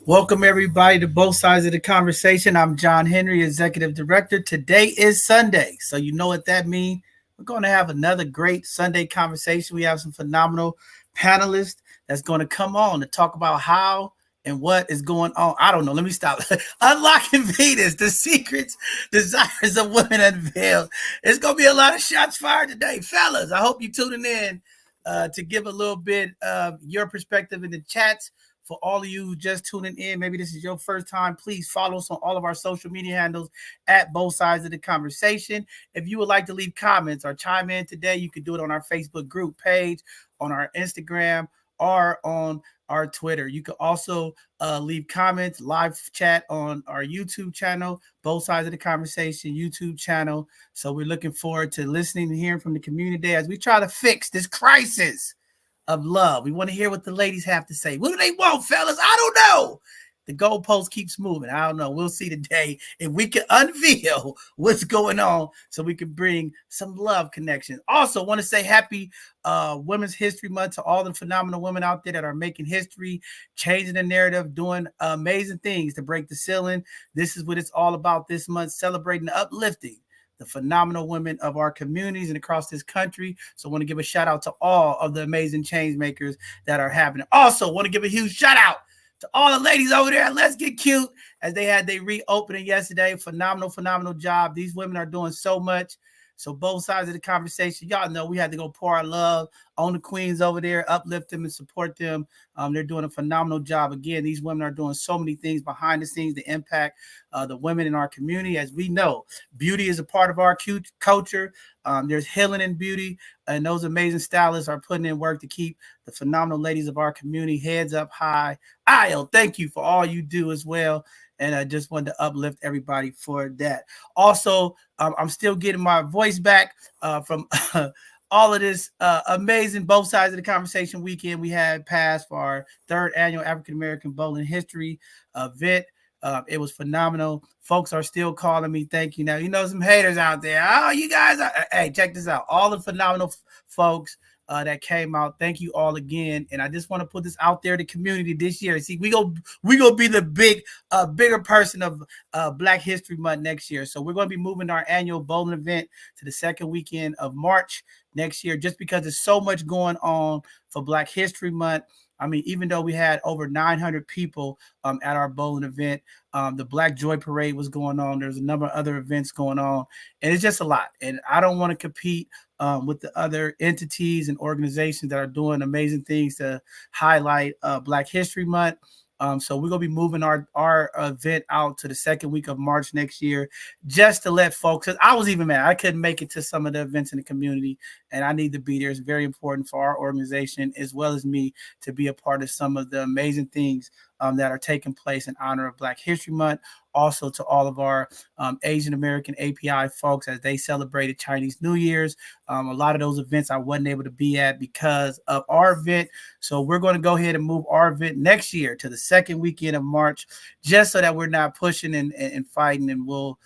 Welcome, everybody, to both sides of the conversation. I'm John Henry, Executive Director. Today is Sunday, so you know what that means. We're going to have another great Sunday conversation. We have some phenomenal panelists that's going to come on to talk about how and what is going on. I don't know. Let me stop. Unlocking Venus, the secrets, desires of women unveiled. It's going to be a lot of shots fired today. Fellas, I hope you're tuning in to give a little bit of your perspective in the chats. For all of you just tuning in, maybe this is your first time, please follow us on all of our social media handles at both sides of the conversation. If you would like to leave comments or chime in today, you can do it on our Facebook group page, on our Instagram, or on our Twitter. You can also leave comments, live chat on our YouTube channel, both sides of the conversation YouTube channel. So we're looking forward to listening and hearing from the community as we try to fix this crisis of love. We want to hear what the ladies have to say. What do they want, fellas? I don't know. The goalpost keeps moving. I don't know. We'll see today if we can unveil what's going on so we can bring some love connection. Also, want to say happy Women's History Month to all the phenomenal women out there that are making history, changing the narrative, doing amazing things to break the ceiling. This is what it's all about this month, celebrating the uplifting the phenomenal women of our communities and across this country. So I want to give a shout out to all of the amazing change makers that are happening. Also, want to give a huge shout out to all the ladies over there. Let's Get Cute, as they had their reopening yesterday. Phenomenal job. These women are doing so much. So both sides of the conversation, y'all know we had to go pour our love on the queens over there, uplift them and support them. They're doing a phenomenal job. Again, these women are doing so many things behind the scenes to impact the women in our community. As we know, beauty is a part of our culture. There's healing in beauty, and those amazing stylists are putting in work to keep the phenomenal ladies of our community heads up high. Io, thank you for all you do as well. And I just wanted to uplift everybody for that. Also, I'm still getting my voice back from all of this amazing both sides of the conversation weekend we had passed for our third annual African American Bowling History event. It was phenomenal. Folks are still calling me. Thank you. Now, you know, some haters out there. Oh, you guys are, hey, check this out. All the phenomenal folks that came out. Thank you all again. And I just want to put this out there to the community this year. See, we gonna be the bigger person of Black History Month next year. So we're going to be moving our annual bowling event to the second weekend of March next year, just because there's so much going on for Black History Month. I mean, even though we had over 900 people at our bowling event, the Black Joy Parade was going on. There's a number of other events going on, and it's just a lot. And I don't want to compete with the other entities and organizations that are doing amazing things to highlight Black History Month. So we're gonna be moving our event out to the second week of March next year, just to let folks. Cause I was even mad I couldn't make it to some of the events in the community, and I need to be there. It's very important for our organization as well as me to be a part of some of the amazing things that are taking place in honor of Black History Month. Also to all of our Asian American API folks as they celebrated Chinese New Year's. A lot of those events I wasn't able to be at because of our event. So we're going to go ahead and move our event next year to the second weekend of March, just so that we're not pushing and fighting, and we'll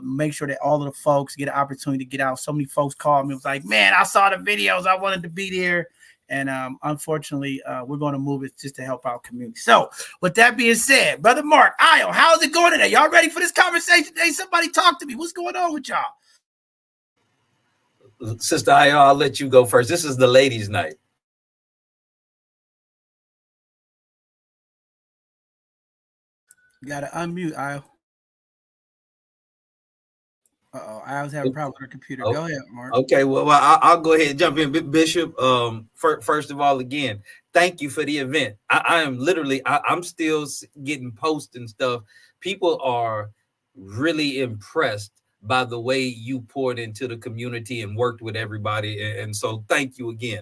make sure that all of the folks get an opportunity to get out. So many folks called me and was like, man, I saw the videos. I wanted to be there. And unfortunately, we're going to move it just to help our community. So with that being said, Brother Mark, Io, how's it going today? Y'all ready for this conversation today? Somebody talk to me. What's going on with y'all? Sister Io, I'll let you go first. This is the ladies' night. You got to unmute, Io. I always have a problem with her computer. Go ahead, Mark. Okay, well, I'll go ahead and jump in, Bishop. First of all, again, thank you for the event. I am literally, I'm still getting posts and stuff. People are really impressed by the way you poured into the community and worked with everybody, and so thank you again.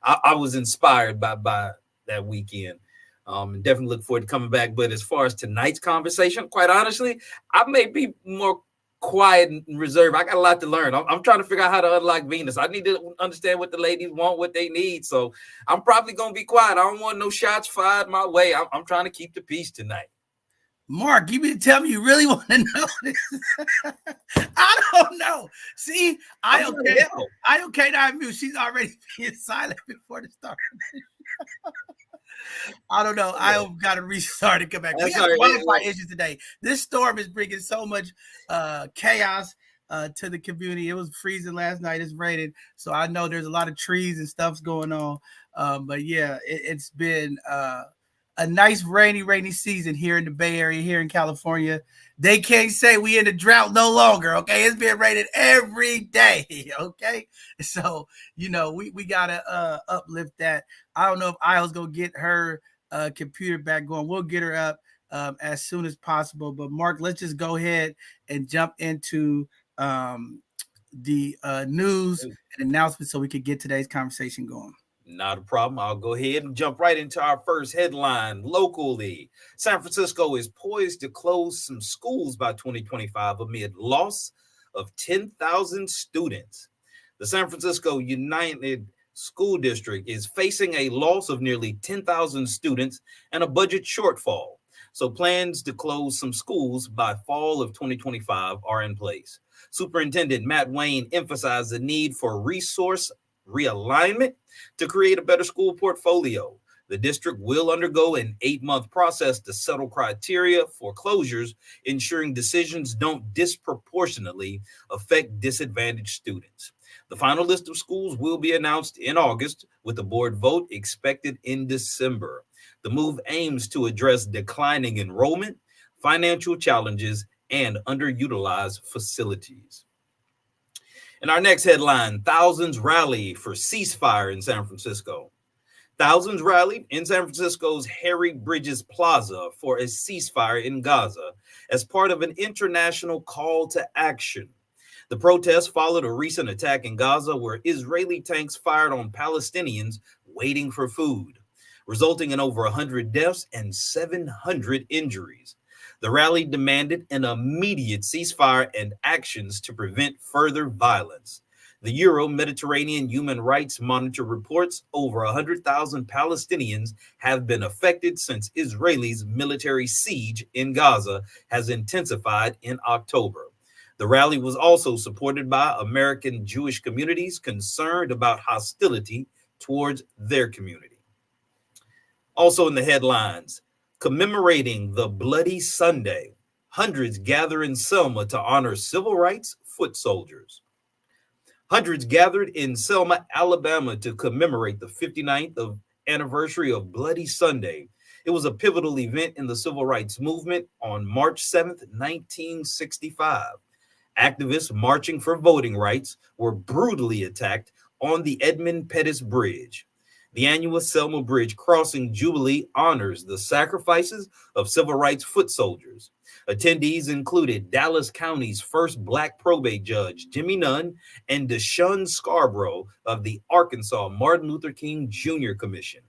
I was inspired by that weekend. And definitely look forward to coming back. But as far as tonight's conversation, quite honestly, I may be more quiet and reserved. I got a lot to learn. I'm trying to figure out how to unlock Venus. I need to understand what the ladies want, what they need. So I'm probably going to be quiet. I don't want no shots fired my way. I'm trying to keep the peace tonight. Mark, you mean to tell me you really want to know this? I don't know. See, I okay to unmute. She's already being silent before the start. I don't know. Yeah. I got to restart and come back. We That's have all right. Wi-Fi issues today. This storm is bringing so much chaos to the community. It was freezing last night. It's raining, so I know there's a lot of trees and stuff's going on. But yeah, it's been a nice rainy season here in the Bay Area, here in California. They can't say we in a drought no longer. Okay, it's been raining every day. Okay, so we gotta uplift that. I don't know if Isle's gonna get her computer back going. We'll get her up as soon as possible. But Mark, let's just go ahead and jump into the news and announcements so we could get today's conversation going. Not a problem. I'll go ahead and jump right into our first headline locally. San Francisco is poised to close some schools by 2025 amid loss of 10,000 students. The San Francisco United School District is facing a loss of nearly 10,000 students and a budget shortfall. So plans to close some schools by fall of 2025 are in place. Superintendent Matt Wayne emphasized the need for resource realignment to create a better school portfolio. The district will undergo an 8-month process to settle criteria for closures, ensuring decisions don't disproportionately affect disadvantaged students. The final list of schools will be announced in August, with the board vote expected in December. The move aims to address declining enrollment, financial challenges, and underutilized facilities. In our next headline, thousands rally for ceasefire in San Francisco. Thousands rallied in San Francisco's Harry Bridges Plaza for a ceasefire in Gaza as part of an international call to action. The protest followed a recent attack in Gaza where Israeli tanks fired on Palestinians waiting for food, resulting in over 100 deaths and 700 injuries. The rally demanded an immediate ceasefire and actions to prevent further violence. The Euro-Mediterranean Human Rights Monitor reports over 100,000 Palestinians have been affected since Israel's military siege in Gaza has intensified in October. The rally was also supported by American Jewish communities concerned about hostility towards their community. Also in the headlines, commemorating the Bloody Sunday, hundreds gather in Selma to honor civil rights foot soldiers. Hundreds gathered in Selma, Alabama to commemorate the 59th anniversary of Bloody Sunday. It was a pivotal event in the civil rights movement on March 7th, 1965. Activists marching for voting rights were brutally attacked on the Edmund Pettus Bridge. The annual Selma Bridge Crossing Jubilee honors the sacrifices of civil rights foot soldiers. Attendees included Dallas County's first Black probate judge, Jimmy Nunn, and Deshaun Scarborough of the Arkansas Martin Luther King Jr. Commission.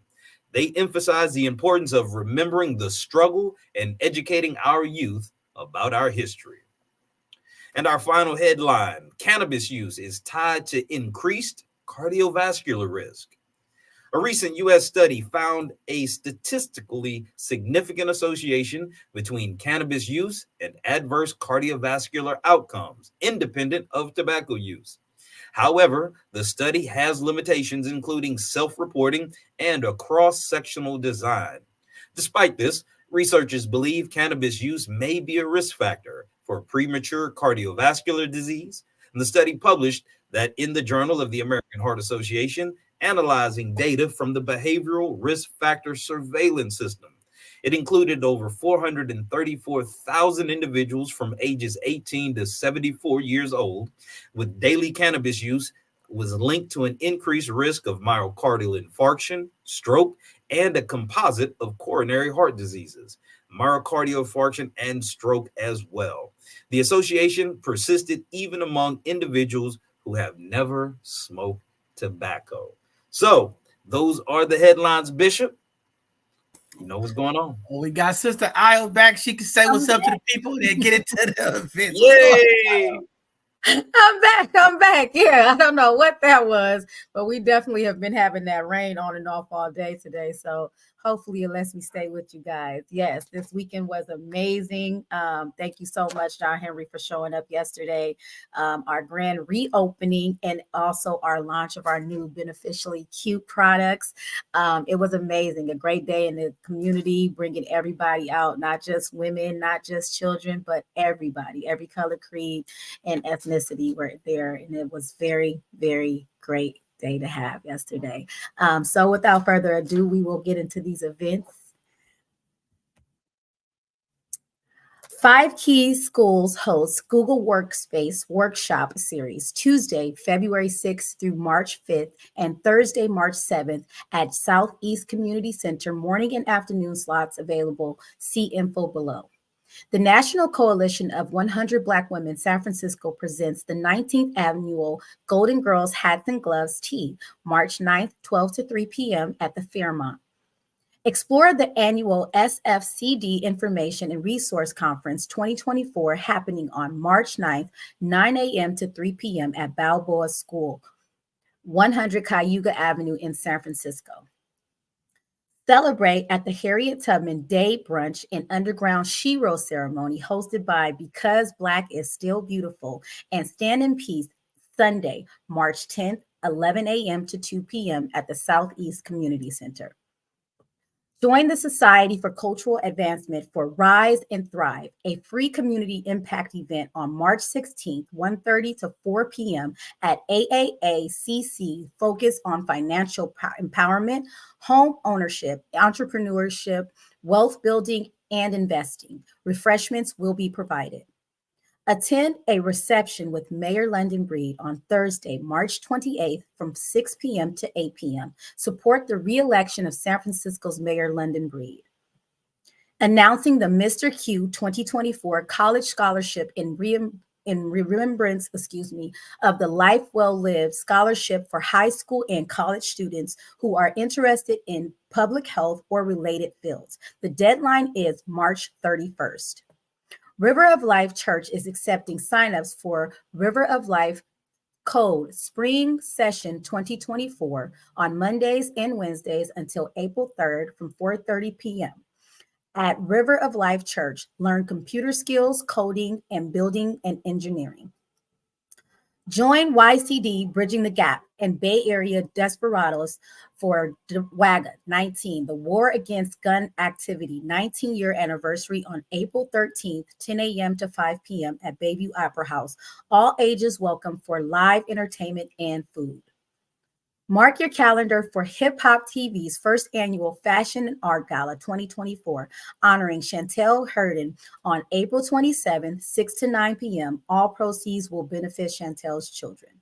They emphasized the importance of remembering the struggle and educating our youth about our history. And our final headline, cannabis use is tied to increased cardiovascular risk. A recent U.S. study found a statistically significant association between cannabis use and adverse cardiovascular outcomes, independent of tobacco use. However, the study has limitations, including self-reporting and a cross-sectional design. Despite this, researchers believe cannabis use may be a risk factor for premature cardiovascular disease. And the study published that in the Journal of the American Heart Association, analyzing data from the Behavioral Risk Factor Surveillance System. It included over 434,000 individuals from ages 18 to 74 years old with daily cannabis use was linked to an increased risk of myocardial infarction, stroke, and a composite of coronary heart diseases, myocardial infarction, and stroke as well. The association persisted even among individuals who have never smoked tobacco. So those are the headlines, Bishop. You know what's going on. Well, we got Sister Isle back. She can say what's up to the people and then get into the events. Yay! I'm back. Yeah, I don't know what that was, but we definitely have been having that rain on and off all day today. So Hopefully, it lets me stay with you guys. Yes, this weekend was amazing. Thank you so much, John Henry, for showing up yesterday. Our grand reopening and also our launch of our new Beneficially Cute products. It was amazing. A great day in the community, bringing everybody out, not just women, not just children, but everybody, every color, creed, and ethnicity were there. And it was very, very great day to have yesterday. So without further ado, we will get into these events. Five Keys Schools hosts Google Workspace Workshop Series Tuesday, February 6th through March 5th, and Thursday, March 7th at Southeast Community Center. Morning and afternoon slots available. See info below. The National Coalition of 100 Black Women San Francisco presents the 19th Annual Golden Girls Hats and Gloves Tea, March 9th, 12 to 3 p.m. at the Fairmont. Explore the annual SFCD Information and Resource Conference 2024 happening on March 9th, 9 a.m. to 3 p.m. at Balboa School, 100 Cayuga Avenue in San Francisco. Celebrate at the Harriet Tubman Day Brunch and Underground Shiro Ceremony hosted by Because Black is Still Beautiful and Stand in Peace Sunday, March 10th, 11 a.m. to 2 p.m. at the Southeast Community Center. Join the Society for Cultural Advancement for Rise and Thrive, a free community impact event on March 16th, 1:30 to 4 p.m. at AAACC, focused on financial empowerment, home ownership, entrepreneurship, wealth building, and investing. Refreshments will be provided. Attend a reception with Mayor London Breed on Thursday, March 28th from 6 p.m. to 8 p.m. Support the re-election of San Francisco's Mayor London Breed. Announcing the Mr. Q 2024 College Scholarship in remembrance, of the Life Well Lived Scholarship for high school and college students who are interested in public health or related fields. The deadline is March 31st. River of Life Church is accepting signups for River of Life Code Spring Session 2024 on Mondays and Wednesdays until April 3rd from 4:30 p.m. At River of Life Church. Learn computer skills, coding, and building and engineering. Join YCD Bridging the Gap and Bay Area Desperados for WAGA 19, the War Against Gun Activity 19-year anniversary on April 13th, 10 a.m. to 5 p.m. at Bayview Opera House. All ages welcome for live entertainment and food. Mark your calendar for Hip Hop TV's first annual Fashion and Art Gala 2024, honoring Chantel Herden on April 27th, 6 to 9 p.m. All proceeds will benefit Chantel's children.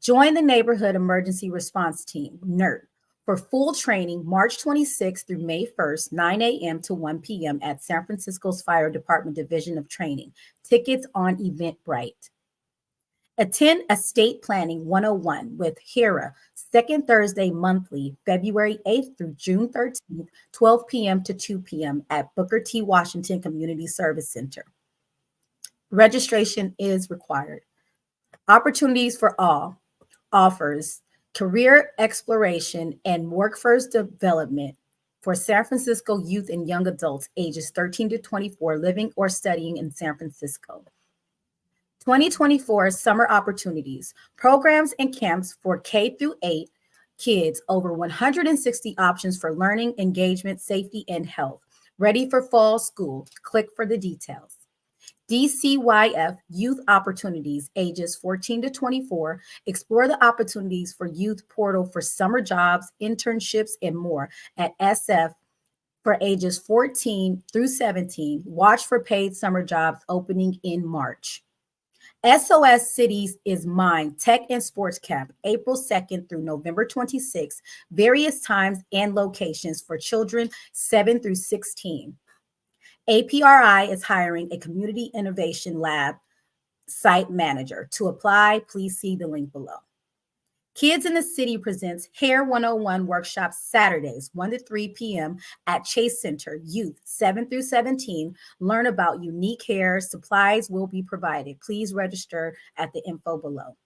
Join the Neighborhood Emergency Response Team, NERT, for full training March 26th through May 1st, 9 a.m. to 1 p.m. at San Francisco's Fire Department Division of Training. Tickets on Eventbrite. Attend Estate Planning 101 with HERA, second Thursday monthly, February 8th through June 13th, 12 p.m. to 2 p.m. at Booker T. Washington Community Service Center. Registration is required. Opportunities for all offers career exploration and workforce development for San Francisco youth and young adults ages 13 to 24 living or studying in San Francisco. 2024 Summer Opportunities, programs and camps for K through 8 kids, over 160 options for learning, engagement, safety, and health. Ready for fall school. Click for the details. DCYF Youth Opportunities, ages 14 to 24. Explore the opportunities for youth portal for summer jobs, internships, and more at SF for ages 14 through 17. Watch for paid summer jobs opening in March. SOS Cities is Mine Tech and Sports Camp, April 2nd through November 26th, various times and locations for children 7 through 16. APRI is hiring a Community Innovation Lab site manager. To apply, please see the link below. Kids in the City presents Hair 101 workshops Saturdays, 1 to 3 p.m. at Chase Center. Youth 7 through 17 learn about unique hair. Supplies will be provided. Please register at the info below.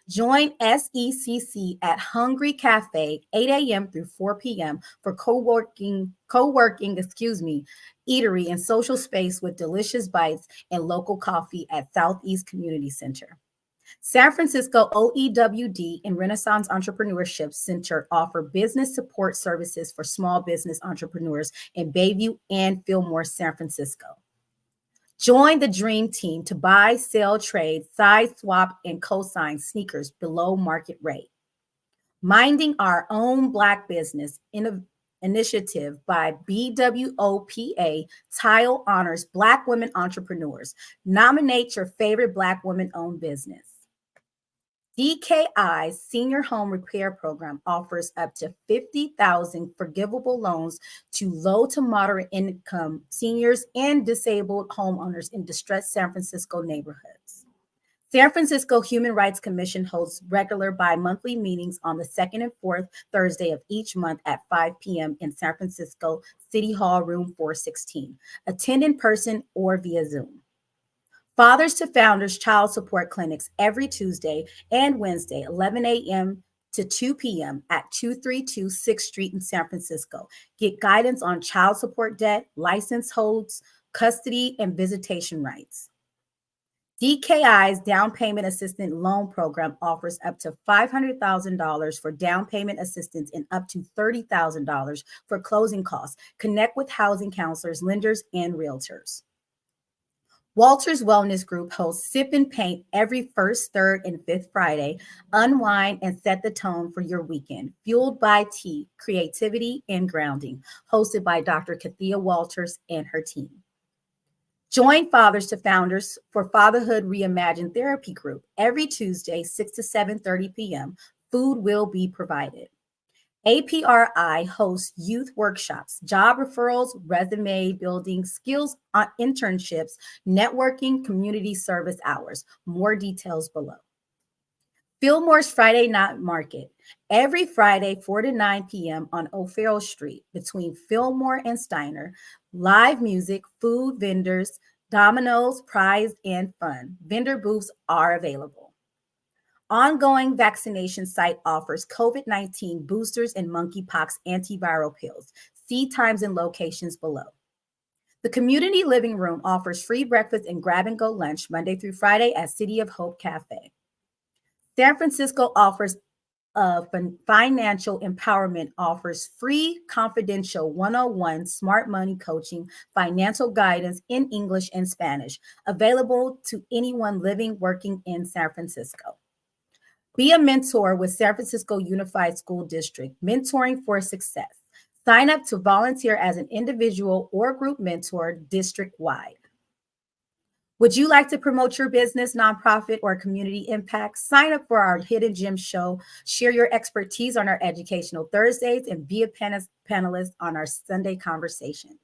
Join SECC at Hungry Cafe, 8 a.m. through 4 p.m. for co-working, eatery and social space with delicious bites and local coffee at Southeast Community Center. San Francisco OEWD and Renaissance Entrepreneurship Center offer business support services for small business entrepreneurs in Bayview and Fillmore, San Francisco. Join the dream team to buy, sell, trade, side swap, and co-sign sneakers below market rate. Minding Our Own Black Business Initiative by BWOPA Tile honors Black women entrepreneurs. Nominate your favorite Black women-owned business. DKI's Senior Home Repair Program offers up to $50,000 forgivable loans to low to moderate income seniors and disabled homeowners in distressed San Francisco neighborhoods. San Francisco Human Rights Commission hosts regular bi-monthly meetings on the second and fourth Thursday of each month at 5 p.m. in San Francisco City Hall, room 416. Attend in person or via Zoom. Fathers to Founders Child Support Clinics every Tuesday and Wednesday, 11 a.m. to 2 p.m. at 232 6th Street in San Francisco. Get guidance on child support debt, license holds, custody, and visitation rights. DKI's Down Payment Assistance Loan Program offers up to $500,000 for down payment assistance and up to $30,000 for closing costs. Connect with housing counselors, lenders, and realtors. Walter's Wellness Group hosts Sip and Paint every first, third, and fifth Friday. Unwind and set the tone for your weekend. Fueled by tea, creativity, and grounding. Hosted by Dr. Kathia Walters and her team. Join Fathers to Founders for Fatherhood Reimagined Therapy Group every Tuesday, 6 to 7:30 p.m. Food will be provided. APRI hosts youth workshops, job referrals, resume building, skills internships, networking, community service hours. More details below. Fillmore's Friday Night Market, every Friday, 4 to 9 p.m. on O'Farrell Street between Fillmore and Steiner. Live music, food vendors, dominoes, prize, and fun. Vendor booths are available. Ongoing vaccination site offers COVID-19 boosters and monkeypox antiviral pills. See times and locations below. The Community Living Room offers free breakfast and grab-and-go lunch Monday through Friday at City of Hope Cafe. San Francisco offers Financial Empowerment offers free confidential 101 smart money coaching, financial guidance in English and Spanish, available to anyone living, working in San Francisco. Be a mentor with San Francisco Unified School District, mentoring for success. Sign up to volunteer as an individual or group mentor district-wide. Would you like to promote your business, nonprofit, or community impact? Sign up for our Hidden Gems show. Share your expertise on our Educational Thursdays and be a panelist on our Sunday conversation.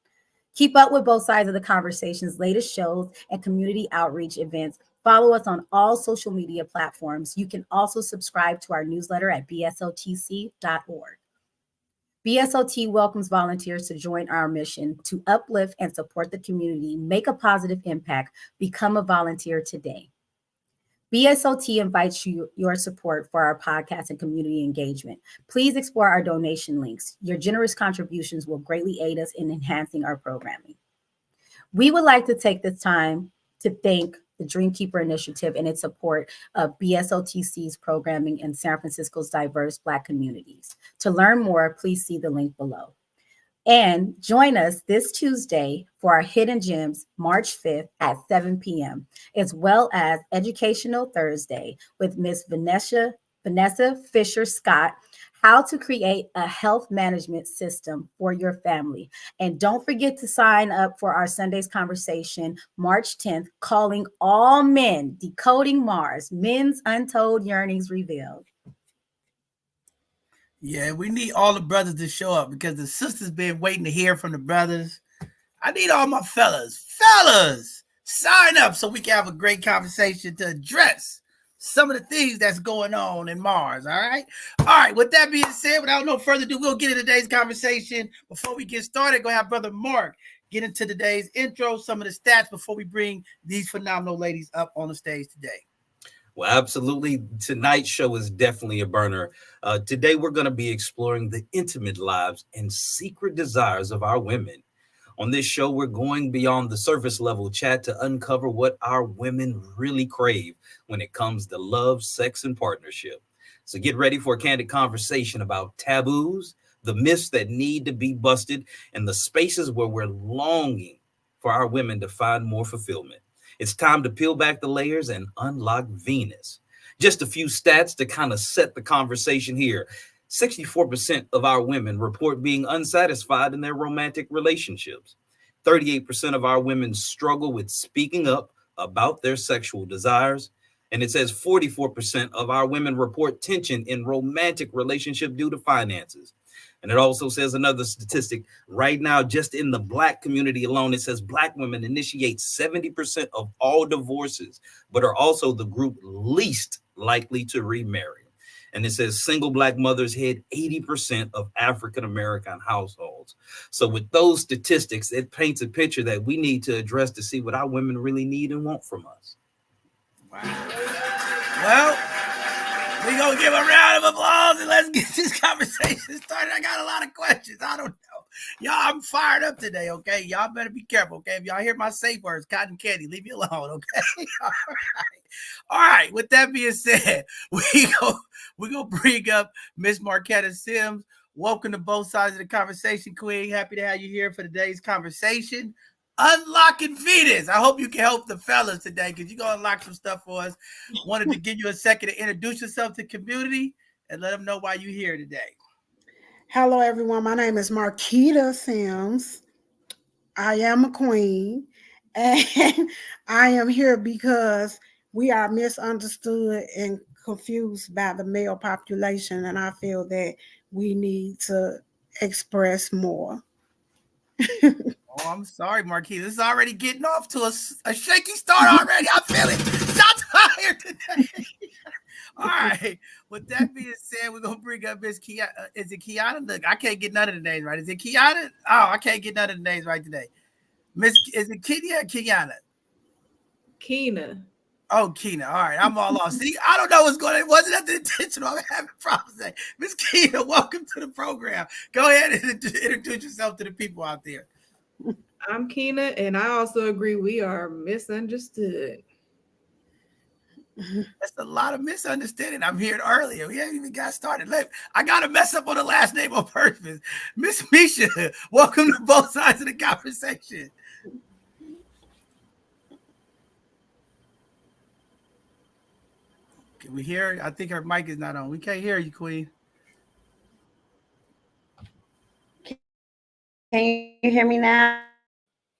Keep up with both sides of the conversation's latest shows and community outreach events. Follow us on all social media platforms. You can also subscribe to our newsletter at bsotc.org. BSOT welcomes volunteers to join our mission to uplift and support the community, make a positive impact, become a volunteer today. BSOT invites your support for our podcast and community engagement. Please explore our donation links. Your generous contributions will greatly aid us in enhancing our programming. We would like to take this time to thank the Dreamkeeper Initiative and its support of BSOTC's programming in San Francisco's diverse Black communities. To learn more, please see the link below. And join us this Tuesday for our Hidden Gems, March 5th at 7 p.m., as well as Educational Thursday with Miss Vanessa Fisher-Scott, how to create a health management system for your family. And don't forget to sign up for our Sunday's conversation, March 10th, calling all men, decoding Mars, men's untold yearnings revealed. Yeah, we need all the brothers to show up because the sisters been waiting to hear from the brothers. I need all my fellas, sign up so we can have a great conversation to address some of the things that's going on in Mars. All right. With that being said, without no further ado, we'll get into today's conversation. Before we get started, go have Brother Mark get into today's intro, some of the stats before we bring these phenomenal ladies up on the stage today. Well, absolutely. Tonight's show is definitely a burner. Today, we're going to be exploring the intimate lives and secret desires of our women. On this show, we're going beyond the surface level chat to uncover what our women really crave when it comes to love, sex, and partnership. So get ready for a candid conversation about taboos, the myths that need to be busted, and the spaces where we're longing for our women to find more fulfillment. It's time to peel back the layers and unlock Venus. Just a few stats to kind of set the conversation here. 64% of our women report being unsatisfied in their romantic relationships. 38% of our women struggle with speaking up about their sexual desires. And it says 44% of our women report tension in romantic relationship due to finances. And it also says another statistic right now, just in the Black community alone, it says Black women initiate 70% of all divorces, but are also the group least likely to remarry. And it says single Black mothers head 80% of African American households. So, with those statistics, it paints a picture that we need to address to see what our women really need and want from us. Wow. Well, we're going to give a round of applause and let's get this conversation started. I got a lot of questions. I don't know. Y'all, I'm fired up today, okay? Y'all better be careful, okay? If y'all hear my safe words, cotton candy, leave me alone, okay? All right. All right. With that being said, we're going to bring up Miss Marquetta Sims. Welcome to both sides of the conversation, Queen. Happy to have you here for today's conversation. Unlocking Venus. I hope you can help the fellas today because you're going to unlock some stuff for us. Wanted to give you a second to introduce yourself to the community and let them know why you're here today. Hello, everyone. My name is Marquetta Sims. I am a queen, and I am here because we are misunderstood and confused by the male population, and I feel that we need to express more. Oh, I'm sorry, Marquis. This is already getting off to a shaky start already. I feel it. Shots fired today. All right. With that being said, we're gonna bring up Miss Kiana. Is it Kiana? Look, I can't get none of the names right. Is it Kiana? Oh, I can't get none of the names right today. Miss, is it Kenya or Kiana? Keena. Oh, Keena. All right, I'm all lost. See, I don't know what's going on. It wasn't nothing intentional. I'm having problems today. Miss Keena, welcome to the program. Go ahead and introduce yourself to the people out there. I'm Keena, and I also agree we are misunderstood. That's a lot of misunderstanding. I'm here earlier. We haven't even got started. I got to mess up on the last name on purpose. Miss Misha, welcome to both sides of the conversation. Can we hear her? I think her mic is not on. We can't hear you, Queen. Can you hear me now?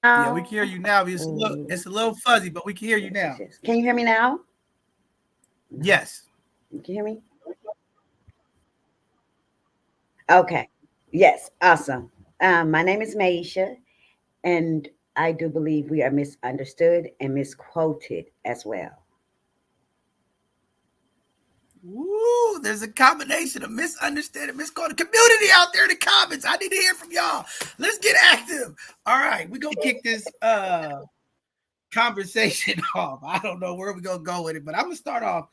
Yeah, we can hear you now. It's a little fuzzy, but we can hear you now. Can you hear me now? Yes. Can you hear me? Okay. Yes. Awesome. My name is Maisha, and I do believe we are misunderstood and misquoted as well. Woo, there's a combination of misunderstanding, misquoted community out there in the comments. I need to hear from y'all. Let's get active. All right, we're gonna kick this conversation off. I don't know where we're gonna go with it, but I'm gonna start off.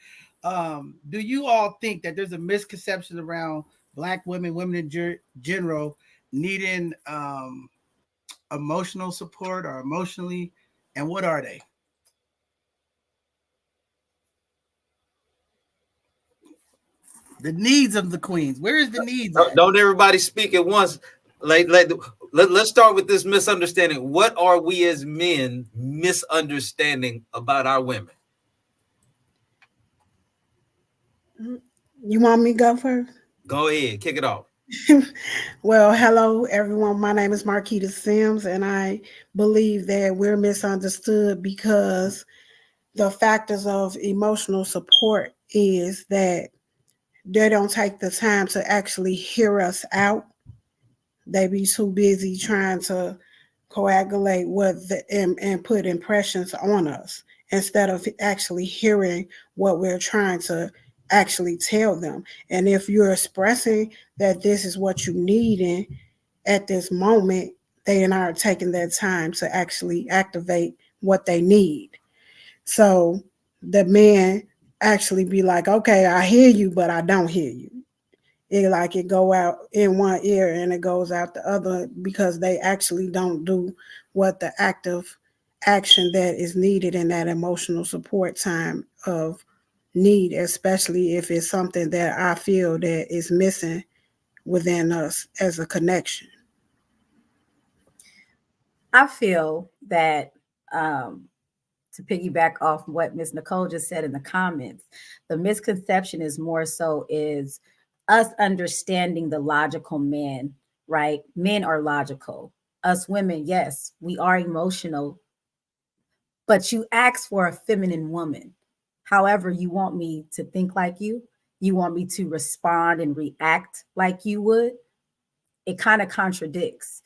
Do you all think that there's a misconception around Black women, women in general, needing emotional support or emotionally, and what are they? The needs of the queens. Where is the needs at? Don't everybody speak at once. Let's start with this misunderstanding. What are we as men misunderstanding about our women? You want me to go first? Go ahead, kick it off. Well, hello, everyone. My name is Marquetta Sims, and I believe that we're misunderstood because the factors of emotional support is that they don't take the time to actually hear us out. They be too busy trying to coagulate and put impressions on us instead of actually hearing what we're trying to actually tell them. And if you're expressing that this is what you need in at this moment, they are taking that time to actually activate what they need. So the men actually be like, okay, I hear you, but I don't hear you. It like it go out in one ear and it goes out the other because they actually don't do what the active action that is needed in that emotional support time of need, especially if it's something that I feel that is missing within us as a connection. I feel that um, to piggyback off what Miss Nicole just said in the comments, the misconception is more so is us understanding the logical men, right? Men are logical. Us women, yes, we are emotional, but you ask for a feminine woman. However, you want me to think like you want me to respond and react like you would. It kind of contradicts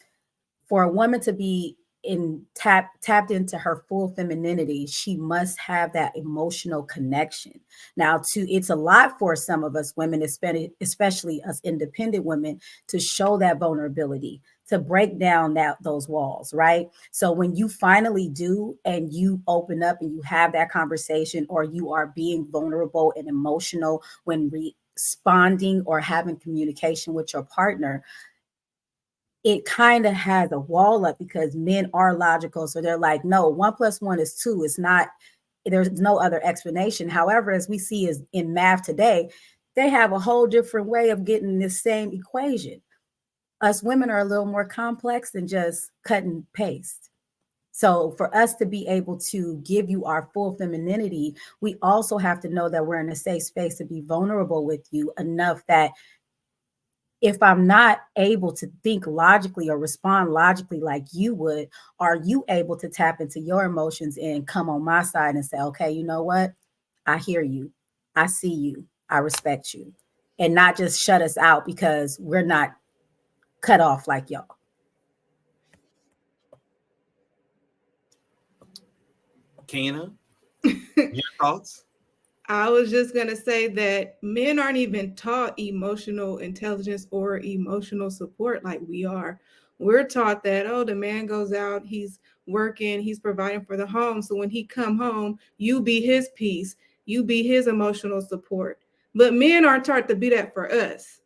for a woman to be tapped into her full femininity, she must have that emotional connection. Now, to it's a lot for some of us women, especially us independent women, to show that vulnerability, to break down those walls, right? So when you finally do and you open up and you have that conversation, or you are being vulnerable and emotional when responding or having communication with your partner, it kind of has a wall up because men are logical. So they're like, no, 1 + 1 is 2. It's not, there's no other explanation. However, as we see is in math today, they have a whole different way of getting this same equation. Us women are a little more complex than just cut and paste. So for us to be able to give you our full femininity, we also have to know that we're in a safe space to be vulnerable with you enough that if I'm not able to think logically or respond logically like you would, are you able to tap into your emotions and come on my side and say, okay, you know what? I hear you. I see you. I respect you. And not just shut us out because we're not cut off like y'all. Kena, your thoughts? I was just going to say that men aren't even taught emotional intelligence or emotional support like we are. We're taught that, oh, the man goes out, he's working, he's providing for the home. So when he come home, you be his peace, you be his emotional support. But men aren't taught to be that for us.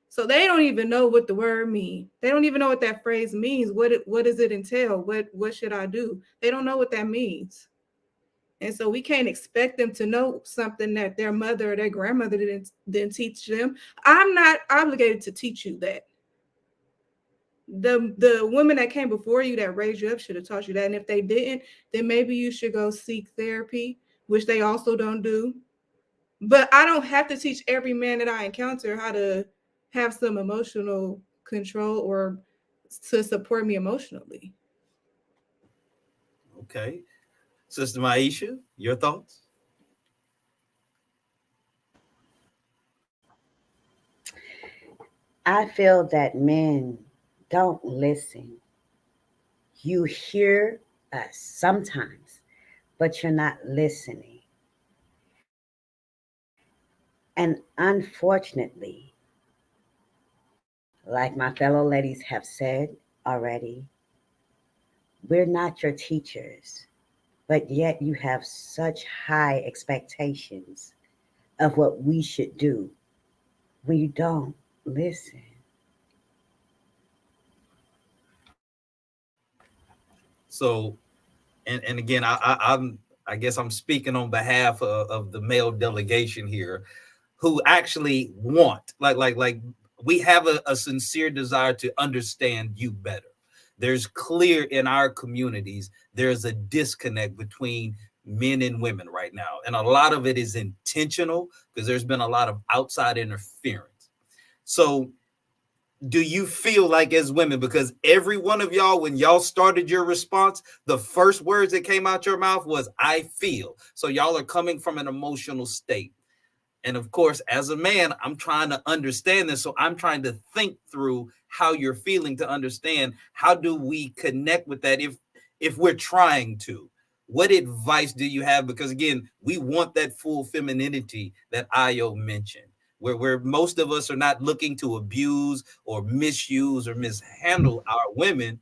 So they don't even know what the word means. They don't even know what that phrase means. What does it entail? What should I do? They don't know what that means. And so we can't expect them to know something that their mother or their grandmother didn't teach them. I'm not obligated to teach you that. The women that came before you that raised you up should have taught you that. And if they didn't, then maybe you should go seek therapy, which they also don't do. But I don't have to teach every man that I encounter how to have some emotional control or to support me emotionally. Okay. Sister Maisha, your thoughts? I feel that men don't listen. You hear us sometimes, but you're not listening. And unfortunately, like my fellow ladies have said already, we're not your teachers, but yet you have such high expectations of what we should do when you don't listen. So, and again, I guess I'm speaking on behalf of the male delegation here, who actually want like we have a sincere desire to understand you better. There's clear in our communities there's a disconnect between men and women right now, and a lot of it is intentional because there's been a lot of outside interference. So do you feel like as women, because every one of y'all, when y'all started your response, the first words that came out your mouth was I feel. So y'all are coming from an emotional state. And of course, as a man, I'm trying to understand this. So I'm trying to think through how you're feeling to understand how do we connect with that if we're trying to. What advice do you have? Because again, we want that full femininity that Io mentioned, where most of us are not looking to abuse or misuse or mishandle our women.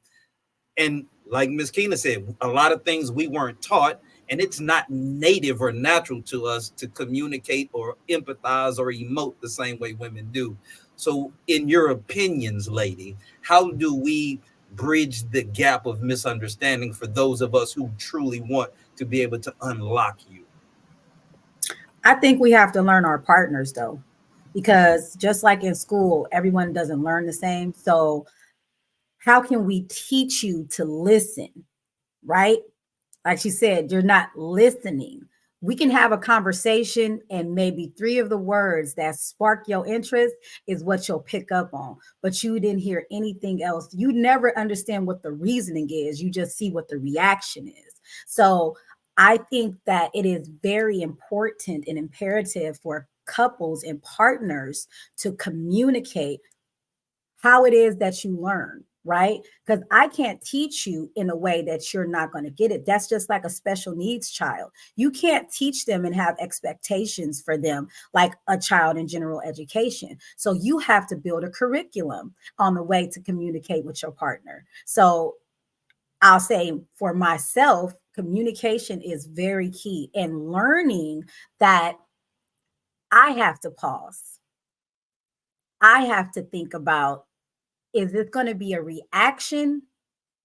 And like Miss Keena said, a lot of things we weren't taught. and it's not native or natural to us to communicate or empathize or emote the same way women do. So, in your opinions, lady, how do we bridge the gap of misunderstanding for those of us who truly want to be able to unlock you? I think we have to learn our partners though, because just like in school, everyone doesn't learn the same. So, how can we teach you to listen, right? Like she said, you're not listening. We can have a conversation, and maybe three of the words that spark your interest is what you'll pick up on, but you didn't hear anything else. You never understand what the reasoning is, you just see what the reaction is. So I think that it is very important and imperative for couples and partners to communicate how it is that you learn, right? Because I can't teach you in a way that you're not going to get it. That's just like a special needs child. You can't teach them and have expectations for them like a child in general education. So you have to build a curriculum on the way to communicate with your partner. So I'll say for myself, communication is very key, and learning that I have to pause. I have to think about, is this going to be a reaction,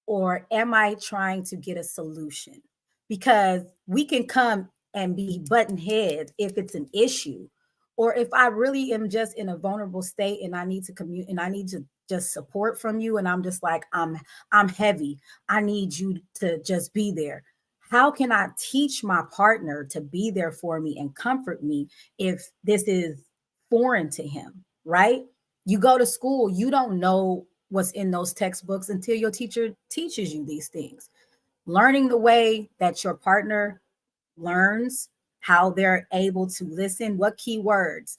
or am I trying to get a solution? Because we can come and be button heads if it's an issue, or if I really am just in a vulnerable state and I need to commute and I need to just support from you, and I'm just like, I'm heavy. I need you to just be there. How can I teach my partner to be there for me and comfort me if this is foreign to him, right? You go to school, you don't know what's in those textbooks until your teacher teaches you these things. Learning the way that your partner learns, how they're able to listen, what keywords,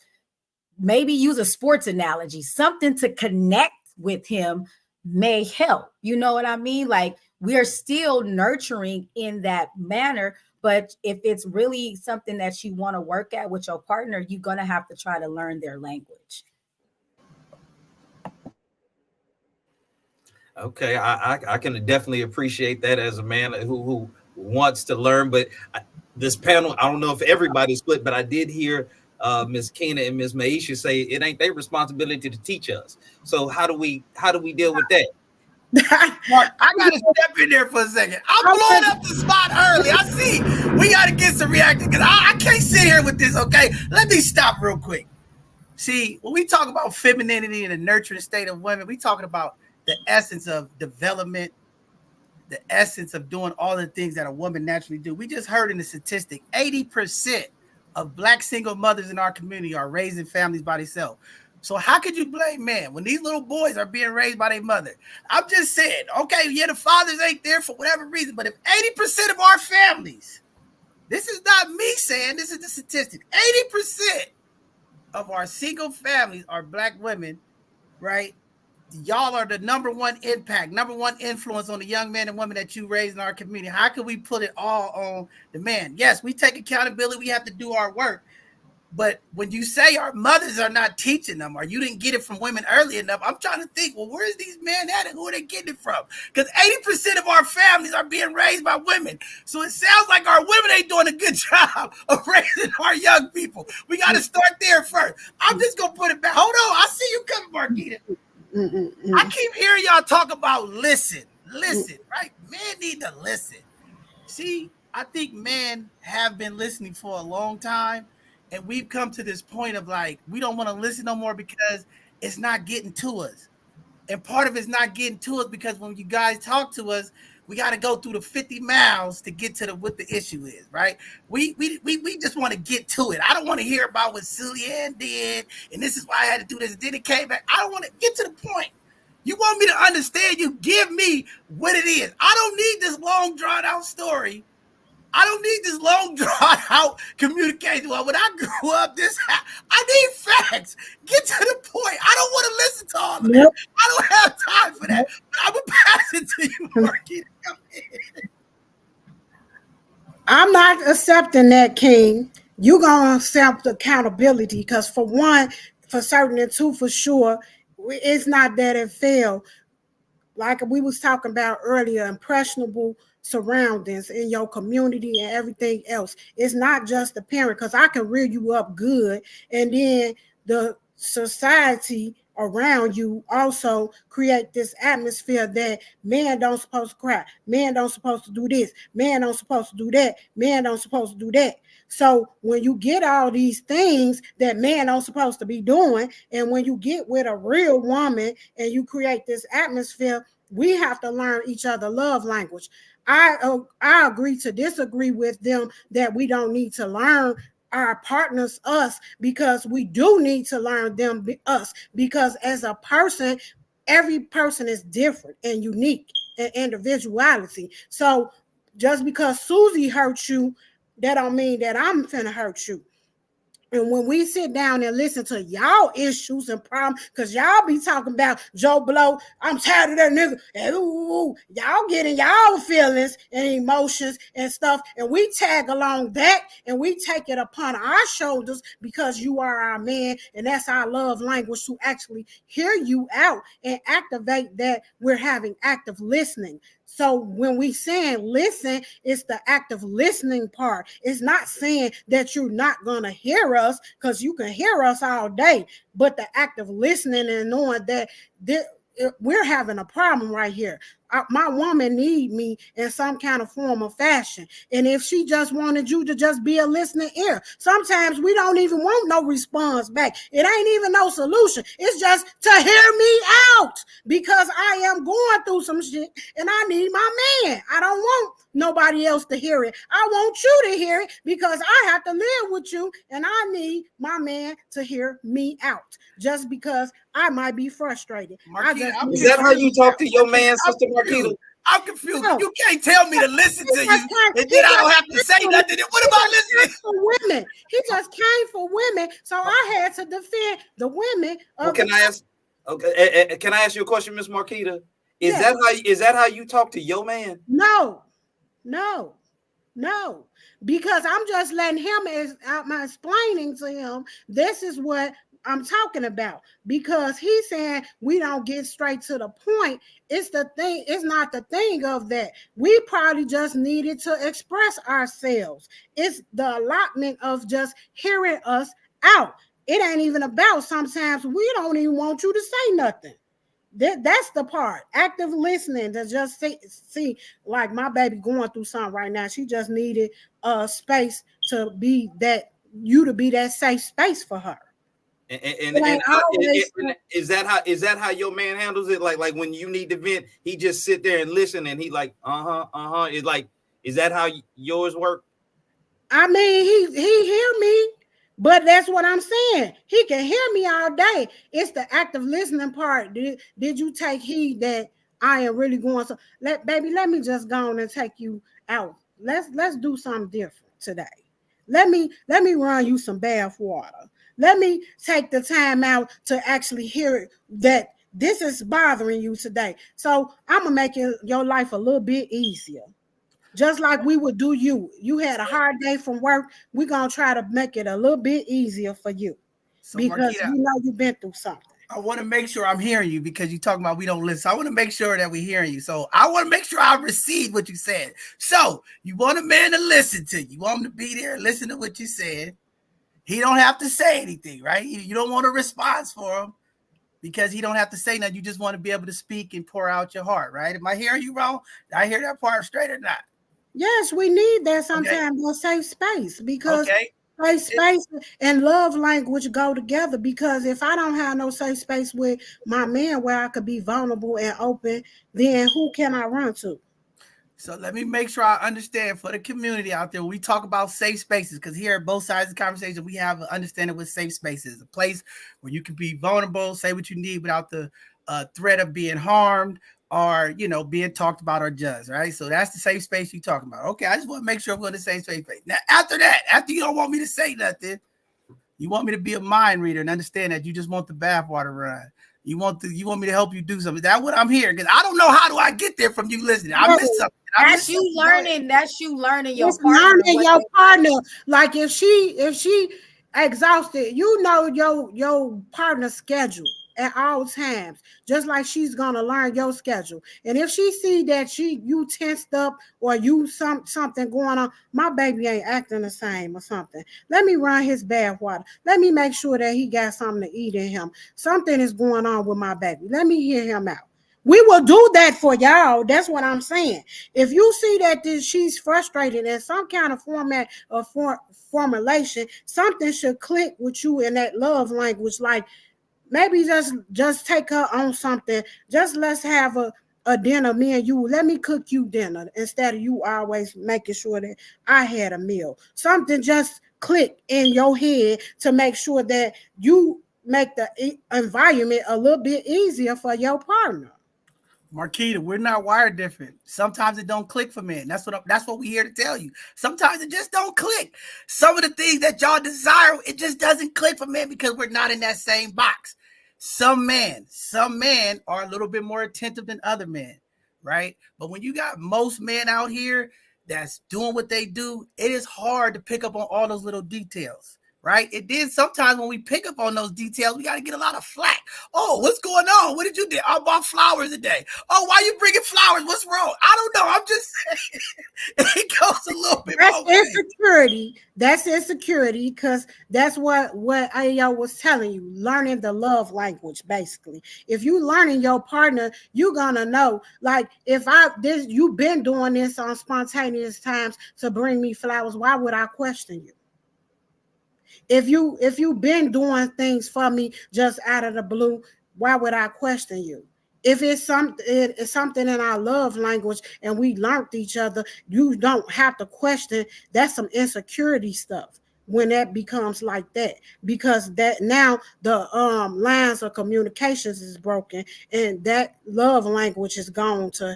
maybe use a sports analogy, something to connect with him may help. You know what I mean? Like, we are still nurturing in that manner. But if it's really something that you want to work at with your partner, you're going to have to try to learn their language. Okay, I can definitely appreciate that as a man who wants to learn. But this panel, I don't know if everybody's split, but I did hear Ms. Kena and Ms. Maisha say it ain't their responsibility to teach us. So how do we deal with that? I gotta step in there for a second. I'm blowing up the spot early. I see we gotta get some reaction because I can't sit here with this. Okay, let me stop real quick. See, when we talk about femininity and the nurturing state of women, we talking about the essence of development, the essence of doing all the things that a woman naturally do. We just heard in the statistic, 80% of Black single mothers in our community are raising families by themselves. So how could you blame men when these little boys are being raised by their mother? I'm just saying, okay, yeah, the fathers ain't there for whatever reason, but if 80% of our families, this is not me saying, this is the statistic, 80% of our single families are Black women, right? Y'all are the number one impact, number one influence on the young men and women that you raise in our community. How can we put it all on the man? Yes, we take accountability. We have to do our work. But when you say our mothers are not teaching them, or you didn't get it from women early enough, I'm trying to think, well, where's these men at and who are they getting it from? Because 80% of our families are being raised by women. So it sounds like our women ain't doing a good job of raising our young people. We got to start there first. I'm just going to put it back. Hold on. I see you coming, Marquita. I keep hearing y'all talk about listen, right? Men need to listen. See, I think men have been listening for a long time, and we've come to this point of like, we don't want to listen no more because it's not getting to us. And part of it's not getting to us because when you guys talk to us, we got to go through the 50 miles to get to what the issue is, right? We just want to get to it. I don't want to hear about what Cillian did, and this is why I had to do this. And then it came back. I don't want to get to the point. You want me to understand, you give me what it is. I don't need this long, drawn out story. I don't need this long, drawn out communication. Well, when I grew up, I need facts. Get to the point. I don't want to listen to all of that. I don't have time for that. But I'm going to pass it to you, Marquita. Come in. I'm not accepting that, King. You're going to accept accountability because, for one, for certain, and two, for sure, it's not that it failed. Like we was talking about earlier, impressionable surroundings in your community and everything else. It's not just the parent, because I can rear you up good, and then the society around you also create this atmosphere that men don't supposed to cry, men don't supposed to do this, men don't supposed to do that, men don't supposed to do that. So when you get all these things that men don't supposed to be doing, and when you get with a real woman and you create this atmosphere, we have to learn each other love language. I agree to disagree with them that we don't need to learn our partners us, because we do need to learn them us, because as a person, every person is different and unique and individuality. So just because Susie hurt you, that don't mean that I'm finna hurt you. And when we sit down and listen to y'all issues and problems, because y'all be talking about Joe Blow, I'm tired of that nigga, and ooh, y'all getting y'all feelings and emotions and stuff, and we tag along that, and we take it upon our shoulders because you are our man, and that's our love language, to actually hear you out and activate that we're having active listening. So when we saying listen, it's the active listening part. It's not saying that you're not going to hear us, because you can hear us all day, but the active listening and knowing that we're having a problem right here. My woman need me in some kind of form or fashion. And if she just wanted you to just be a listening ear, sometimes we don't even want no response back. It ain't even no solution. It's just to hear me out, because I am going through some shit and I need my man. I don't want nobody else to hear it. I want you to hear it, because I have to live with you, and I need my man to hear me out, just because I might be frustrated. Marquita, is that how you talk to your man, Sister Marquita? I'm confused. No. You can't tell me to listen to you, and then I don't have to say nothing. What about listening? For women, he just came for women, so I had to defend the women. Well, can I ask? Okay, can I ask you a question, Miss Marquita? Is that how you talk to your man? No, no, no, because I'm just letting him, I'm explaining to him, this is what I'm talking about, because he's saying we don't get straight to the point. It's the thing, it's not the thing of that. We probably just needed to express ourselves. It's the allotment of just hearing us out. It ain't even about, sometimes we don't even want you to say nothing. That's the part. Active listening, to just see, like my baby going through something right now. She just needed a space to be that, you to be that safe space for her. And is that how your man handles it? Like when you need to vent, he just sit there and listen, and he like It's like, is that how yours work? I mean, he hear me, but that's what I'm saying. He can hear me all day. It's the active listening part. Did you take heed that I am really going? So let me just go on and take you out. Let's do something different today. Let me run you some bath water. Let me take the time out to actually hear it, that this is bothering you today. So I'm gonna make your life a little bit easier. Just like we would do you. You had a hard day from work. We're gonna try to make it a little bit easier for you, because Marquita, we know you've been through something. I want to make sure I'm hearing you, because you talking about we don't listen. So I want to make sure that we're hearing you. So I want to make sure I receive what you said. So you want a man to listen to you. You want him to be there and listen to what you said. He don't have to say anything, right? You don't want a response for him, because he don't have to say nothing. You just want to be able to speak and pour out your heart, right? Am I hearing you wrong? Did I hear that part straight or not? Yes, we need that sometimes, a safe space, because Okay. safe space and love language go together. Because if I don't have no safe space with my man where I could be vulnerable and open, then who can I run to? So let me make sure I understand for the community out there. When we talk about safe spaces, because here at both sides of the conversation, we have an understanding what safe spaces, a place where you can be vulnerable, say what you need without the threat of being harmed or, being talked about or judged, right? So that's the safe space you're talking about. Okay, I just want to make sure I'm going to say safe space. Now, after that, after you don't want me to say nothing, you want me to be a mind reader and understand that you just want the bathwater run. You want me to help you do something. That's what I'm hearing, because I don't know how do I get there from you listening. I missed something. That's you learning your It's partner. learning your partner. Like if she exhausted, your partner's schedule at all times, just like she's gonna learn your schedule. And if she see that you tensed up or you something going on, my baby ain't acting the same or something. Let me run his bath water. Let me make sure that he got something to eat in him. Something is going on with my baby. Let me hear him out. We will do that for y'all. That's what I'm saying. If you see that she's frustrated in some kind of format or formulation, something should click with you in that love language. Like maybe just take her on something. Just let's have a dinner, me and you. Let me cook you dinner instead of you always making sure that I had a meal. Something just click in your head to make sure that you make the environment a little bit easier for your partner. Marquita, we're not wired different. Sometimes it don't click for men. That's what we're here to tell you. Sometimes it just don't click. Some of the things that y'all desire, it just doesn't click for men because we're not in that same box. Some men are a little bit more attentive than other men, right? But when you got most men out here that's doing what they do, it is hard to pick up on all those little details. Right? It did sometimes when we pick up on those details, we got to get a lot of flack. Oh, what's going on? What did you do? I bought flowers today. Oh, why are you bringing flowers? What's wrong? I don't know. I'm just saying it goes a little bit That's more insecurity. That's insecurity because that's what Ayo was telling you. Learning the love language, basically. If you learning your partner, you're gonna know. Like if you've been doing this on spontaneous times to bring me flowers, why would I question you? If you've been doing things for me just out of the blue, why would I question you? If it's something in our love language and we learned each other, you don't have to question. That's some insecurity stuff when that becomes like that, because that now the lines of communications is broken and that love language is gone to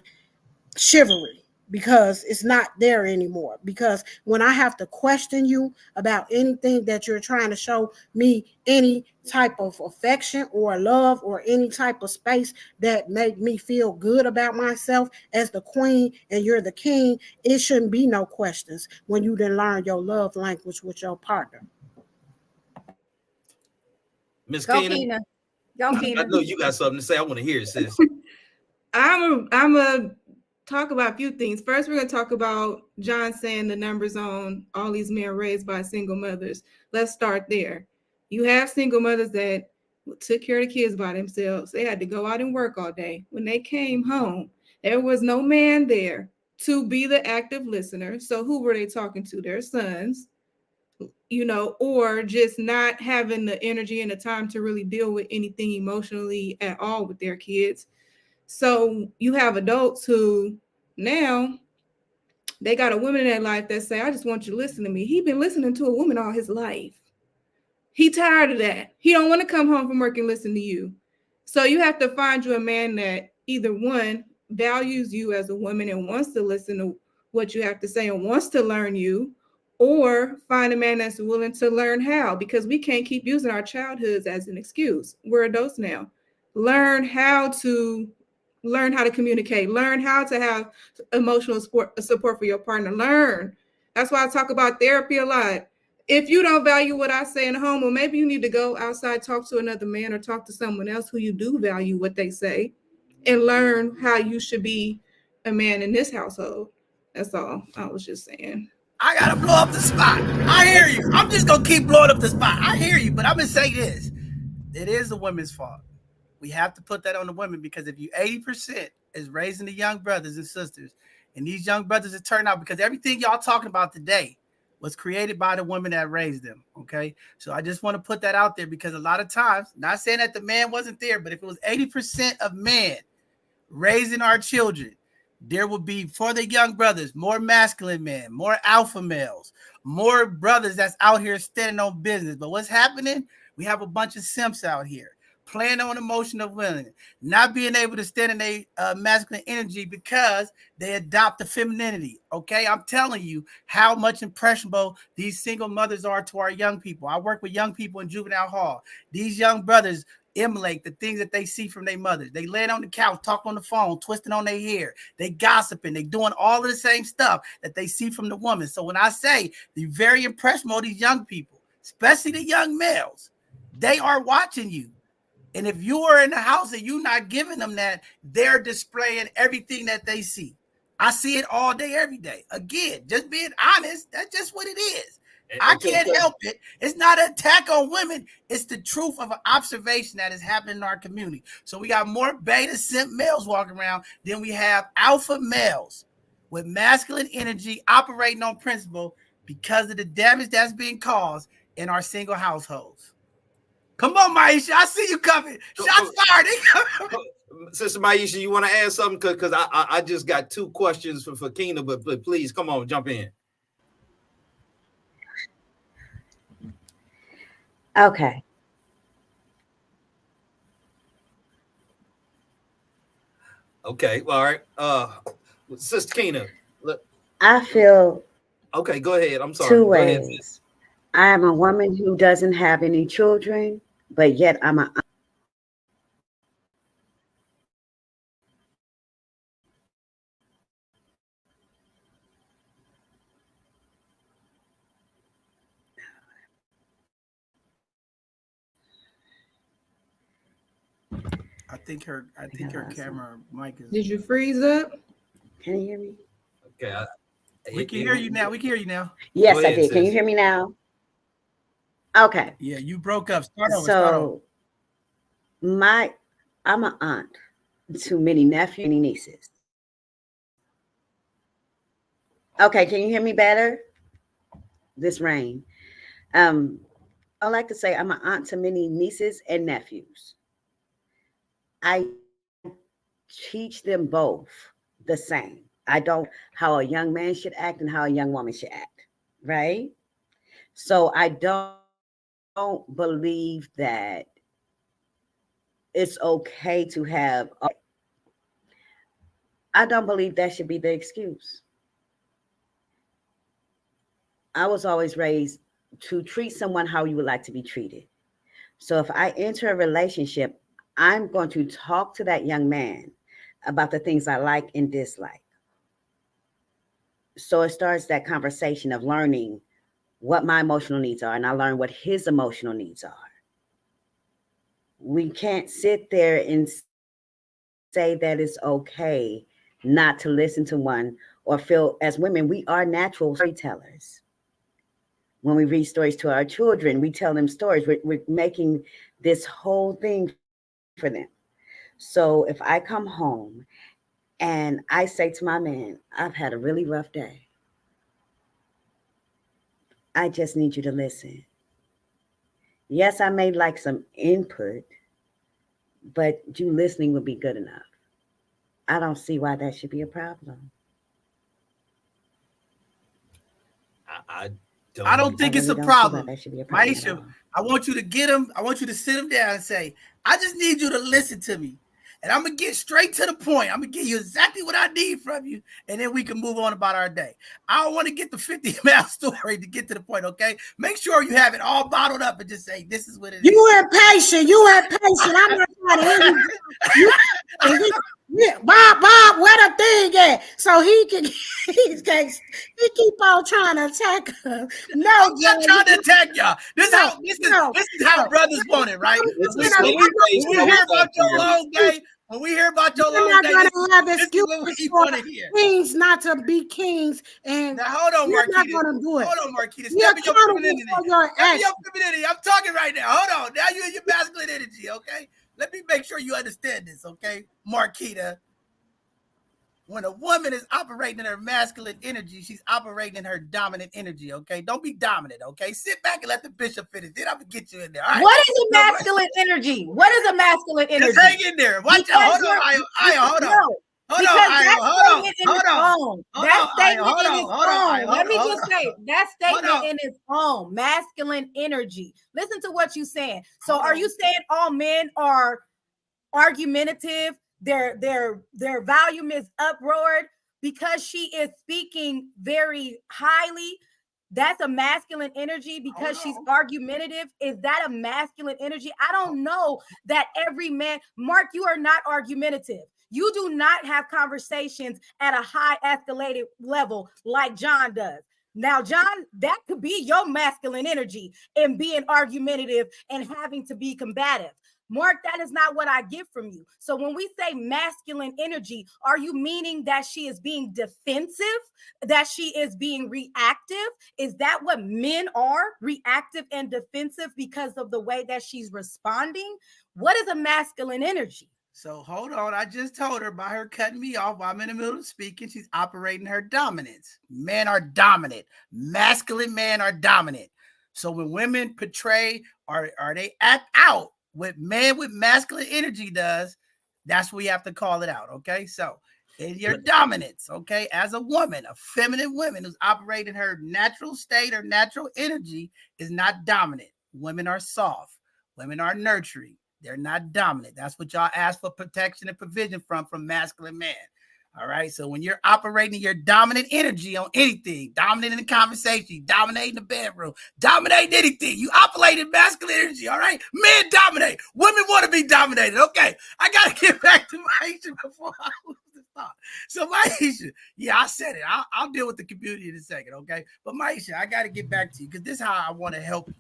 chivalry because it's not there anymore. Because when I have to question you about anything that you're trying to show me, any type of affection or love or any type of space that make me feel good about myself as the queen and you're the king, it shouldn't be no questions when you didn't learn your love language with your partner. Miss Go, Keenan, Keena. Go, I Keena. know you got something to say. I want to hear it, sis. I'm a talk about a few things. First, we're going to talk about John saying the numbers on all these men raised by single mothers. Let's start there. You have single mothers that took care of the kids by themselves. They had to go out and work all day. When they came home, there was no man there to be the active listener. So who were they talking to? Their sons, or just not having the energy and the time to really deal with anything emotionally at all with their kids. So you have adults who now they got a woman in their life that say, I just want you to listen to me. He been listening to a woman all his life. He tired of that. He don't want to come home from work and listen to you. So you have to find you a man that either one values you as a woman and wants to listen to what you have to say and wants to learn you, or find a man that's willing to learn how, because we can't keep using our childhoods as an excuse. We're adults now. Learn how to communicate, learn how to have emotional support for your partner. Learn. That's why I talk about therapy a lot. If you don't value what I say in the home, well, maybe you need to go outside, talk to another man or talk to someone else who you do value what they say, and learn how you should be a man in this household. That's all I was just saying. I gotta blow up the spot. I hear you. I'm just gonna keep blowing up the spot. I hear you, but I'm gonna say this. It is the women's fault. We have to put that on the women, because if you 80% is raising the young brothers and sisters, and these young brothers that turn out, because everything y'all talking about today was created by the women that raised them. Okay. So I just want to put that out there, because a lot of times, not saying that the man wasn't there, but if it was 80% of men raising our children, there will be, for the young brothers, more masculine men, more alpha males, more brothers that's out here standing on business. But what's happening? We have a bunch of simps out here playing on emotional women, not being able to stand in their masculine energy because they adopt the femininity. Okay, I'm telling you how much impressionable these single mothers are to our young people. I work with young people in juvenile hall. These young brothers emulate the things that they see from their mothers. They laying on the couch, talking on the phone, twisting on their hair. They gossiping. They doing all of the same stuff that they see from the woman. So when I say they're very impressionable, these young people, especially the young males, they are watching you. And if you are in the house and you're not giving them that, they're displaying everything that they see. I see it all day, every day. Again, just being honest, that's just what it is. I can't help it. It's not an attack on women. It's the truth of an observation that is happening in our community. So we got more beta simp males walking around than we have alpha males with masculine energy operating on principle because of the damage that's being caused in our single households. Come on, Maisha. I see you coming. Shots fired. Sister Maisha, you want to add something? Because I just got 2 questions for Keena, but please, come on, jump in. Okay. Okay, all right. Sister Keena. I feel okay, go ahead. I'm sorry. 2 Go ahead. ways. I am a woman who doesn't have any children, but yet I'm a I think her camera mic is. Did you freeze up? Can you hear me? Okay. We can hear you now. We can hear you now. Yes, ahead, I did. sis. Can you hear me now? Okay. Yeah, you broke up. Start over. So I'm an aunt to many nephews and nieces. Okay, can you hear me better? This rain. I like to say I'm an aunt to many nieces and nephews. I teach them both the same. I don't how a young man should act and how a young woman should act, right? So I don't believe that it's okay to have. I don't believe that should be the excuse. I was always raised to treat someone how you would like to be treated. So if I enter a relationship, I'm going to talk to that young man about the things I like and dislike. So it starts that conversation of learning what my emotional needs are, and I learn what his emotional needs are. We can't sit there and say that it's okay not to listen to one or feel, as women, we are natural storytellers. When we read stories to our children, we tell them stories. We're making this whole thing for them. So if I come home and I say to my man, I've had a really rough day. I just need you to listen. Yes, I may like some input, but you listening would be good enough. I don't see why that should be a problem. I don't think it's a problem. Maisha, I want you to get him. I want you to sit him down and say, I just need you to listen to me. And I'm going to get straight to the point. I'm going to give you exactly what I need from you. And then we can move on about our day. I don't want to get the 50-mile story to get to the point, okay? Make sure you have it all bottled up and just say, this is what it is. You impatient. I'm not trying to hear you. Yeah, Bob, where the thing at? So he keep on trying to attack us. No, I'm not trying to attack y'all. This is how brothers want it, right? When we hear about your long day, we're not going to have excuses for kings not to be kings. And now, hold on, Marquita. Not going to do it. Hold on, Marquita. Step in your femininity. I'm talking right now. Hold on. Now you're in your masculine energy, okay? Let me make sure you understand this, okay? Marquita, when a woman is operating in her masculine energy, she's operating in her dominant energy, okay? Don't be dominant, okay? Sit back and let the bishop finish. Then I'm going to get you in there. All right? What is a masculine energy? What is a masculine energy? Just hang in there. Watch out. Hold on, Aya. Hold on. Hold on. That statement in its own. Let me just say that statement in its own. Masculine energy. Listen to what you're saying. So are you saying all men are argumentative? Their volume is uproared because she is speaking very highly? That's a masculine energy because she's argumentative. Is that a masculine energy? I don't know that every man. Mark, you are not argumentative. You do not have conversations at a high escalated level like John does. Now, John, that could be your masculine energy in being argumentative and having to be combative. Mark, that is not what I get from you. So when we say masculine energy, are you meaning that she is being defensive, that she is being reactive? Is that what men are, reactive and defensive because of the way that she's responding? What is a masculine energy? So hold on. I just told her by her cutting me off while I'm in the middle of speaking, she's operating her dominance. Men are dominant. Masculine men are dominant. So when women portray or they act out what men with masculine energy does, that's what you have to call it out. Okay. So in your dominance, okay, as a woman, a feminine woman who's operating her natural state or natural energy is not dominant. Women are soft. Women are nurturing. They're not dominant. That's what y'all ask for protection and provision from masculine men. All right. So when you're operating your dominant energy on anything, dominating the conversation, dominating the bedroom, dominating anything, you operate in masculine energy. All right. Men dominate. Women want to be dominated. Okay. I got to get back to Maisha before I lose the thought. So Maisha, yeah, I said it. I'll deal with the community in a second. Okay. But Maisha, I got to get back to you because this is how I want to help you.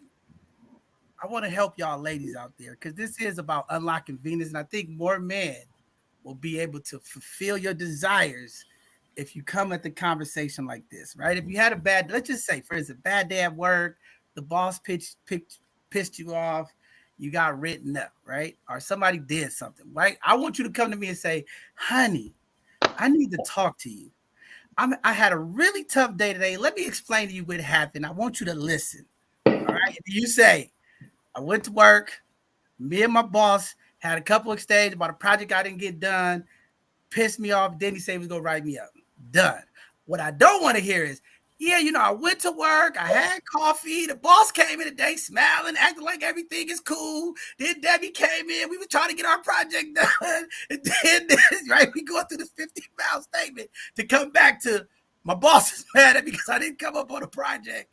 I want to help y'all ladies out there because this is about unlocking Venus. And I think more men will be able to fulfill your desires if you come at the conversation like this, right? If you had a bad, let's just say, for instance, bad day at work, the boss pissed you off, you got written up, right? Or somebody did something, right? I want you to come to me and say, honey, I need to talk to you. I had a really tough day today. Let me explain to you what happened. I want you to listen. All right. You say, I went to work. Me and my boss had a couple exchanges about a project I didn't get done. Pissed me off. Then he said he was going to write me up. Done. What I don't want to hear is, yeah, I went to work. I had coffee. The boss came in today smiling, acting like everything is cool. Then Debbie came in. We were trying to get our project done. And then, right, we go through this 50-mile statement to come back to my boss is mad at me because I didn't come up on a project.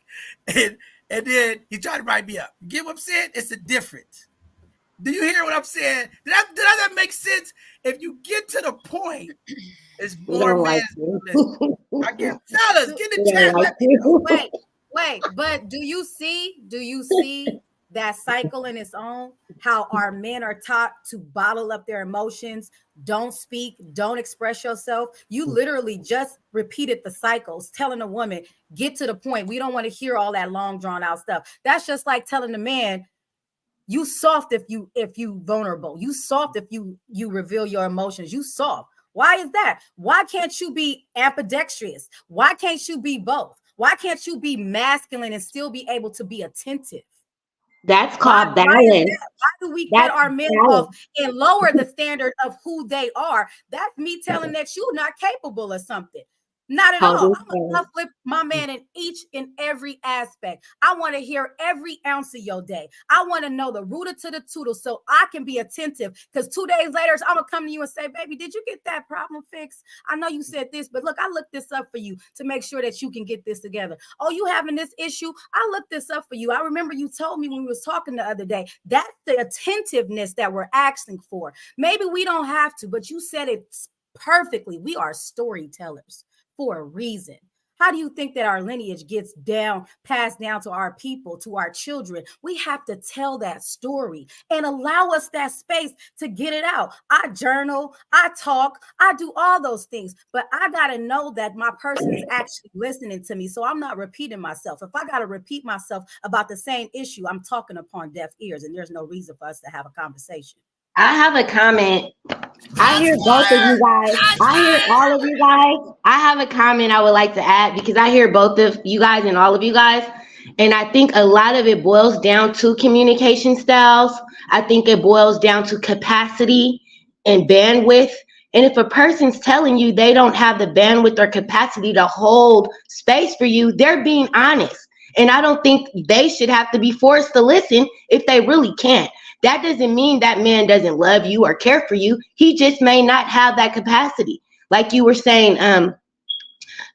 And then he tried to write me up. You get what I'm saying? It's a difference. Do you hear what I'm saying? Did that make sense? If you get to the point, it's more men. I get fellas, get the chat. Wait, but do you see that cycle in its own? How our men are taught to bottle up their emotions, don't speak, don't express yourself. You literally just repeated the cycles, telling a woman, get to the point. We don't want to hear all that long drawn out stuff. That's just like telling the man, you soft if you vulnerable. You soft if you reveal your emotions. You soft. Why is that? Why can't you be ambidextrous? Why can't you be both? Why can't you be masculine and still be able to be attentive? That's called balance. Why do we get our men off and lower the standard of who they are? That's me telling that you're not capable of something. Not at all. I'm going to uplift my man in each and every aspect. I want to hear every ounce of your day. I want to know the rooter to the tootle so I can be attentive. Because 2 days later, I'm going to come to you and say, baby, did you get that problem fixed? I know you said this, but look, I looked this up for you to make sure that you can get this together. Oh, you having this issue? I looked this up for you. I remember you told me when we was talking the other day, that's the attentiveness that we're asking for. Maybe we don't have to, but you said it perfectly. We are storytellers for a reason. How do you think that our lineage gets passed down to our people, to our children? We have to tell that story and allow us that space to get it out. I journal, I talk, I do all those things, but I got to know that my person is actually listening to me. So I'm not repeating myself. If I got to repeat myself about the same issue, I'm talking upon deaf ears, and there's no reason for us to have a conversation. I have a comment. I hear both of you guys. I hear all of you guys. I have a comment I would like to add because I hear both of you guys and all of you guys. And I think a lot of it boils down to communication styles. I think it boils down to capacity and bandwidth. And if a person's telling you they don't have the bandwidth or capacity to hold space for you, they're being honest. And I don't think they should have to be forced to listen if they really can't. That doesn't mean that man doesn't love you or care for you. He just may not have that capacity. Like you were saying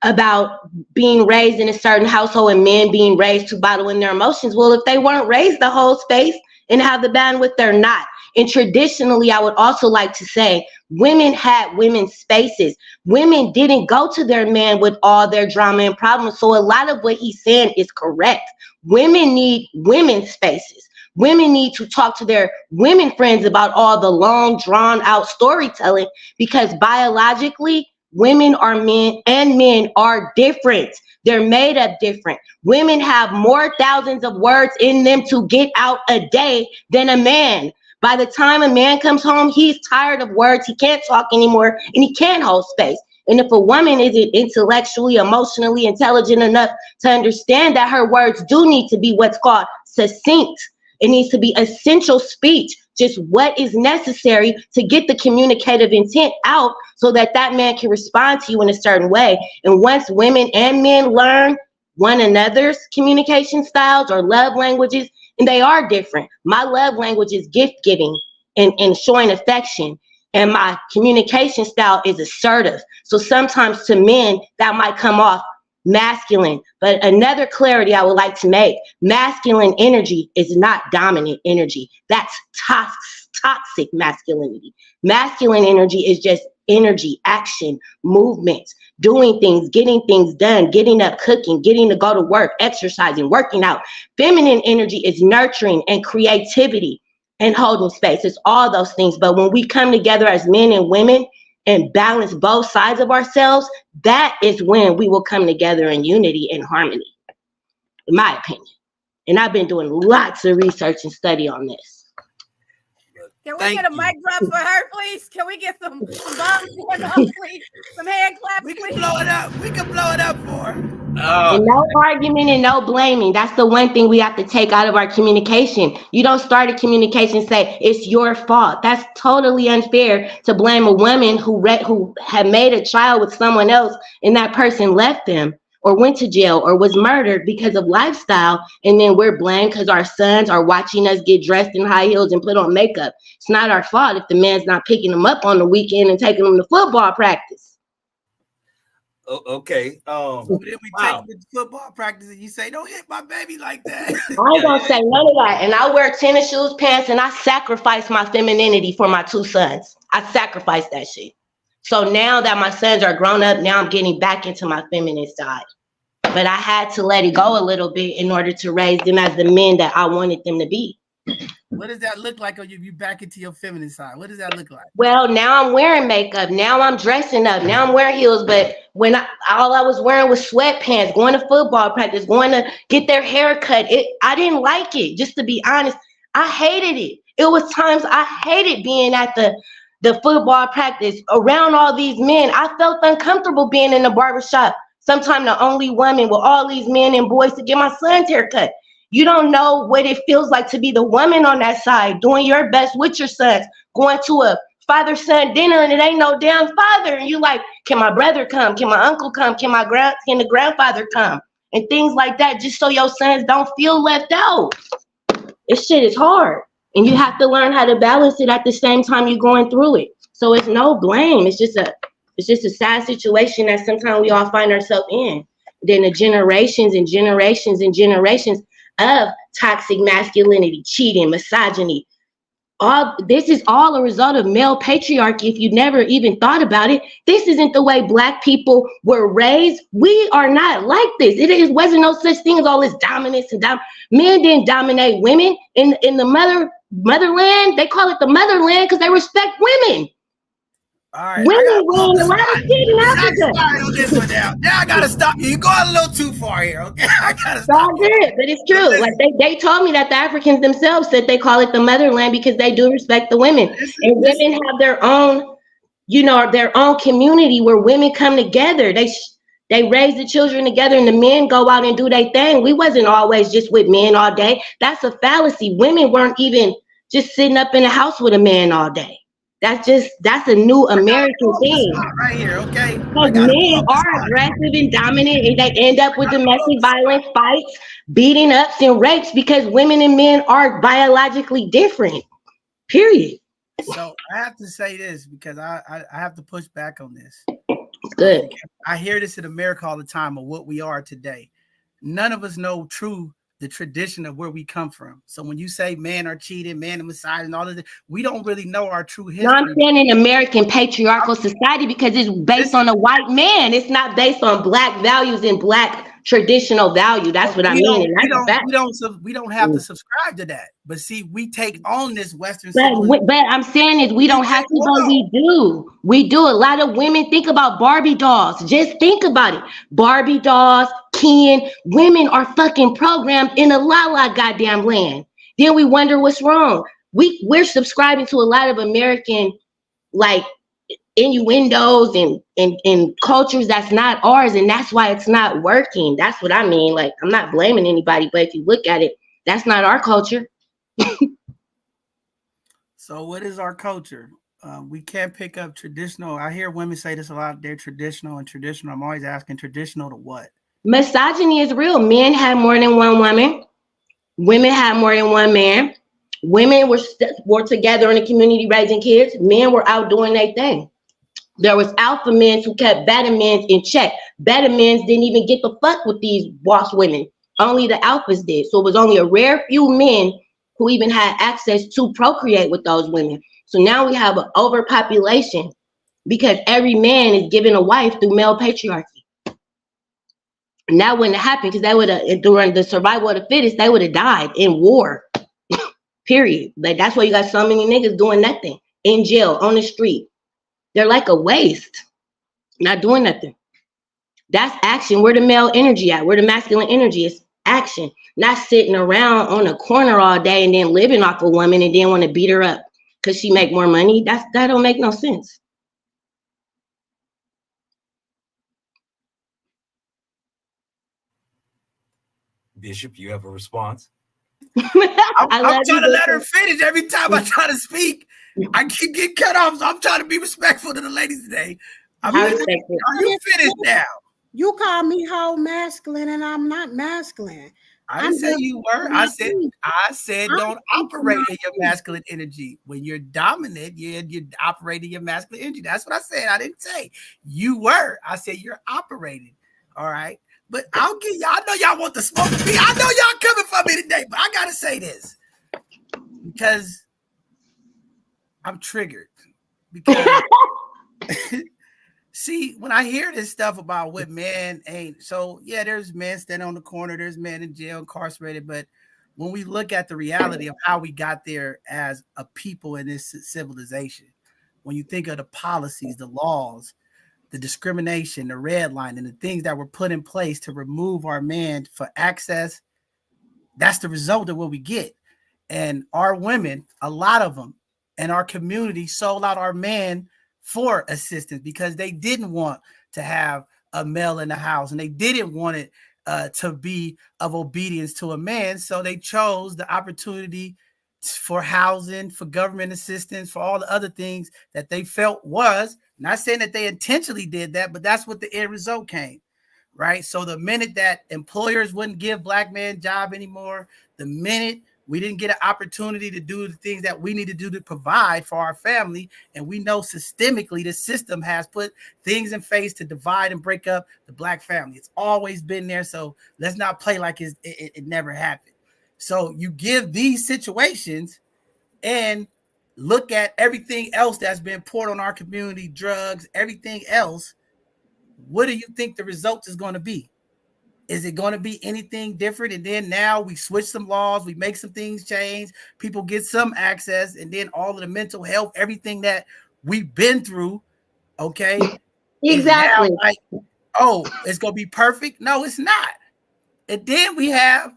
about being raised in a certain household and men being raised to bottle in their emotions. Well, if they weren't raised to hold space and have the bandwidth, they're not. And traditionally, I would also like to say women had women's spaces. Women didn't go to their man with all their drama and problems. So a lot of what he's saying is correct. Women need women's spaces. Women need to talk to their women friends about all the long, drawn out storytelling, because biologically, women are men and men are different. They're made up different. Women have more thousands of words in them to get out a day than a man. By the time a man comes home, he's tired of words. He can't talk anymore, and he can't hold space. And if a woman isn't intellectually, emotionally intelligent enough to understand that her words do need to be what's called succinct, it needs to be essential speech, just what is necessary to get the communicative intent out so that that man can respond to you in a certain way. And once women and men learn one another's communication styles or love languages, and they are different. My love language is gift giving and showing affection. And my communication style is assertive. So sometimes to men, that might come off masculine. But another clarity I would like to make, masculine energy is not dominant energy. That's toxic masculinity. Masculine energy is just energy, action, movement, doing things, getting things done, getting up, cooking, getting to go to work, exercising, working out. Feminine energy is nurturing and creativity and holding space. It's all those things. But when we come together as men and women and balance both sides of ourselves, that is when we will come together in unity and harmony, in my opinion. And I've been doing lots of research and study on this. Can we get a mic drop for her, please? Can we get some bombs going on, please? Some hand claps, We can please? blow it up. We can blow it up for her. And no argument and no blaming. That's the one thing we have to take out of our communication. You don't start a communication and say, it's your fault. That's totally unfair to blame a woman who had made a child with someone else and that person left them or went to jail or was murdered because of lifestyle. And then we're blamed because our sons are watching us get dressed in high heels and put on makeup. It's not our fault if the man's not picking them up on the weekend and taking them to football practice. Okay. But then we take them to football practice and you say, don't hit my baby like that. I ain't gonna say none of that. And I wear tennis shoes, pants, and I sacrifice my femininity for my two sons. I sacrifice that shit. So now that my sons are grown up, now I'm getting back into my feminine side. But I had to let it go a little bit in order to raise them as the men that I wanted them to be. What does that look like when you back into your feminine side? What does that look like? Well, now I'm wearing makeup. Now I'm dressing up. Now I'm wearing heels. But when all I was wearing was sweatpants, going to football practice, going to get their hair cut. I didn't like it. Just to be honest, I hated it. It was times I hated being at the football practice around all these men. I felt uncomfortable being in the barbershop. Sometimes the only woman with all these men and boys to get my son's haircut. You don't know what it feels like to be the woman on that side, doing your best with your sons, going to a father-son dinner and it ain't no damn father. And you like, can my brother come? Can my uncle come? Can the grandfather come? And things like that, just so your sons don't feel left out. This shit is hard. And you have to learn how to balance it at the same time you're going through it. So it's no blame. It's just a sad situation that sometimes we all find ourselves in. Then the generations and generations and generations of toxic masculinity, cheating, misogyny. This is all a result of male patriarchy. If you never even thought about it, this isn't the way Black people were raised. We are not like this. It wasn't no such thing as all this dominance and men didn't dominate women in the motherland. They call it the motherland because they respect women. All right, women win a lot of shit in Africa. On this one now. Now I gotta stop you. You're going a little too far here. Okay, I gotta stop. All good, but it's true. Like they told me that the Africans themselves said they call it the motherland because they do respect the women, and women have their own, their own community where women come together. They raise the children together, and the men go out and do their thing. We wasn't always just with men all day. That's a fallacy. Women weren't even just sitting up in the house with a man all day. That's a new American thing. Right here, okay? Because men are aggressive and dominant, and they end up with domestic violence, fights, beating ups, and rapes because women and men are biologically different. Period. So I have to say this because I have to push back on this. Good. I hear this in America all the time of what we are today. None of us know the tradition of where we come from. So when you say men are cheating, men are misogynist, and all of that, we don't really know our true history. No, I'm saying in American patriarchal society because it's based on a white man. It's not based on Black values and Black traditional value. That's what I mean, and that's a fact. We don't have to subscribe to that. But see, we take on this Western But civilization. I'm saying is we don't have to, but we do. We do. A lot of women think about Barbie dolls. Just think about it. Barbie dolls, Ken, women are fucking programmed in a la goddamn land. Then we wonder what's wrong. We're subscribing to a lot of American like innuendos and cultures that's not ours, and that's why it's not working. That's what I mean. Like, I'm not blaming anybody, but if you look at it, that's not our culture. So what is our culture? We can't pick up traditional. I hear women say this a lot. They're traditional and traditional. I'm always asking, traditional to what? Misogyny is real. Men had more than one woman. Women had more than one man. Women were together in the community raising kids. Men were out doing their thing. There was alpha men who kept beta men in check. Beta men didn't even get the fuck with these boss women. Only the alphas did. So it was only a rare few men who even had access to procreate with those women. So now we have an overpopulation because every man is given a wife through male patriarchy. And that wouldn't have happened because they would have, during the survival of the fittest, they would have died in war. Period. Like, that's why you got so many niggas doing nothing in jail, on the street. They're like a waste, not doing nothing. That's action. Where the male energy at? Where the masculine energy is action, not sitting around on a corner all day and then living off a woman and then want to beat her up because she make more money. That don't make no sense. Bishop, you have a response? I'm trying to let her finish. Every time I try to speak, I keep getting cut off. So I'm trying to be respectful to the ladies today. Are you finished now? You call me whole masculine, and I'm not masculine. I didn't say you were. I said don't operate in your masculine energy. When you're dominant, you're operating your masculine energy. That's what I said. I didn't say you were. I said you're operating. All right. But I'll give y'all. I know y'all want the smoke with me. I know y'all coming for me today, but I gotta say this because I'm triggered. Because see, when I hear this stuff about what men ain't, so yeah, there's men standing on the corner, there's men in jail, incarcerated, but when we look at the reality of how we got there as a people in this civilization, when you think of the policies, the laws, the discrimination, the red line, and the things that were put in place to remove our man for access, that's the result of what we get. And our women, a lot of them, and our community sold out our men for assistance because they didn't want to have a male in the house and they didn't want it to be of obedience to a man. So they chose the opportunity for housing, for government assistance, for all the other things that they felt was, not saying that they intentionally did that, but that's what the end result came, right? So the minute that employers wouldn't give black men job anymore, the minute we didn't get an opportunity to do the things that we need to do to provide for our family, and we know systemically the system has put things in place to divide and break up the black family. It's always been there, so let's not play like it never happened. So you give these situations and look at everything else that's been poured on our community, drugs, everything else. What do you think the result is going to be? Is it going to be anything different? And then now we switch some laws, we make some things change, people get some access, and then all of the mental health, everything that we've been through, okay, exactly. Is now like, oh, it's going to be perfect? No, it's not. And then we have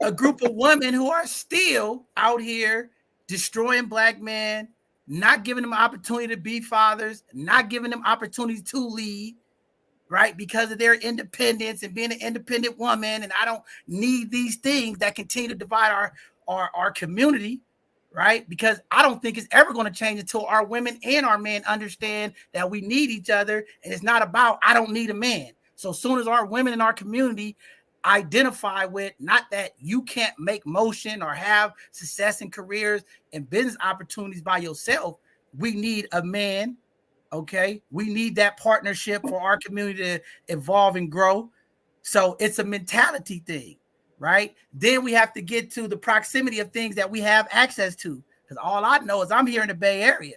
a group of women who are still out here destroying black men, not giving them an opportunity to be fathers, not giving them opportunities to lead, right? Because of their independence and being an independent woman. And I don't need these things that continue to divide our community, right? Because I don't think it's ever going to change until our women and our men understand that we need each other. And it's not about, I don't need a man. So as soon as our women in our community identify with, not that you can't make motion or have success in careers and business opportunities by yourself, we need a man. Okay, we need that partnership for our community to evolve and grow. So it's a mentality thing, right? Then we have to get to the proximity of things that we have access to. Because all I know is I'm here in the Bay Area.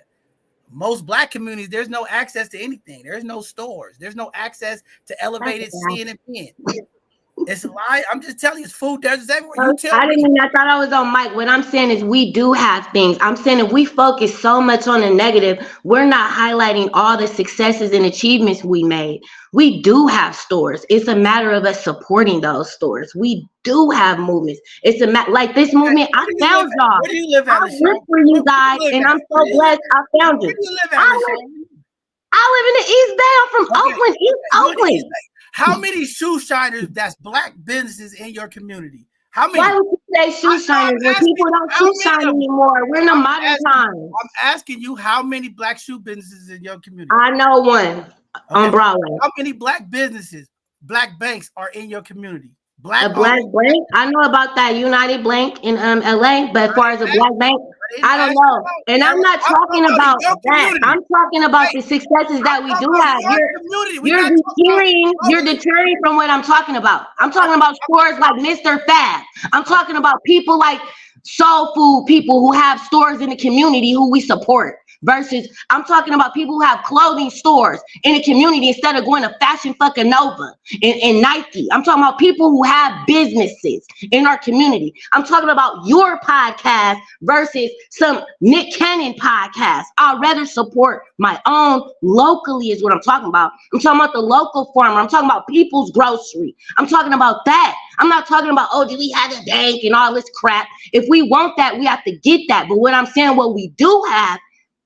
Most black communities, there's no access to anything. There's no stores. There's no access to elevated seeing and being. It's a lie. I'm just telling you, it's food deserts everywhere. You tell I me. didn't mean, I thought I was on mic. What I'm saying is we do have things. I'm saying if we focus so much on the negative, we're not highlighting all the successes and achievements we made. We do have stores. It's a matter of us supporting those stores. We do have movements. It's a like this movement. I found y'all. Where do you live I at, look LaShawn? for you guys, Where do you and live I'm at? so blessed I found Where you. do you live at, I LaShawn? live in the East Bay. I'm from Okay. Oakland, East You in the East Oakland. Bay. How many shoe shiners that's black businesses in your community? How Why many? would you say shoe shiners when asking people you, don't how shoe many shine of them? anymore? We're in a I'm modern asking, time. I'm asking you how many black shoe businesses in your community? I know one on Broadway. How many black businesses, black banks are in your community? A black bank? I know about that United Bank in LA, but as far as a black bank, I don't know. And I'm not talking about that. I'm talking about the successes that we do have. You're deterring from what I'm talking about. I'm talking about stores like Mr. Fab. I'm talking about people like soul food people who have stores in the community who we support. Versus, I'm talking about people who have clothing stores in the community instead of going to Fashion fucking Nova and Nike. I'm talking about people who have businesses in our community. I'm talking about your podcast versus some Nick Cannon podcast. I'd rather support my own locally is what I'm talking about. I'm talking about the local farmer. I'm talking about people's grocery. I'm talking about that. I'm not talking about, oh, do we have a bank and all this crap? If we want that, we have to get that. But what I'm saying, what we do have,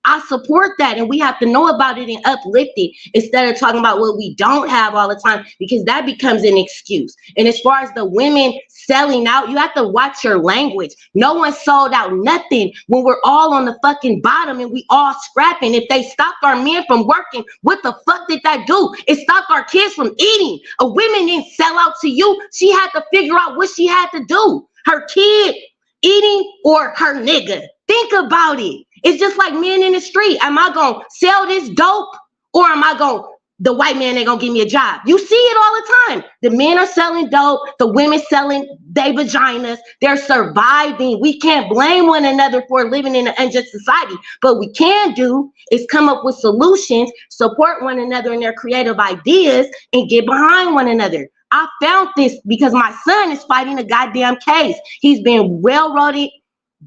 I support that, and we have to know about it and uplift it instead of talking about what we don't have all the time, because that becomes an excuse. And as far as the women selling out, you have to watch your language. No one sold out nothing when we're all on the fucking bottom and we all scrapping. If they stopped our men from working, what the fuck did that do? It stopped our kids from eating. A woman didn't sell out to you. She had to figure out what she had to do. Her kid eating or her nigga. Think about it. It's just like men in the street. Am I going to sell this dope or am I going to, the white man ain't going to give me a job? You see it all the time. The men are selling dope. The women selling their vaginas. They're surviving. We can't blame one another for living in an unjust society. But we can do is come up with solutions, support one another in their creative ideas, and get behind one another. I found this because my son is fighting a goddamn case. He's been railroaded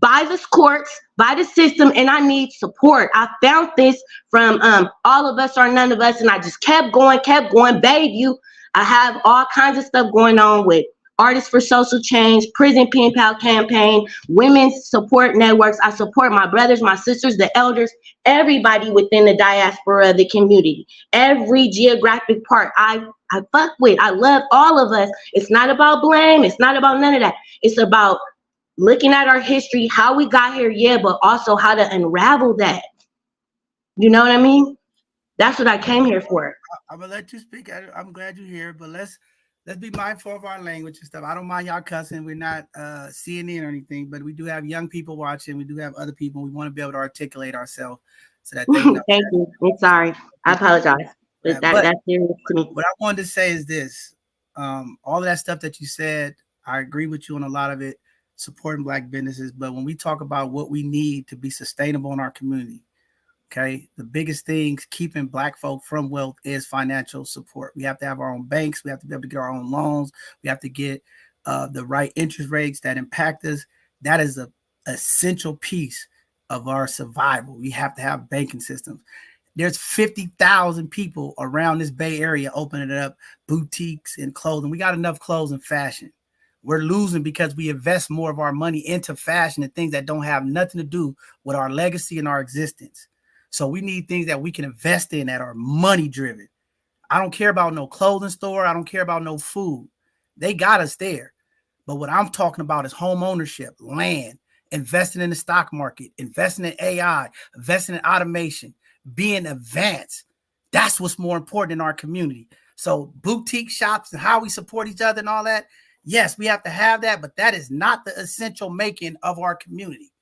by the courts, by the system, and I need support. I found this from All of Us or None of Us, and I just kept going, babe. I have all kinds of stuff going on with Artists for Social Change, Prison Pen Pal Campaign, Women's Support Networks. I support my brothers, my sisters, the elders, everybody within the diaspora, the community, every geographic part I fuck with. I love all of us. It's not about blame. It's not about none of that. It's about looking at our history, how we got here, yeah, but also how to unravel that. You know what I mean? That's what I came here for. I'm gonna let you speak. I'm glad you're here, but let's be mindful of our language and stuff. I don't mind y'all cussing. We're not CNN or anything, but we do have young people watching. We do have other people. We want to be able to articulate ourselves so that they know. Thank you. I'm sorry. I apologize. But that's serious to me. What I wanted to say is this: all of that stuff that you said, I agree with you on a lot of it. Supporting black businesses, but when we talk about what we need to be sustainable in our community, okay, the biggest things keeping black folk from wealth is financial support. We have to have our own banks. We have to be able to get our own loans. We have to get the right interest rates that impact us. That is a essential piece of our survival. We have to have banking systems. There's 50,000 people around this Bay Area opening up boutiques and clothing. We got enough clothes and fashion. We're losing because we invest more of our money into fashion and things that don't have nothing to do with our legacy and our existence. So we need things that we can invest in that are money driven. I don't care about no clothing store. I don't care about no food. They got us there. But what I'm talking about is home ownership, land, investing in the stock market, investing in AI, investing in automation, being advanced. That's what's more important in our community. So boutique shops and how we support each other and all that. Yes, we have to have that, but that is not the essential making of our community.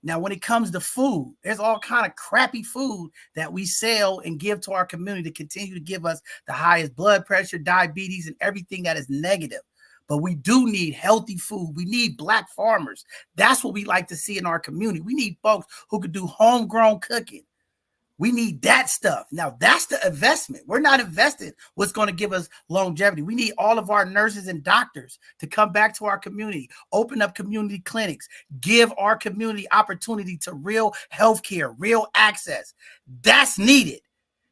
Now, when it comes to food, there's all kind of crappy food that we sell and give to our community to continue to give us the highest blood pressure, diabetes, and everything that is negative. But we do need healthy food. We need black farmers. That's what we like to see in our community. We need folks who could do homegrown cooking. We need that stuff. Now, that's the investment. We're not investing what's going to give us longevity. We need all of our nurses and doctors to come back to our community, open up community clinics, give our community opportunity to real healthcare, real access. That's needed.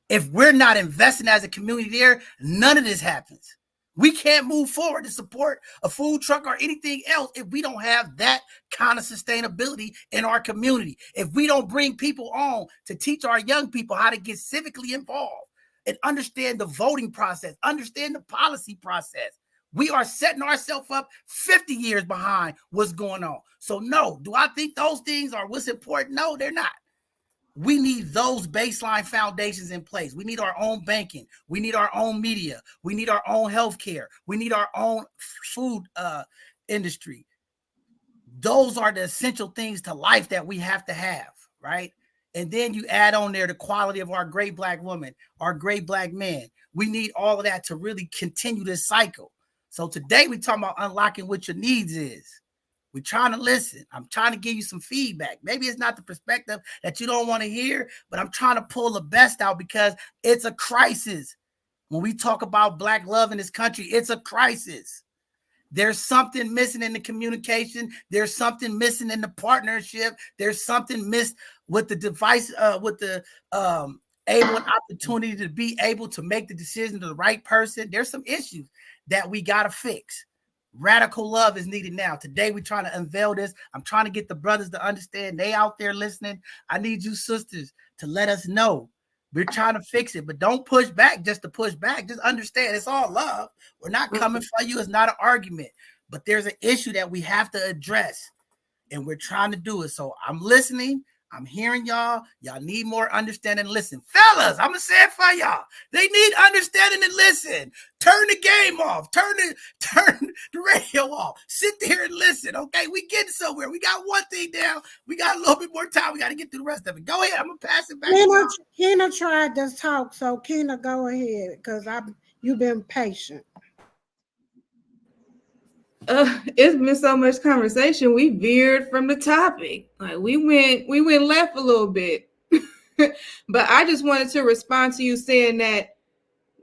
If we're not investing as a community there, none of this happens. We can't move forward to support a food truck or anything else if we don't have that kind of sustainability in our community. If we don't bring people on to teach our young people how to get civically involved and understand the voting process, understand the policy process, we are setting ourselves up 50 years behind what's going on. So no, do I think those things are what's important? No, they're not. We need those baseline foundations in place. We need our own banking. We need our own media. We need our own healthcare. We need our own food industry. Those are the essential things to life that we have to have, right? And then you add on there the quality of our great Black woman, our great Black man. We need all of that to really continue this cycle. So today we're talking about unlocking what your needs is. We're trying to listen. I'm trying to give you some feedback. Maybe it's not the perspective that you don't want to hear, but I'm trying to pull the best out because it's a crisis. When we talk about Black love in this country, it's a crisis. There's something missing in the communication. There's something missing in the partnership. There's something missed with the device, with the able and opportunity to be able to make the decision to the right person. There's some issues that we got to fix. Radical love is needed now. Today, we're trying to unveil this. I'm trying to get the brothers to understand. They out there listening. I need you sisters to let us know. We're trying to fix it, but don't push back just to push back. Just understand it's all love. We're not coming for you. It's not an argument, but there's an issue that we have to address, and we're trying to do it. So I'm listening. I'm hearing y'all. Y'all need more understanding. Listen, fellas, I'm going to say it for y'all. They need understanding and listen. Turn the game off. Turn the radio off. Sit there and listen, okay? We getting somewhere. We got one thing down. We got a little bit more time. We got to get through the rest of it. Go ahead. I'm going to pass it back to y'all. Kena tried to talk, so Kena, go ahead, because you've been patient. It's been so much conversation. We veered from the topic. Like we went left a little bit. But I just wanted to respond to you saying that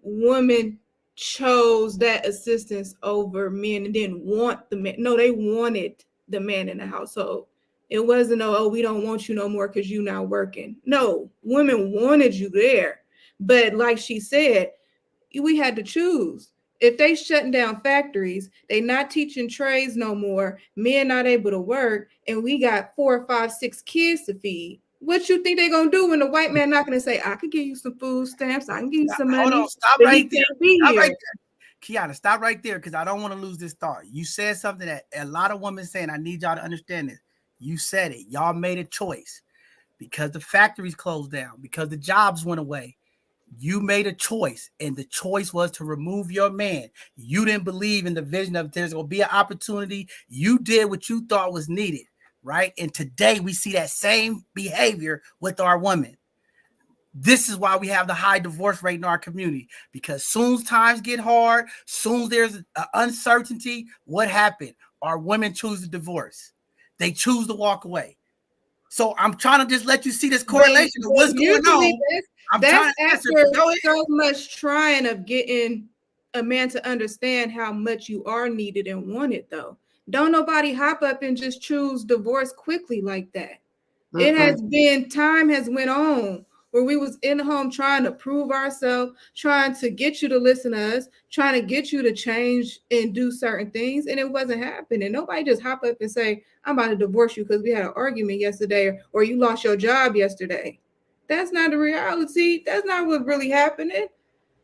women chose that assistance over men and didn't want the man. No, they wanted the man in the household. It wasn't, oh, we don't want you no more because you're not working. No, women wanted you there. But like she said, we had to choose. If they shutting down factories, they not teaching trades no more, men not able to work, and we got 4, 5, 6 kids to feed. What you think they gonna do when the white man not gonna say, I could give you some food stamps, I can give you some money? Hold on, stop right there. Stop right there. Kiana, stop right there because I don't want to lose this thought. You said something that a lot of women saying, I need y'all to understand this. You said it. Y'all made a choice because the factories closed down, because the jobs went away. You made a choice, and the choice was to remove your man. You didn't believe in the vision of there's going to be an opportunity. You did what you thought was needed, right? And today we see that same behavior with our women. This is why we have the high divorce rate in our community, because soon as times get hard, soon as there's uncertainty, what happened? Our women choose to divorce. They choose to walk away. So I'm trying to just let you see this correlation of what's going on. That's after so much trying of getting a man to understand how much you are needed and wanted, though. Don't nobody hop up and just choose divorce quickly like that. It has been, time has went on where we was in the home trying to prove ourselves, trying to get you to listen to us, trying to get you to change and do certain things, and it wasn't happening. Nobody just hop up and say, I'm about to divorce you because we had an argument yesterday or you lost your job yesterday. That's not the reality. That's not what really happening.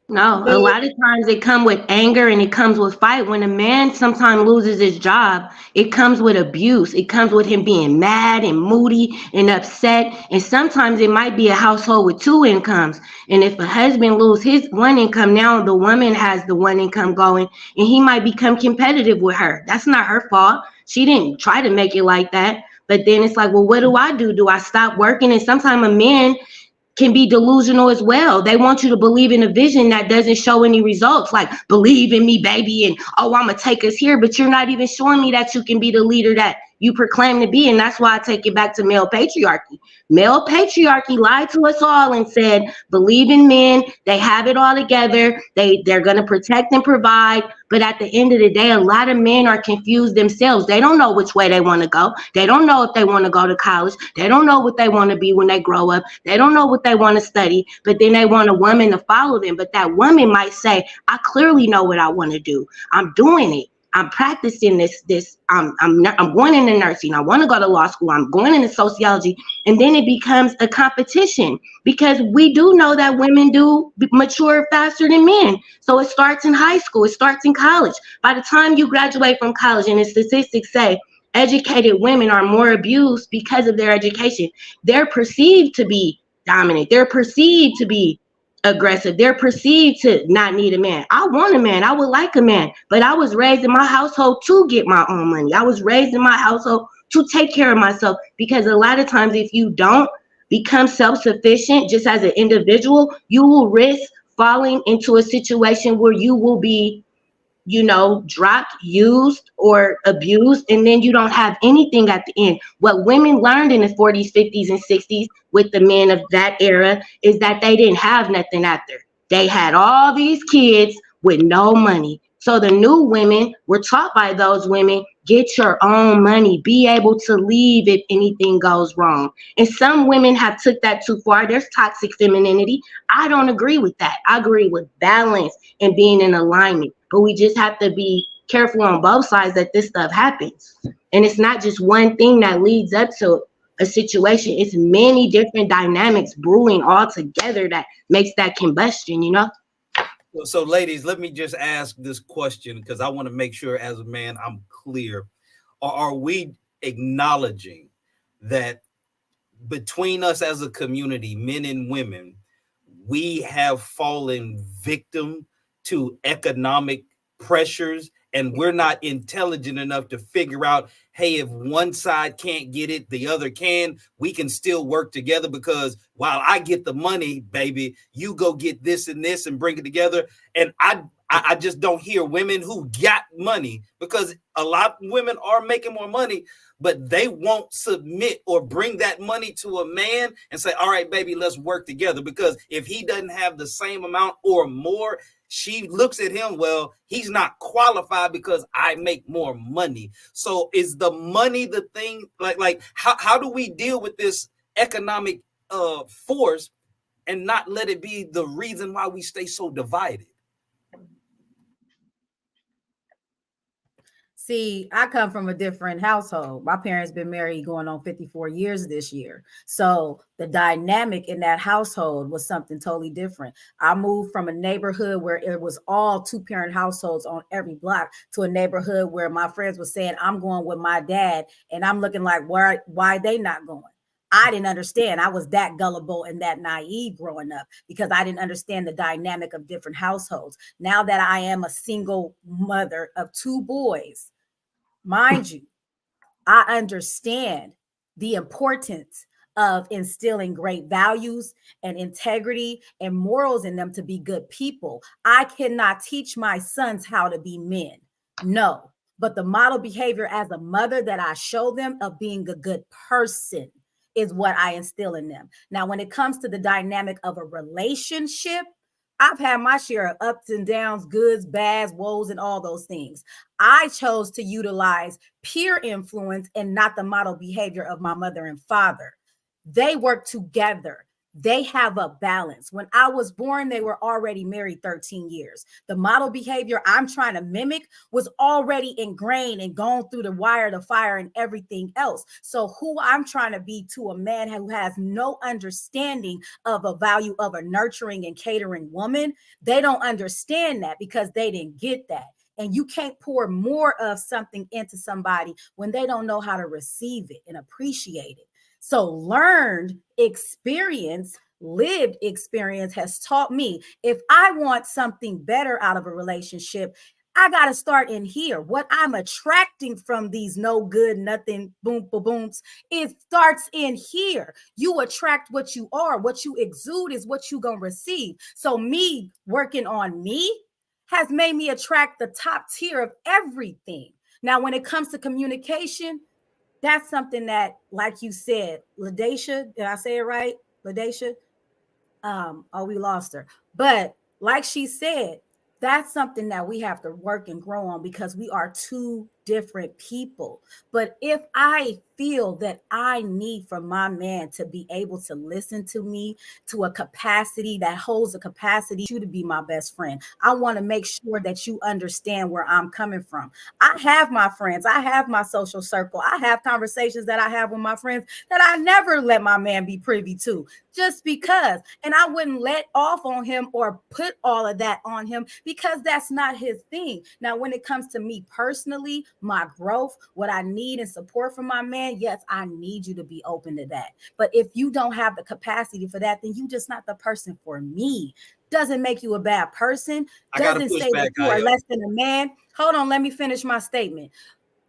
No, a lot of times it comes with anger and it comes with fight. When a man sometimes loses his job, it comes with abuse. It comes with him being mad and moody and upset. And sometimes it might be a household with 2 incomes. And if a husband loses his one income, now the woman has the one income going, and he might become competitive with her. That's not her fault. She didn't try to make it like that. But then it's like, well, what do I do? Do I stop working? And sometimes a man can be delusional as well. They want you to believe in a vision that doesn't show any results, like believe in me, baby, and oh, I'm gonna take us here, but you're not even showing me that you can be the leader that you proclaim to be. And that's why I take it back to male patriarchy. Male patriarchy lied to us all and said, believe in men, they have it all together, they're going to protect and provide. But at the end of the day, a lot of men are confused themselves. They don't know which way they want to go. They don't know if they want to go to college. They don't know what they want to be when they grow up. They don't know what they want to study, but then they want a woman to follow them. But that woman might say, I clearly know what I want to do. I'm doing it. I'm practicing this. I'm going into nursing. I want to go to law school. I'm going into sociology. And then it becomes a competition because we do know that women do mature faster than men. So it starts in high school. It starts in college. By the time you graduate from college, and the statistics say educated women are more abused because of their education. They're perceived to be dominant. They're perceived to be aggressive. They're perceived to not need a man. I want a man. I would like a man, but I was raised in my household to get my own money. I was raised in my household to take care of myself, because a lot of times if you don't become self-sufficient just as an individual, you will risk falling into a situation where you will be, dropped, used, or abused, and then you don't have anything at the end. What women learned in the 40s, 50s, and 60s with the men of that era is that they didn't have nothing after. They had all these kids with no money. So the new women were taught by those women, get your own money, be able to leave if anything goes wrong. And some women have took that too far. There's toxic femininity. I don't agree with that. I agree with balance and being in alignment. But we just have to be careful on both sides that this stuff happens. And it's not just one thing that leads up to a situation. It's many different dynamics brewing all together that makes that combustion. So, ladies, let me just ask this question because I want to make sure as a man I'm clear. Are we acknowledging that between us as a community, men and women, we have fallen victim to economic pressures, and we're not intelligent enough to figure out, hey, if one side can't get it, the other can. We can still work together because while I get the money, baby, you go get this and bring it together. And I just don't hear women who got money, because a lot of women are making more money, but they won't submit or bring that money to a man and say, all right, baby, let's work together. Because if he doesn't have the same amount or more, she looks at him, well, he's not qualified because I make more money. So is the money the thing? Like how do we deal with this economic force and not let it be the reason why we stay so divided? See, I come from a different household. My parents been married going on 54 years this year. So the dynamic in that household was something totally different. I moved from a neighborhood where it was all two-parent households on every block to a neighborhood where my friends were saying, I'm going with my dad. And I'm looking like, why they not going? I didn't understand. I was that gullible and that naive growing up because I didn't understand the dynamic of different households. Now that I am a single mother of two boys, mind you, I understand the importance of instilling great values and integrity and morals in them to be good people. I cannot teach my sons how to be men. No, but the model behavior as a mother that I show them of being a good person is what I instill in them. Now, when it comes to the dynamic of a relationship, I've had my share of ups and downs, goods, bads, woes, and all those things. I chose to utilize peer influence and not the model behavior of my mother and father. They work together. They have a balance. When I was born, they were already married 13 years. The model behavior I'm trying to mimic was already ingrained and gone through the wire, the fire, and everything else. So who I'm trying to be to a man who has no understanding of a value of a nurturing and catering woman, they don't understand that because they didn't get that. And you can't pour more of something into somebody when they don't know how to receive it and appreciate it. So learned experience, lived experience has taught me if I want something better out of a relationship, I got to start in here. What I'm attracting from these no good, nothing, boom, boom, booms, it starts in here. You attract what you are. What you exude is what you're going to receive. So me working on me has made me attract the top tier of everything. Now, when it comes to communication, that's something that, like you said, LaDacia, did I say it right? LaDacia? Oh, we lost her. But like she said, that's something that we have to work and grow on because we are two different people. But if I feel that I need for my man to be able to listen to me to a capacity that holds a capacity you to be my best friend, I want to make sure that you understand where I'm coming from. I have my friends, I have my social circle, I have conversations that I have with my friends that I never let my man be privy to just because. And I wouldn't let off on him or put all of that on him because that's not his thing. Now, when it comes to me personally, my growth, what I need and support from my man, yes, I need you to be open to that. But if you don't have the capacity for that, then you just not the person for me. Doesn't make you a bad person. Doesn't say that you are less than a man. Hold on, let me finish my statement.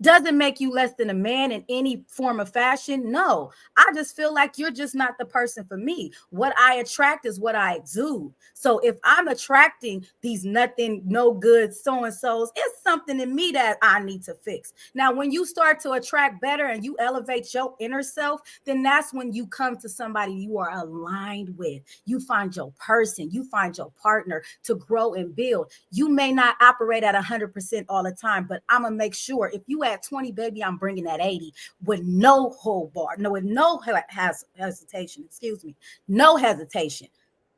Doesn't make you less than a man in any form of fashion. No, I just feel like you're just not the person for me. What I attract is what I exude. So if I'm attracting these nothing, no good so-and-sos, it's something in me that I need to fix. Now, when you start to attract better and you elevate your inner self, then that's when you come to somebody you are aligned with. You find your person, you find your partner to grow and build. You may not operate at 100% all the time, but I'm going to make sure if you at 20, baby, I'm bringing that 80 with no hold bar, with no hesitation, no hesitation.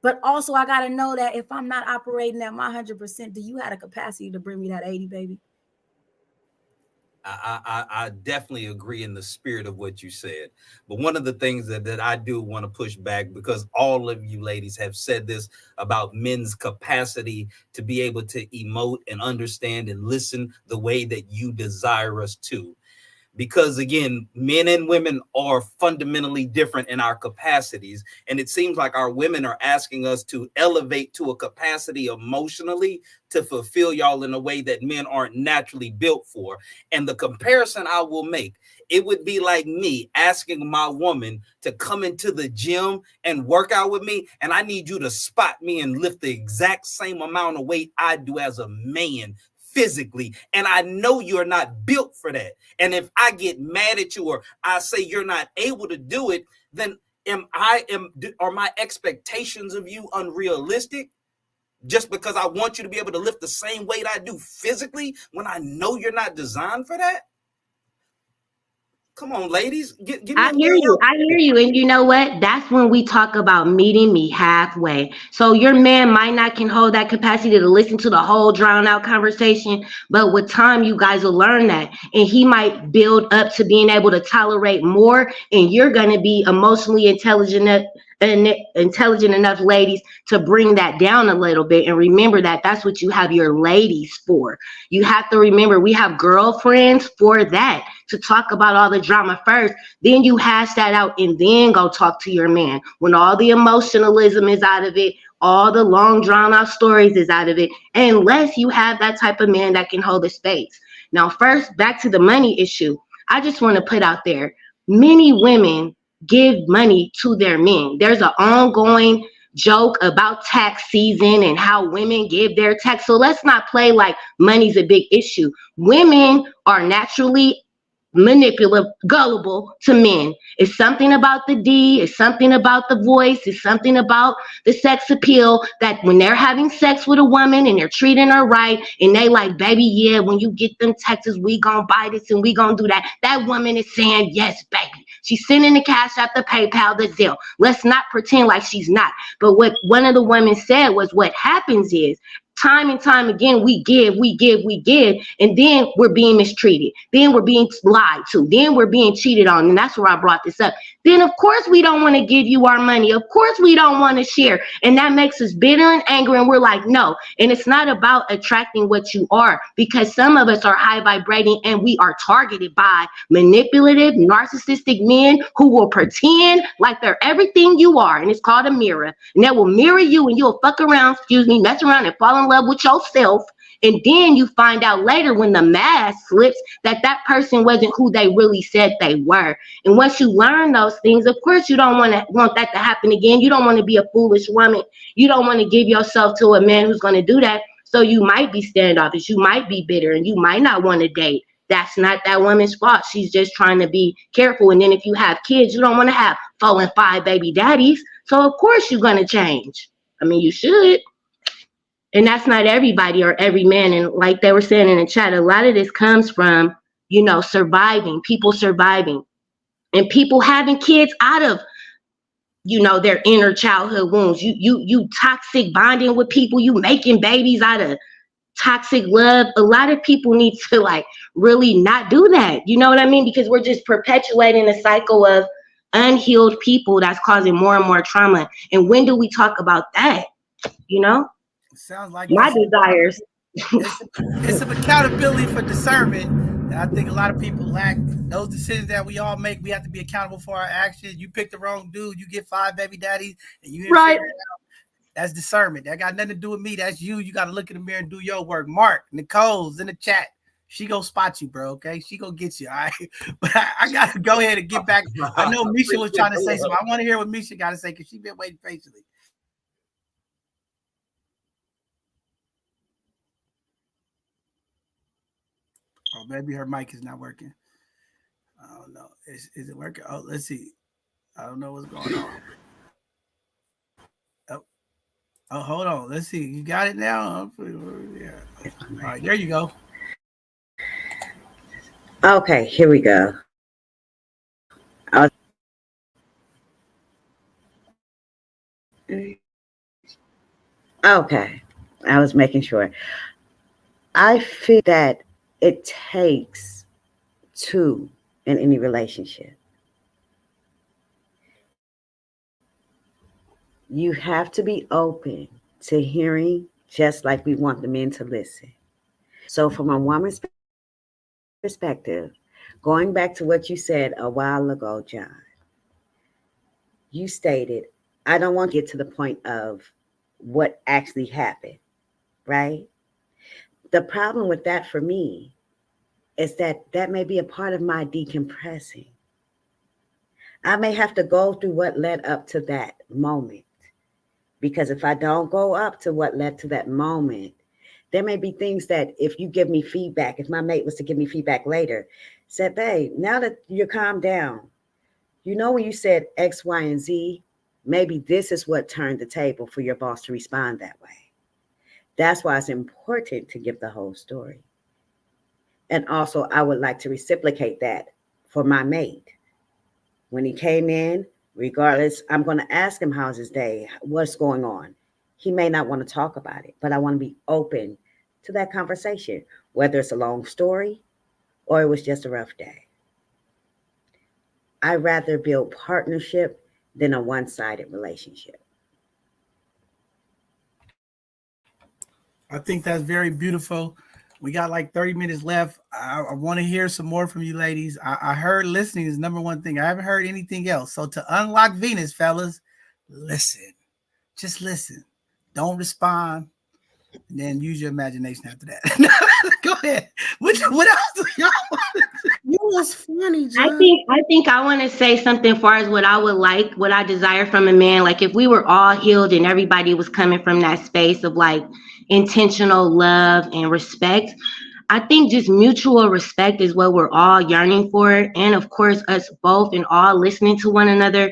But also, I got to know that if I'm not operating at my 100%, do you have the capacity to bring me that 80, baby? I definitely agree in the spirit of what you said. But one of the things that I do want to push back, because all of you ladies have said this about men's capacity to be able to emote and understand and listen the way that you desire us to. Because again, men and women are fundamentally different in our capacities. And it seems like our women are asking us to elevate to a capacity emotionally to fulfill y'all in a way that men aren't naturally built for. And the comparison I will make, it would be like me asking my woman to come into the gym and work out with me. And I need you to spot me and lift the exact same amount of weight I do as a man physically, and I know you're not built for that. And if I get mad at you or I say you're not able to do it, then are my expectations of you unrealistic? Just because I want you to be able to lift the same weight I do physically when I know you're not designed for that? Come on, ladies. Give me I hear you. I hear you. And you know what? That's when we talk about meeting me halfway. So your man might not can hold that capacity to listen to the whole drown out conversation, but with time, you guys will learn that. And he might build up to being able to tolerate more. And you're going to be emotionally intelligent enough, ladies, to bring that down a little bit. And remember that that's what you have your ladies for. You have to remember we have girlfriends for that, to talk about all the drama first. Then you hash that out and then go talk to your man. When all the emotionalism is out of it, all the long drawn out stories is out of it, unless you have that type of man that can hold the space. Now, first, back to the money issue. I just want to put out there, many women give money to their men. There's an ongoing joke about tax season and how women give their tax. So let's not play like money's a big issue. Women are naturally manipulative, gullible to men. It's something about the D, it's something about the voice, it's something about the sex appeal that when they're having sex with a woman and they're treating her right and they like, baby, yeah, when you get them texts, we gonna buy this and we gonna do that. That woman is saying, yes, baby. She's sending the cash out, the PayPal, the Zelle. Let's not pretend like she's not. But what one of the women said was what happens is time and time again, we give, and then we're being mistreated. Then we're being lied to. Then we're being cheated on. And that's where I brought this up. Then, of course, we don't want to give you our money. Of course, we don't want to share. And that makes us bitter and angry. And we're like, no. And it's not about attracting what you are, because some of us are high vibrating and we are targeted by manipulative, narcissistic men who will pretend like they're everything you are. And it's called a mirror. And that will mirror you and you'll fuck around, mess around and fall in love with yourself. And then you find out later when the mask slips that that person wasn't who they really said they were. And once you learn those things, of course, you don't want that to happen again. You don't want to be a foolish woman. You don't want to give yourself to a man who's going to do that. So you might be standoffish. You might be bitter and you might not want to date. That's not that woman's fault. She's just trying to be careful. And then if you have kids, you don't want to have 4 and 5 baby daddies. So of course you're going to change. I mean, you should. And that's not everybody or every man. And like they were saying in the chat, a lot of this comes from, surviving, people surviving, and people having kids out of, their inner childhood wounds. You toxic bonding with people, you making babies out of toxic love. A lot of people need to like really not do that. You know what I mean? Because we're just perpetuating a cycle of unhealed people that's causing more and more trauma. And when do we talk about that? It sounds like My desires. It's some accountability for discernment. And I think a lot of people lack those decisions that we all make. We have to be accountable for our actions. You pick the wrong dude, you get 5 baby daddies, and you Right. figure it out. That's discernment. That got nothing to do with me. That's you. You got to look in the mirror and do your work. Mark, Nicole's in the chat. She gonna spot you, bro. Okay, she gonna get you. All right, but I gotta go ahead and get back. I know Misha was trying to say something. I want to hear what Misha got to say because she's been waiting patiently. Oh, maybe her mic is not working. I don't know. Is it working? Oh, let's see. I don't know what's going on. Oh, hold on. Let's see. You got it now? Yeah. All right, there you go. Okay, here we go. Okay, I was making sure. I feel that it takes two in any relationship. You have to be open to hearing, just like we want the men to listen. So from a woman's perspective, going back to what you said a while ago, John, you stated, I don't want to get to the point of what actually happened, right? The problem with that for me is that may be a part of my decompressing. I may have to go through what led up to that moment. Because if I don't go up to what led to that moment, there may be things that if you give me feedback, if my mate was to give me feedback later, said, babe, now that you're calmed down, when you said X, Y, and Z, maybe this is what turned the table for your boss to respond that way. That's why it's important to give the whole story. And also, I would like to reciprocate that for my mate. When he came in, regardless, I'm going to ask him, how's his day? What's going on? He may not want to talk about it, but I want to be open to that conversation, whether it's a long story or it was just a rough day. I'd rather build partnership than a one-sided relationship. I think that's very beautiful. We got like 30 minutes left. I want to hear some more from you ladies. I heard listening is number one thing. I haven't heard anything else. So to unlock Venus, fellas, listen. Just listen. Don't respond. And then use your imagination after that. Go ahead. What else do y'all want? You was funny, John. I think I want to say something as far as what I would like, what I desire from a man. Like if we were all healed and everybody was coming from that space of like intentional love and respect, I think just mutual respect is what we're all yearning for. And of course, us both and all listening to one another.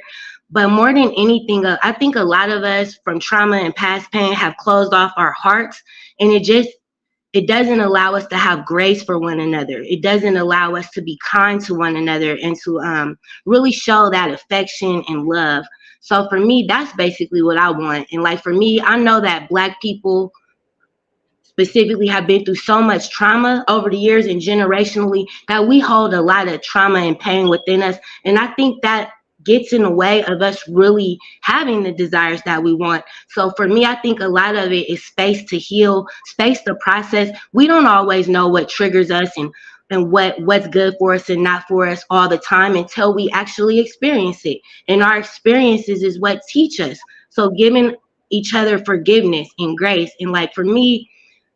But more than anything, I think a lot of us from trauma and past pain have closed off our hearts, and it doesn't allow us to have grace for one another. It doesn't allow us to be kind to one another and to really show that affection and love. So for me, that's basically what I want. And like for me, I know that Black people specifically have been through so much trauma over the years and generationally that we hold a lot of trauma and pain within us. And I think that gets in the way of us really having the desires that we want. So for me, I think a lot of it is space to heal, space to process. We don't always know what triggers us and what's good for us and not for us all the time until we actually experience it. And our experiences is what teach us. So giving each other forgiveness and grace. And like for me,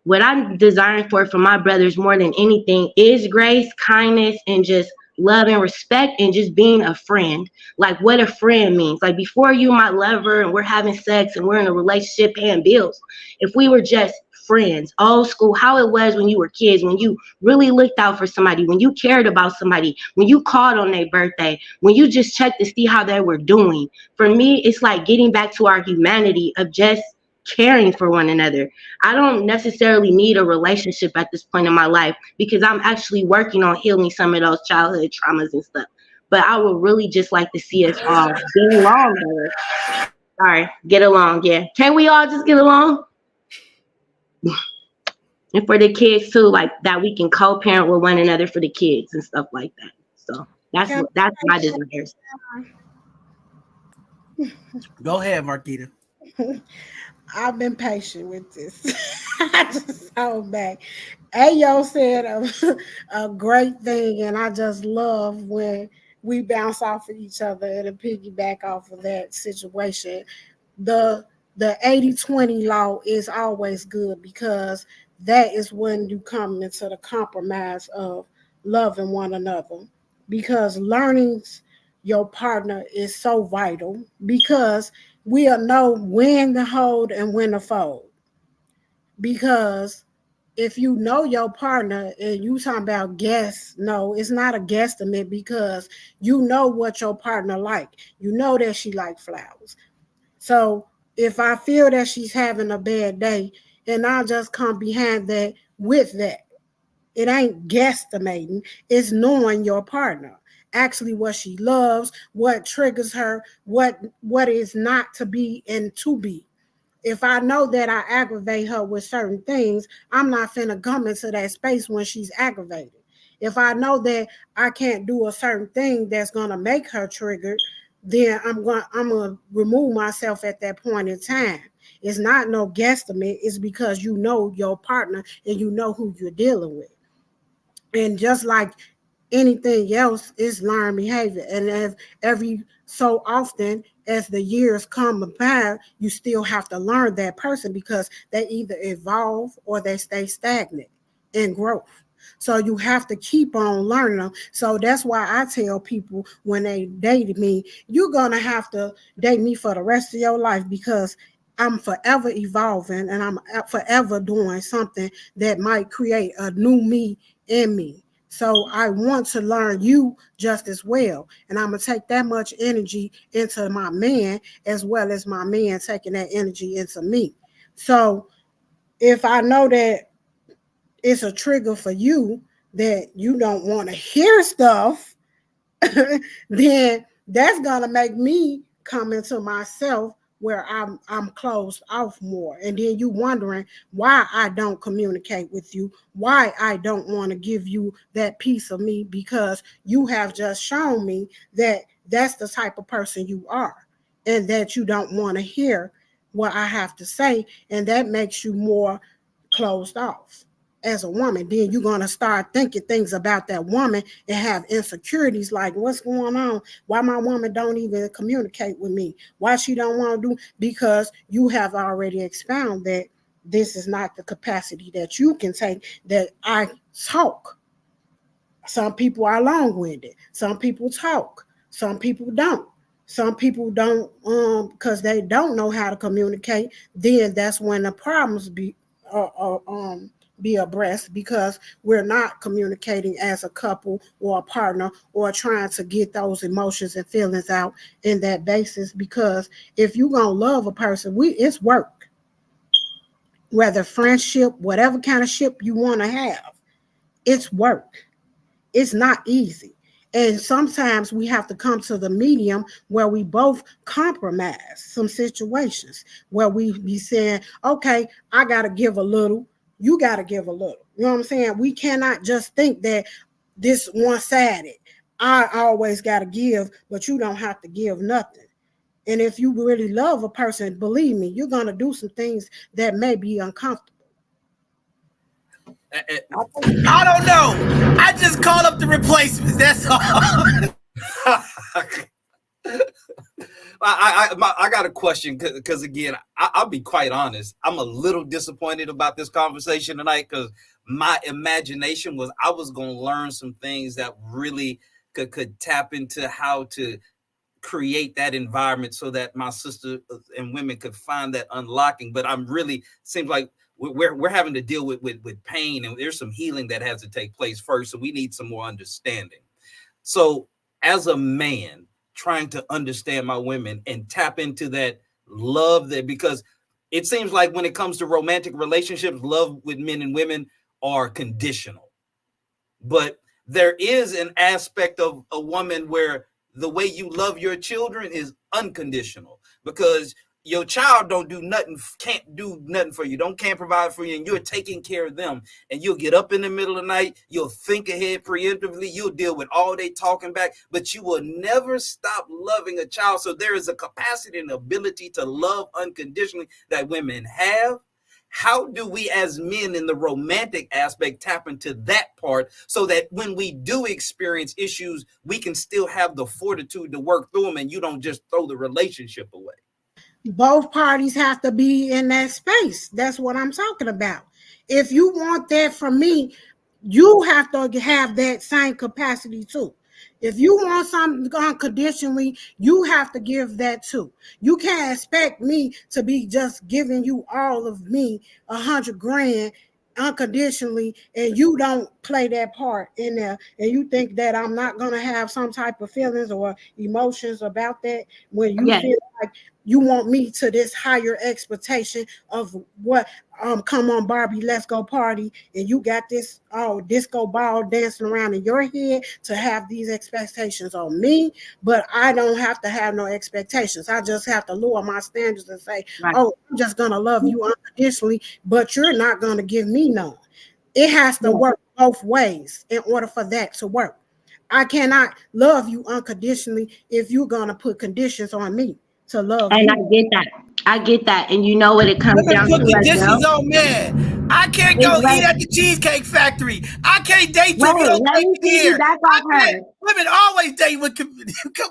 what I'm desiring for my brothers more than anything is grace, kindness, and just love and respect, and just being a friend. Like what a friend means. Like before you my lover and we're having sex and we're in a relationship paying bills, if we were just friends, old school, how it was when you were kids, when you really looked out for somebody, when you cared about somebody, when you called on their birthday, when you just checked to see how they were doing. For me, it's like getting back to our humanity of just caring for one another. I don't necessarily need a relationship at this point in my life because I'm actually working on healing some of those childhood traumas and stuff. But I would really just like to see us all get along better. Sorry, get along, yeah. Can we all just get along? And for the kids too, like that we can co-parent with one another for the kids and stuff like that. So Can that's my desires. Go ahead, Marquita. I've been patient with this. I just hold back. Ayo said a great thing, and I just love when we bounce off of each other and piggyback off of that situation. The 80-20 law is always good because that is when you come into the compromise of loving one another. Because learning your partner is so vital because we'll know when to hold and when to fold. Because if you know your partner and you talking about guess, no, it's not a guesstimate because you know what your partner like. You know that she like flowers. So if I feel that she's having a bad day, and I'll just come behind that with that. It ain't guesstimating, it's knowing your partner. Actually what she loves, what triggers her, what is not to be and to be. If I know that I aggravate her with certain things, I'm not finna come into that space when she's aggravated. If I know that I can't do a certain thing that's gonna make her triggered, then I'm gonna remove myself at that point in time. It's not no guesstimate, it's because you know your partner and you know who you're dealing with. And just like anything else is learned behavior. And if every so often as the years come by, you still have to learn that person because they either evolve or they stay stagnant in growth. So you have to keep on learning them. So that's why I tell people when they date me, you're gonna have to date me for the rest of your life because I'm forever evolving and I'm forever doing something that might create a new me in me. So I want to learn you just as well. And I'm going to take that much energy into my man as well as my man taking that energy into me. So if I know that it's a trigger for you that you don't want to hear stuff, then that's gonna make me come into myself where I'm closed off more. And then you wondering why I don't communicate with you, why I don't want to give you that piece of me because you have just shown me that that's the type of person you are and that you don't want to hear what I have to say and that makes you more closed off as a woman. Then you're going to start thinking things about that woman and have insecurities like what's going on, why my woman don't even communicate with me, why she don't want to do, because you have already expounded that this is not the capacity that you can take, that I talk. Some people are long-winded, some people talk, some people don't. Some people don't because they don't know how to communicate. Then that's when the problems be abreast because we're not communicating as a couple or a partner or trying to get those emotions and feelings out in that basis. Because if you're gonna love a person, it's work. Whether friendship, whatever kind of ship you want to have, it's work. It's not easy. And sometimes we have to come to the medium where we both compromise some situations where we be saying, okay, I got to give a little, you got to give a little. You know what I'm saying? We cannot just think that this one sided. I always got to give, but you don't have to give nothing. And if you really love a person, believe me, you're going to do some things that may be uncomfortable. I don't know. I just call up the replacements. That's all. I got a question because again, I'll be quite honest. I'm a little disappointed about this conversation tonight because my imagination was I was going to learn some things that really could tap into how to create that environment so that my sister and women could find that unlocking. But I'm really seems like we're having to deal with pain, and there's some healing that has to take place first. So we need some more understanding. So as a man trying to understand my women and tap into that love, that because it seems like when it comes to romantic relationships, love with men and women are conditional. But there is an aspect of a woman where the way you love your children is unconditional, because your child don't do nothing, can't do nothing for you, can't provide for you, and you're taking care of them. And you'll get up in the middle of the night, you'll think ahead preemptively, you'll deal with all they talking back, but you will never stop loving a child. So there is a capacity and ability to love unconditionally that women have. How do we as men in the romantic aspect tap into that part so that when we do experience issues, we can still have the fortitude to work through them, and you don't just throw the relationship away? Both parties have to be in that space. That's what I'm talking about. If you want that from me, you have to have that same capacity too. If you want something unconditionally, you have to give that too. You can't expect me to be just giving you all of me 100 grand unconditionally, and you don't play that part in there, and you think that I'm not going to have some type of feelings or emotions about that when you feel like you want me to this higher expectation of what come on Barbie, let's go party, and you got this disco ball dancing around in your head to have these expectations on me, but I don't have to have no expectations. I just have to lower my standards and say, I'm just gonna love you unconditionally, but you're not gonna give me none. It has to work both ways in order for that to work. I cannot love you unconditionally if you're gonna put conditions on me to love And you. I get that. And you know what it comes Women down put to as conditions well? on men. I can't Is go eat like, at the Cheesecake Factory. I can't date you if you wait, don't let take me me here. piggyback I off her. can't. Women always date with. Come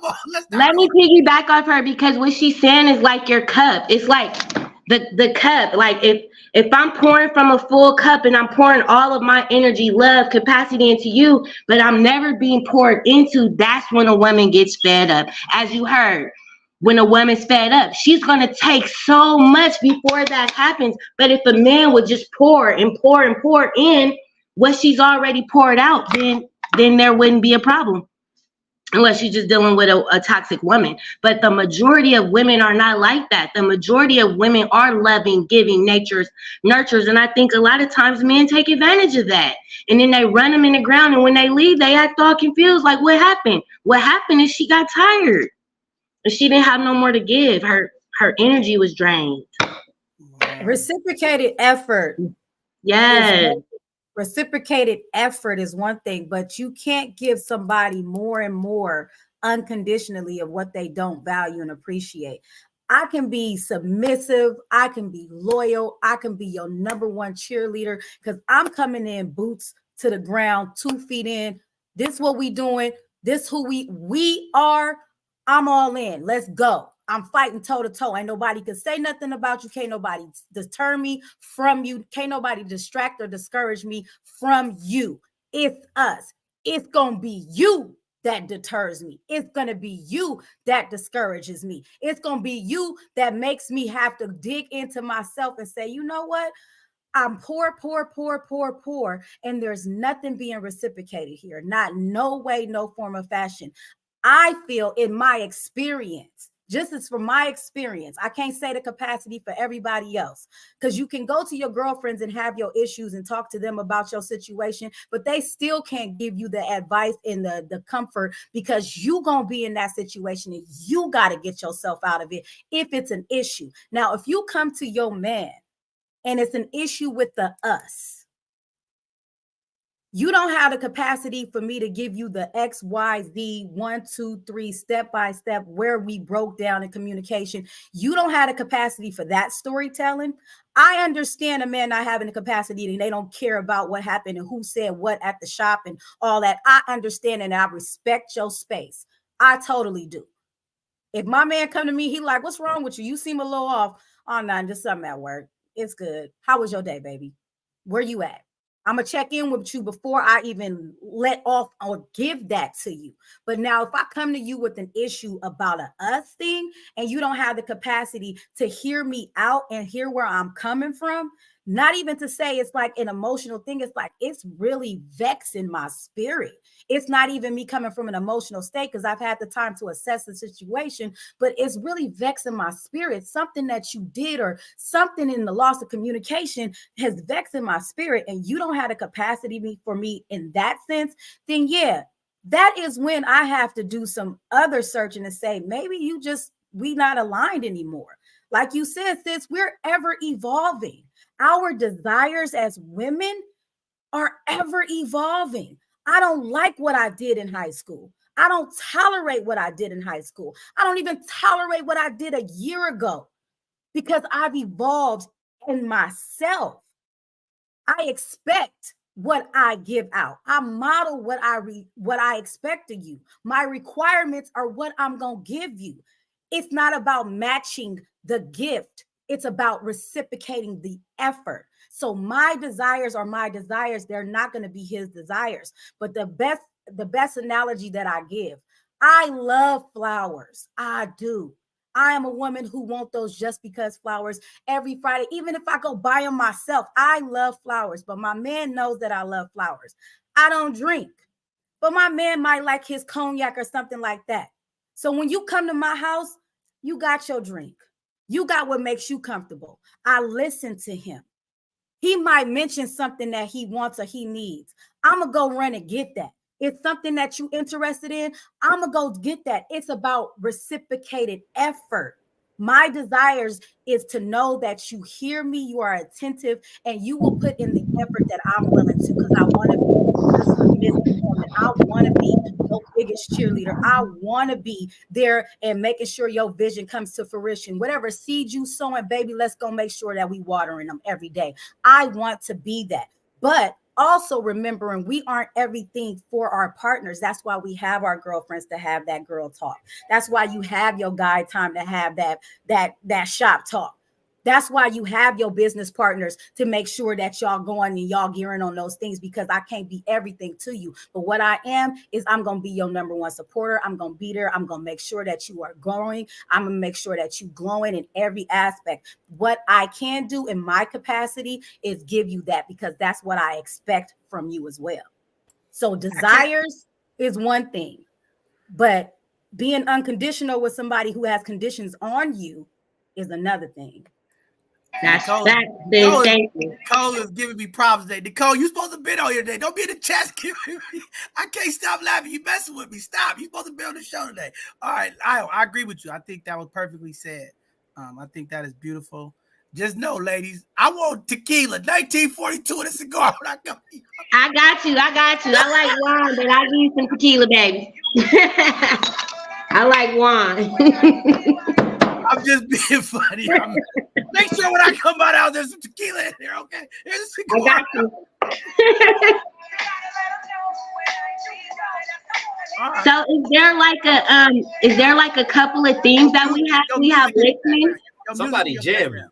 on, let's not Let go. me piggyback off her, because what she's saying is like your cup. It's like the cup. Like if I'm pouring from a full cup and I'm pouring all of my energy, love, capacity into you, but I'm never being poured into, that's when a woman gets fed up. As you heard, when a woman's fed up, she's gonna take so much before that happens. But if a man would just pour and pour and pour in what she's already poured out, then there wouldn't be a problem, unless you're just dealing with a toxic woman. But the majority of women are not like that. The majority of women are loving, giving, nurtures. And I think a lot of times men take advantage of that. And then they run them in the ground. And when they leave, they act all confused. Like, what happened? What happened is she got tired. And she didn't have no more to give. Her energy was drained. Reciprocated effort. Yes. Reciprocated effort is one thing, but you can't give somebody more and more unconditionally of what they don't value and appreciate. I can be submissive, I can be loyal, I can be your number one cheerleader because I'm coming in boots to the ground, 2 feet in. This what we doing, this who we are. I'm all in. Let's go. I'm fighting toe to toe. Ain't nobody can say nothing about you. Can't nobody deter me from you. Can't nobody distract or discourage me from you. It's us. It's going to be you that deters me. It's going to be you that discourages me. It's going to be you that makes me have to dig into myself and say, you know what? I'm poor, poor, poor, poor, poor, and there's nothing being reciprocated here. Not no way, no form of fashion. I feel in my experience, just as from my experience, I can't say the capacity for everybody else, because you can go to your girlfriends and have your issues and talk to them about your situation, but they still can't give you the advice and the comfort, because you gonna be in that situation and you got to get yourself out of it if it's an issue. Now, if you come to your man and it's an issue with the us, you don't have the capacity for me to give you the X, Y, Z, 1, 2, 3, step by step, where we broke down in communication. You don't have the capacity for that storytelling. I understand a man not having the capacity and they don't care about what happened and who said what at the shop and all that. I understand and I respect your space. I totally do. If my man come to me, he like, what's wrong with you? You seem a little off. Oh, no, just something at work. It's good. How was your day, baby? Where you at? I'm going to check in with you before I even let off or give that to you. But now if I come to you with an issue about a us thing and you don't have the capacity to hear me out and hear where I'm coming from, Not even to say it's like an emotional thing. It's like, it's really vexing my spirit. It's not even me coming from an emotional state because I've had the time to assess the situation, but it's really vexing my spirit. Something that you did or something in the loss of communication has vexed my spirit, and you don't have the capacity for me in that sense, then yeah, that is when I have to do some other searching to say, maybe we not aligned anymore. Like you said, sis, we're ever evolving. Our desires as women are ever evolving. I don't like what I did in high school. I don't tolerate what I did in high school. I don't even tolerate what I did a year ago because I've evolved in myself. I expect what I give out. I model what I expect of you. My requirements are what I'm going to give you. It's not about matching the gift. It's about reciprocating the effort. So my desires are my desires. They're not going to be his desires. But the best analogy that I give, I love flowers. I do. I am a woman who want those just because flowers every Friday, even if I go buy them myself. I love flowers, but my man knows that I love flowers. I don't drink, but my man might like his cognac or something like that. So when you come to my house, you got your drink. You got what makes you comfortable. I listen to him. He might mention something that he wants or he needs. I'm going to go run and get that. It's something that you interested in. I'm going to go get that. It's about reciprocated effort. My desires is to know that you hear me, you are attentive, and you will put in the effort that I'm willing to, because I want to be the submissive woman. I want to be your biggest cheerleader. I want to be there and making sure your vision comes to fruition. Whatever seed you sowing, baby, let's go make sure that we watering them every day. I want to be that. But also remembering we aren't everything for our partners. That's why we have our girlfriends to have that girl talk. That's why you have your guy time to have that shop talk. That's why you have your business partners to make sure that y'all going and y'all gearing on those things, because I can't be everything to you. But what I am is I'm going to be your number one supporter. I'm going to be there. I'm going to make sure that you are growing. I'm going to make sure that you glowing in every aspect. What I can do in my capacity is give you that, because that's what I expect from you as well. So desires is one thing, but being unconditional with somebody who has conditions on you is another thing. That's Nicole, that. Thank you. Nicole is giving me problems today. Nicole, you supposed to be on here today. Don't be in the chat giving me. I can't stop laughing. You messing with me. Stop. You supposed to be on the show today. All right, I agree with you. I think that was perfectly said. I think that is beautiful. Just know, ladies, I want tequila, 1942 in a cigar when I come. I got you. I like wine, but I need some tequila, baby. I like wine. I'm just being funny. Make sure when I come out, there's some tequila in there, okay? Here's a cigar. I got you. Right. So is there like a couple of themes that we have listening? Somebody jamming.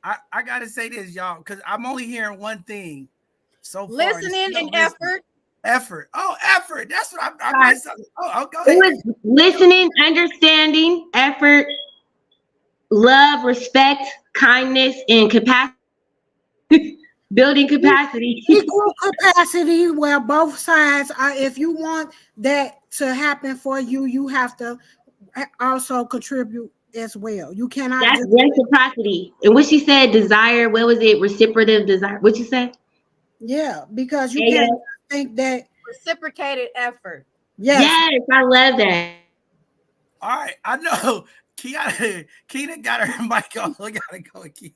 I gotta say this, y'all, because I'm only hearing one thing so far. Listening and effort. Effort. Oh, effort. That's what I'm go ahead. It was listening, understanding, effort, love, respect, kindness, and capacity. Building capacity. Equal capacity where both sides are. If you want that to happen for you, you have to also contribute as well. You cannot. That's reciprocity. And what she said, desire, what was it? Reciprocative desire. What you said? Yeah, because you can't think that reciprocated effort. Yes, I love that. All right, I know. Keena got her mic on. We gotta go, Keena.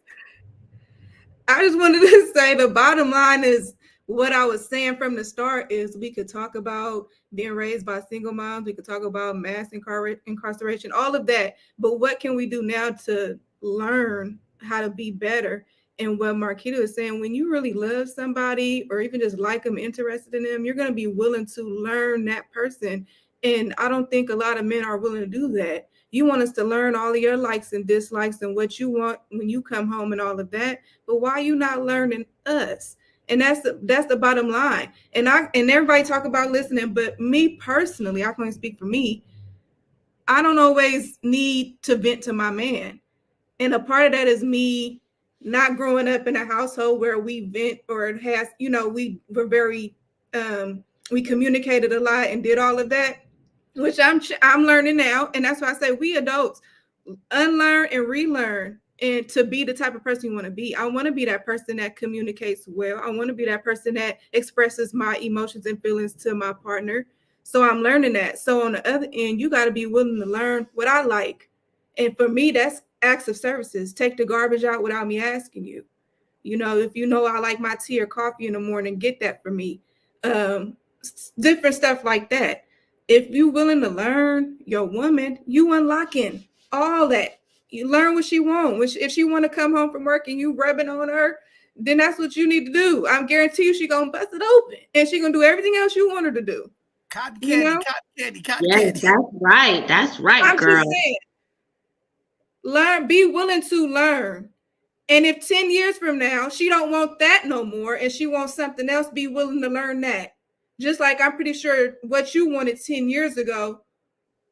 I just wanted to say the bottom line is what I was saying from the start is we could talk about being raised by single moms. We could talk about mass incarceration, all of that. But what can we do now to learn how to be better? And what Marquita is saying, when you really love somebody or even just like them, interested in them, you're going to be willing to learn that person. And I don't think a lot of men are willing to do that. You want us to learn all of your likes and dislikes and what you want when you come home and all of that. But why are you not learning us? And that's the bottom line. And everybody talk about listening, but me personally, I can only speak for me. I don't always need to vent to my man. And a part of that is me not growing up in a household where we vent or it has, we were very, we communicated a lot and did all of that, which I'm learning now. And that's why I say we adults unlearn and relearn and to be the type of person you want to be. I want to be that person that communicates well. I want to be that person that expresses my emotions and feelings to my partner. So I'm learning that. So on the other end, you got to be willing to learn what I like. And for me, that's acts of services. Take the garbage out without me asking you. If I like my tea or coffee in the morning, get that for me. Different stuff like that. If you're willing to learn your woman, you unlocking all that. You learn what she wants. If she want to come home from work and you rubbing on her, then that's what you need to do. I'm guarantee you she gonna bust it open and she gonna do everything else you want her to do. Cotton candy, cotton candy, cotton Yes, candy. that's right. That's right, I'm girl. just saying, be willing to learn. And if 10 years from now, she don't want that no more and she wants something else, be willing to learn that. Just like I'm pretty sure what you wanted 10 years ago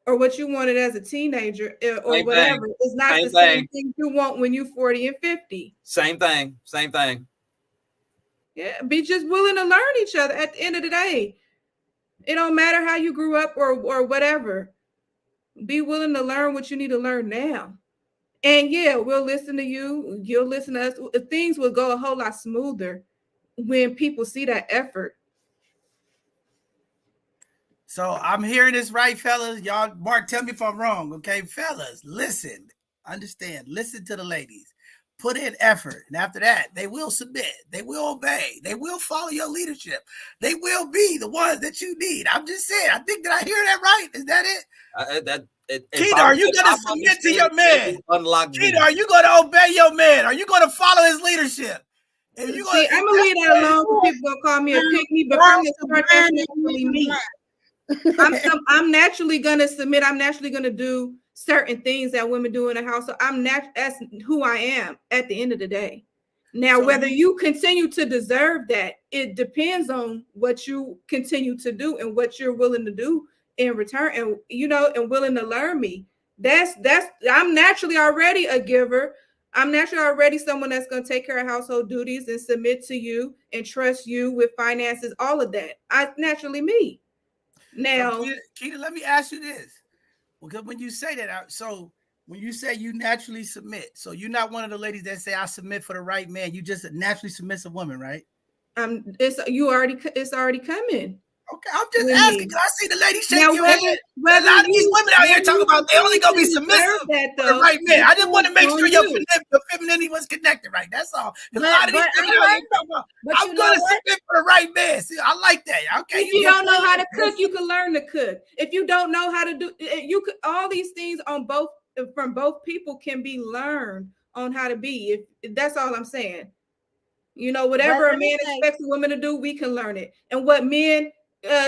or what you wanted as a teenager or Same whatever thing. is not Same the same thing. thing you want when you're 40 and 50. Same thing. Same thing. Yeah, be just willing to learn each other at the end of the day. It don't matter how you grew up or whatever. Be willing to learn what you need to learn now. And yeah, we'll listen to you. You'll listen to us. Things will go a whole lot smoother when people see that effort. So I'm hearing this right, fellas. Y'all, Mark, tell me if I'm wrong. Okay, fellas, listen, understand, listen to the ladies. Put in effort. And after that, they will submit. They will obey. They will follow your leadership. They will be the ones that you need. I'm just saying. I think that I hear that right. Is that it? Keita, are you going to submit to your man? Keita, are you going to obey your man? Are you going to follow his leadership? I'm going to leave that alone for people going to call me a pick-me, but from the start, that's naturally me. I'm naturally going to submit. I'm naturally going to do certain things that women do in the house. So that's who I am at the end of the day. Now, so whether you continue to deserve that, it depends on what you continue to do and what you're willing to do in return, and and willing to learn me. That's I'm naturally already a giver. I'm naturally already someone that's going to take care of household duties and submit to you and trust you with finances, all of that. I naturally me. Now, so, Keita, let me ask you this. Because when you say that, so when you say you naturally submit, so you're not one of the ladies that say I submit for the right man. You just a naturally submissive woman, right? It's already coming. Okay, I'm just asking because I see the lady shaking your head. A lot of these women out here talking about they only gonna be submissive for the right man. I just want to make sure your femininity was connected, right? That's all. Because a lot of these women out here talking about I'm gonna submit for the right man. See, I like that. Okay, if you don't know how to cook, you can learn to cook. If you don't know how to do, you could all these things from both people can be learned on how to be. If that's all I'm saying. Whatever a man expects a woman to do, we can learn it. And what men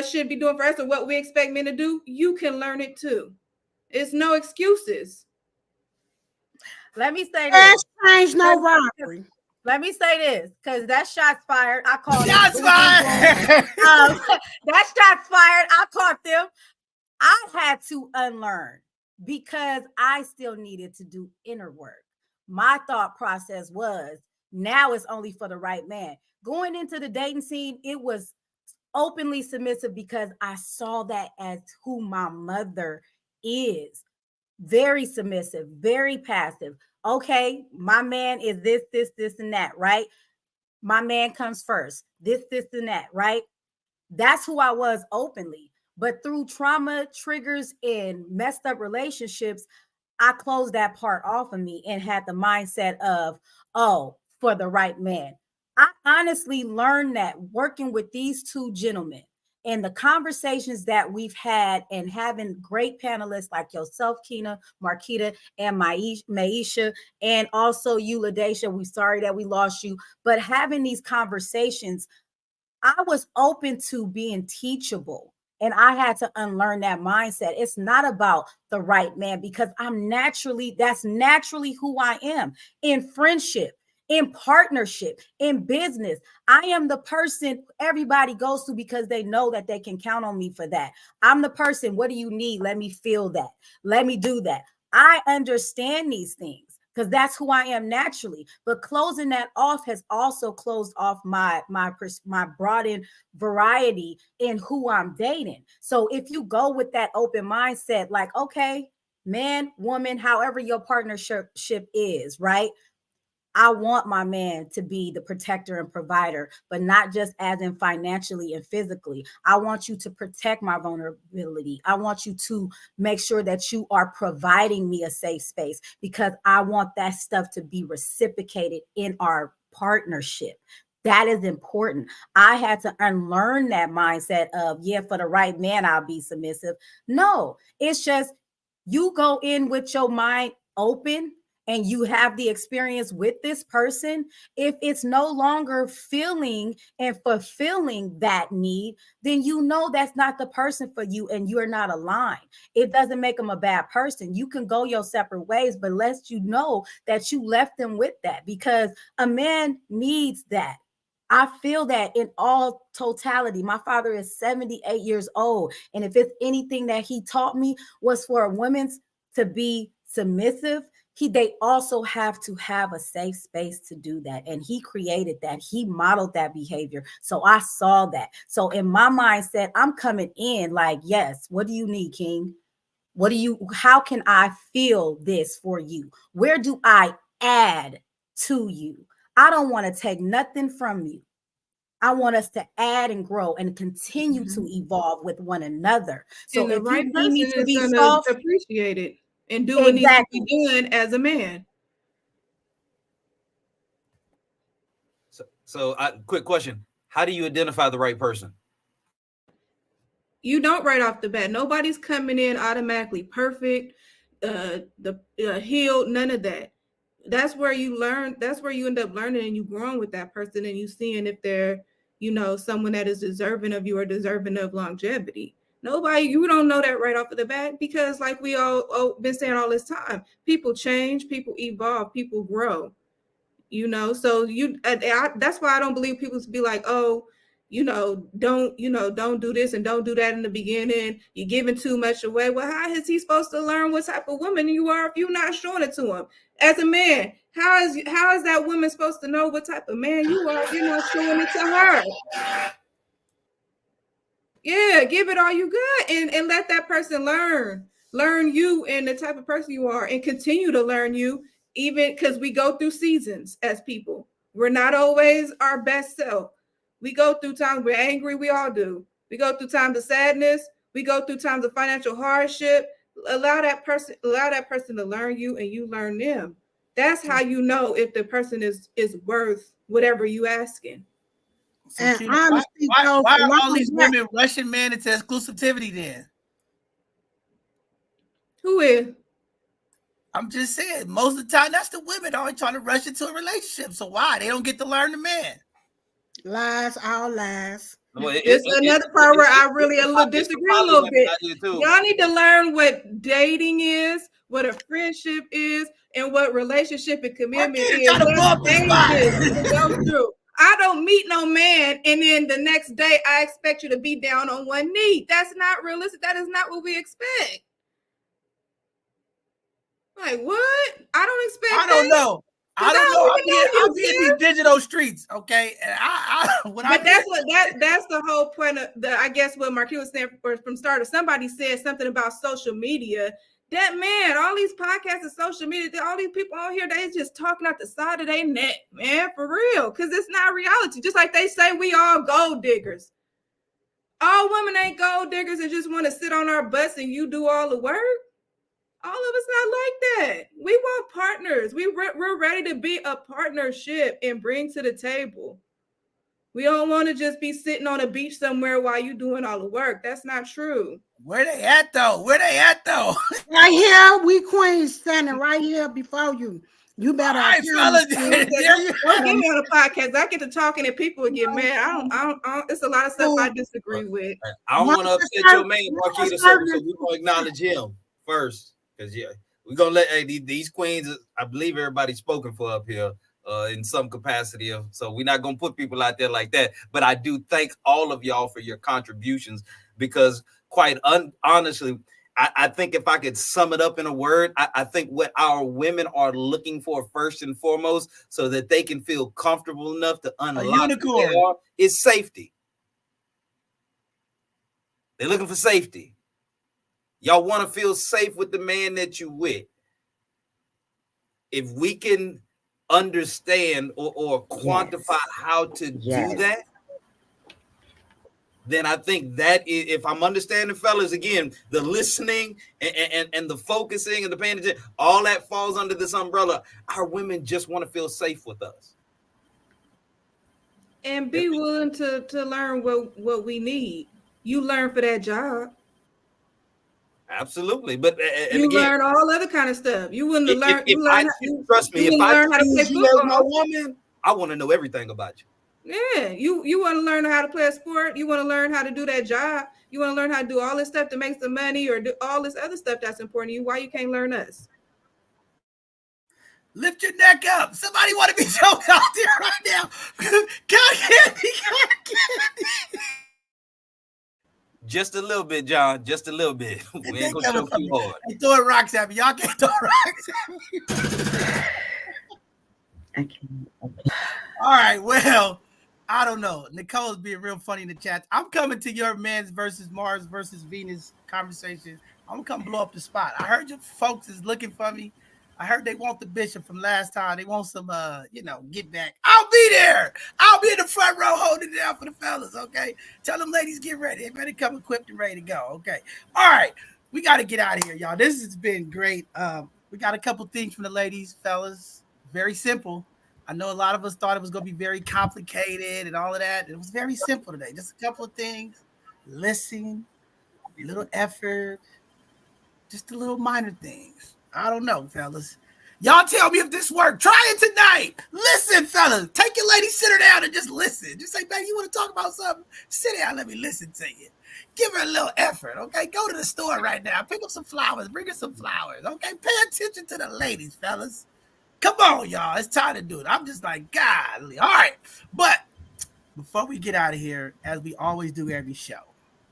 should be doing for us, or what we expect men to do, you can learn it too. It's no excuses. Let me say this. Change no robbery. Let me say this, because that shot's fired. I called shots fired. That shot's fired. I caught them. I had to unlearn because I still needed to do inner work. My thought process was, now it's only for the right man. Going into the dating scene, it was openly submissive because I saw that as who my mother is. Very submissive, very passive. Okay, my man is this, and that, right? My man comes first. This, and that, right? That's who I was openly. But through trauma, triggers, and messed up relationships, I closed that part off of me and had the mindset of, oh, for the right man. I honestly learned that working with these two gentlemen and the conversations that we've had and having great panelists like yourself, Kina, Marquita, and Maisha, and also you, LaDacia. We're sorry that we lost you, but having these conversations, I was open to being teachable. And I had to unlearn that mindset. It's not about the right man because that's naturally who I am in friendship, in partnership, in business. I am the person everybody goes to because they know that they can count on me for that. I'm the person, what do you need? Let me feel that. Let me do that. I understand these things. because that's who I am naturally. But closing that off has also closed off my broadened variety in who I'm dating. So if you go with that open mindset, like, okay, man, woman, however your partnership is, right? I want my man to be the protector and provider, but not just as in financially and physically. I want you to protect my vulnerability. I want you to make sure that you are providing me a safe space, because I want that stuff to be reciprocated in our partnership. That is important. I had to unlearn that mindset of, yeah, for the right man, I'll be submissive. No, it's just you go in with your mind open and you have the experience with this person. If it's no longer feeling and fulfilling that need, then you know that's not the person for you and you're not aligned. It doesn't make them a bad person. You can go your separate ways, but lets you know that you left them with that, because a man needs that. I feel that in all totality. My father is 78 years old. And if it's anything that he taught me was for women to be submissive, they also have to have a safe space to do that. And he created that. He modeled that behavior. So I saw that. So in my mindset, I'm coming in like, yes, what do you need, King? How can I feel this for you? Where do I add to you? I don't want to take nothing from you. I want us to add and grow and continue to evolve with one another. So And the if you right need me person to is be going to soft, appreciate it and do what needs to exactly. be done as a man. So quick question: how do you identify the right person? You don't right off the bat. Nobody's coming in automatically perfect, healed, none of that. That's where you learn. That's where you end up learning and you growing with that person and you seeing if they're, someone that is deserving of you or deserving of longevity. Nobody, you don't know that right off of the bat, because like we all been saying all this time, people change, people evolve, people grow. So that's why I don't believe people to be like, oh, don't do this and don't do that in the beginning, you're giving too much away. Well, how is he supposed to learn what type of woman you are if you're not showing it to him as a man? How is that woman supposed to know what type of man you are if you're not showing it to her? Yeah, give it all you got and let that person learn you and the type of person you are, and continue to learn you, even because we go through seasons as people. We're not always our best self. We go through times we're angry. We all do. We go through times of sadness. We go through times of financial hardship. Allow that person to learn you and you learn them. That's how you know if the person is worth whatever you asking. So, And Cuda, honestly, though, why for are long all these back, women rushing men into exclusivity then? Who is? I'm just saying, most of the time, that's the women always trying to rush into a relationship. So why? They don't get to learn the man. lies, all lies. Well, This is another part where I really disagree a little bit. Too. Y'all need to learn what dating is, what a friendship is, and what relationship and commitment Marquita is. trying to blow There's up the stages to spot. go through. I don't meet no man and then the next day I expect you to be down on one knee. That's not realistic. That is not what we expect. Like what? I don't expect I don't that. know. I Because I don't know. don't even know I'll you, be in these digital streets, okay? And but that's the whole point of I guess what Marquis was saying from start. Somebody said something about social media. That man, all these podcasts and social media, all these people on here, they just talking out the side of their neck, man, for real. Because it's not reality. Just like they say we all gold diggers. All women ain't gold diggers and just want to sit on our butts and you do all the work. All of us not like that. We want partners. We're ready to be a partnership and bring to the table. We don't want to just be sitting on a beach somewhere while you doing all the work. That's not true. Where they at though? Right here, we queens standing right here before you. You better All right, fellas. Don't get me on the podcast. I get to talking and people get mad. I don't. It's a lot of stuff I disagree with. I don't want to upset your man, Marquita, so we're gonna acknowledge him first. Because we're gonna let these queens. I believe everybody's spoken for up here in some capacity. So we're not gonna put people out there like that. But I do thank all of y'all for your contributions, because quite honestly, I think if I could sum it up in a word, I think what our women are looking for first and foremost, so that they can feel comfortable enough to A unlock who they unicorn. are, is safety. They're looking for safety. Y'all want to feel safe with the man that you with. If we can understand or quantify Yes. how to do Yes. that, then I think that if I'm understanding, fellas, again, the listening and the focusing and the paying attention, all that falls under this umbrella. Our women just want to feel safe with us. And be willing to learn what we need. You learn for that job. Absolutely. But, and You again, learn all other kind of stuff. You wouldn't have learned. if I trust me, You if wouldn't I learn how to play choose you as my football. woman, I want to know everything about you. Yeah, you want to learn how to play a sport. You want to learn how to do that job. You want to learn how to do all this stuff to make some money, or do all this other stuff that's important to you. Why you can't learn us? Lift your neck up. Somebody want to be choked out there right now. God candy, God candy. Just a little bit, John. Just a little bit. We ain't gonna choke you hard. They throwing rocks at me. Y'all can't throw rocks at me. I can't. All right, well, I don't know. Nicole's being real funny in the chat. I'm coming to your men's versus Mars versus Venus conversation. I'm gonna come blow up the spot. I heard you folks is looking for me. I heard they want the bishop from last time. They want some, get back. I'll be there. I'll be in the front row holding it down for the fellas. Okay, tell them ladies get ready. They better come equipped and ready to go. Okay, all right. We got to get out of here, y'all. This has been great. We got a couple things from the ladies, fellas. Very simple. I know a lot of us thought it was going to be very complicated and all of that. It was very simple today. Just a couple of things. Listen, a little effort, just the little minor things. I don't know, fellas. Y'all tell me if this worked. Try it tonight. Listen, fellas. Take your lady, sit her down and just listen. Just say, baby, you want to talk about something? Sit down, let me listen to you. Give her a little effort, okay? Go to the store right now. Pick up some flowers. Bring her some flowers, okay? Pay attention to the ladies, fellas. Come on, y'all. It's time to do it. I'm just like, golly. All right. But before we get out of here, as we always do every show,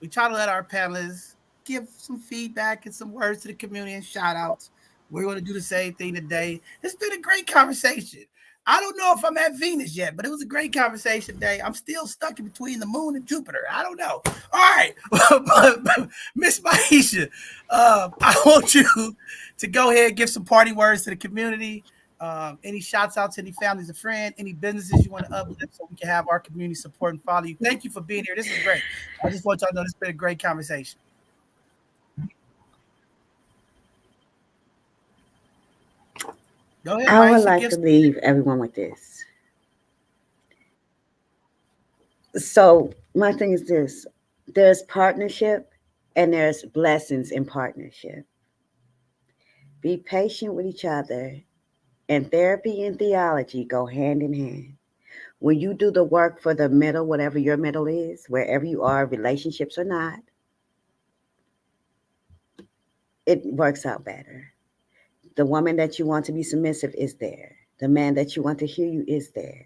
we try to let our panelists give some feedback and some words to the community and shout outs. We're going to do the same thing today. It's been a great conversation. I don't know if I'm at Venus yet, but it was a great conversation today. I'm still stuck in between the moon and Jupiter. I don't know. All right. Miss Maisha, I want you to go ahead and give some party words to the community. Any shouts out to any families and friends, any businesses you want to uplift so we can have our community support and follow you. Thank you for being here. This is great. I just want y'all to know this has been a great conversation. Go ahead, I would Maisha, like to leave everyone with this. So my thing is this: there's partnership and there's blessings in partnership. Be patient with each other, and therapy and theology go hand in hand. When you do the work for the middle, whatever your middle is, wherever you are, relationships or not, it works out better. The woman that you want to be submissive is there. The man that you want to hear you is there.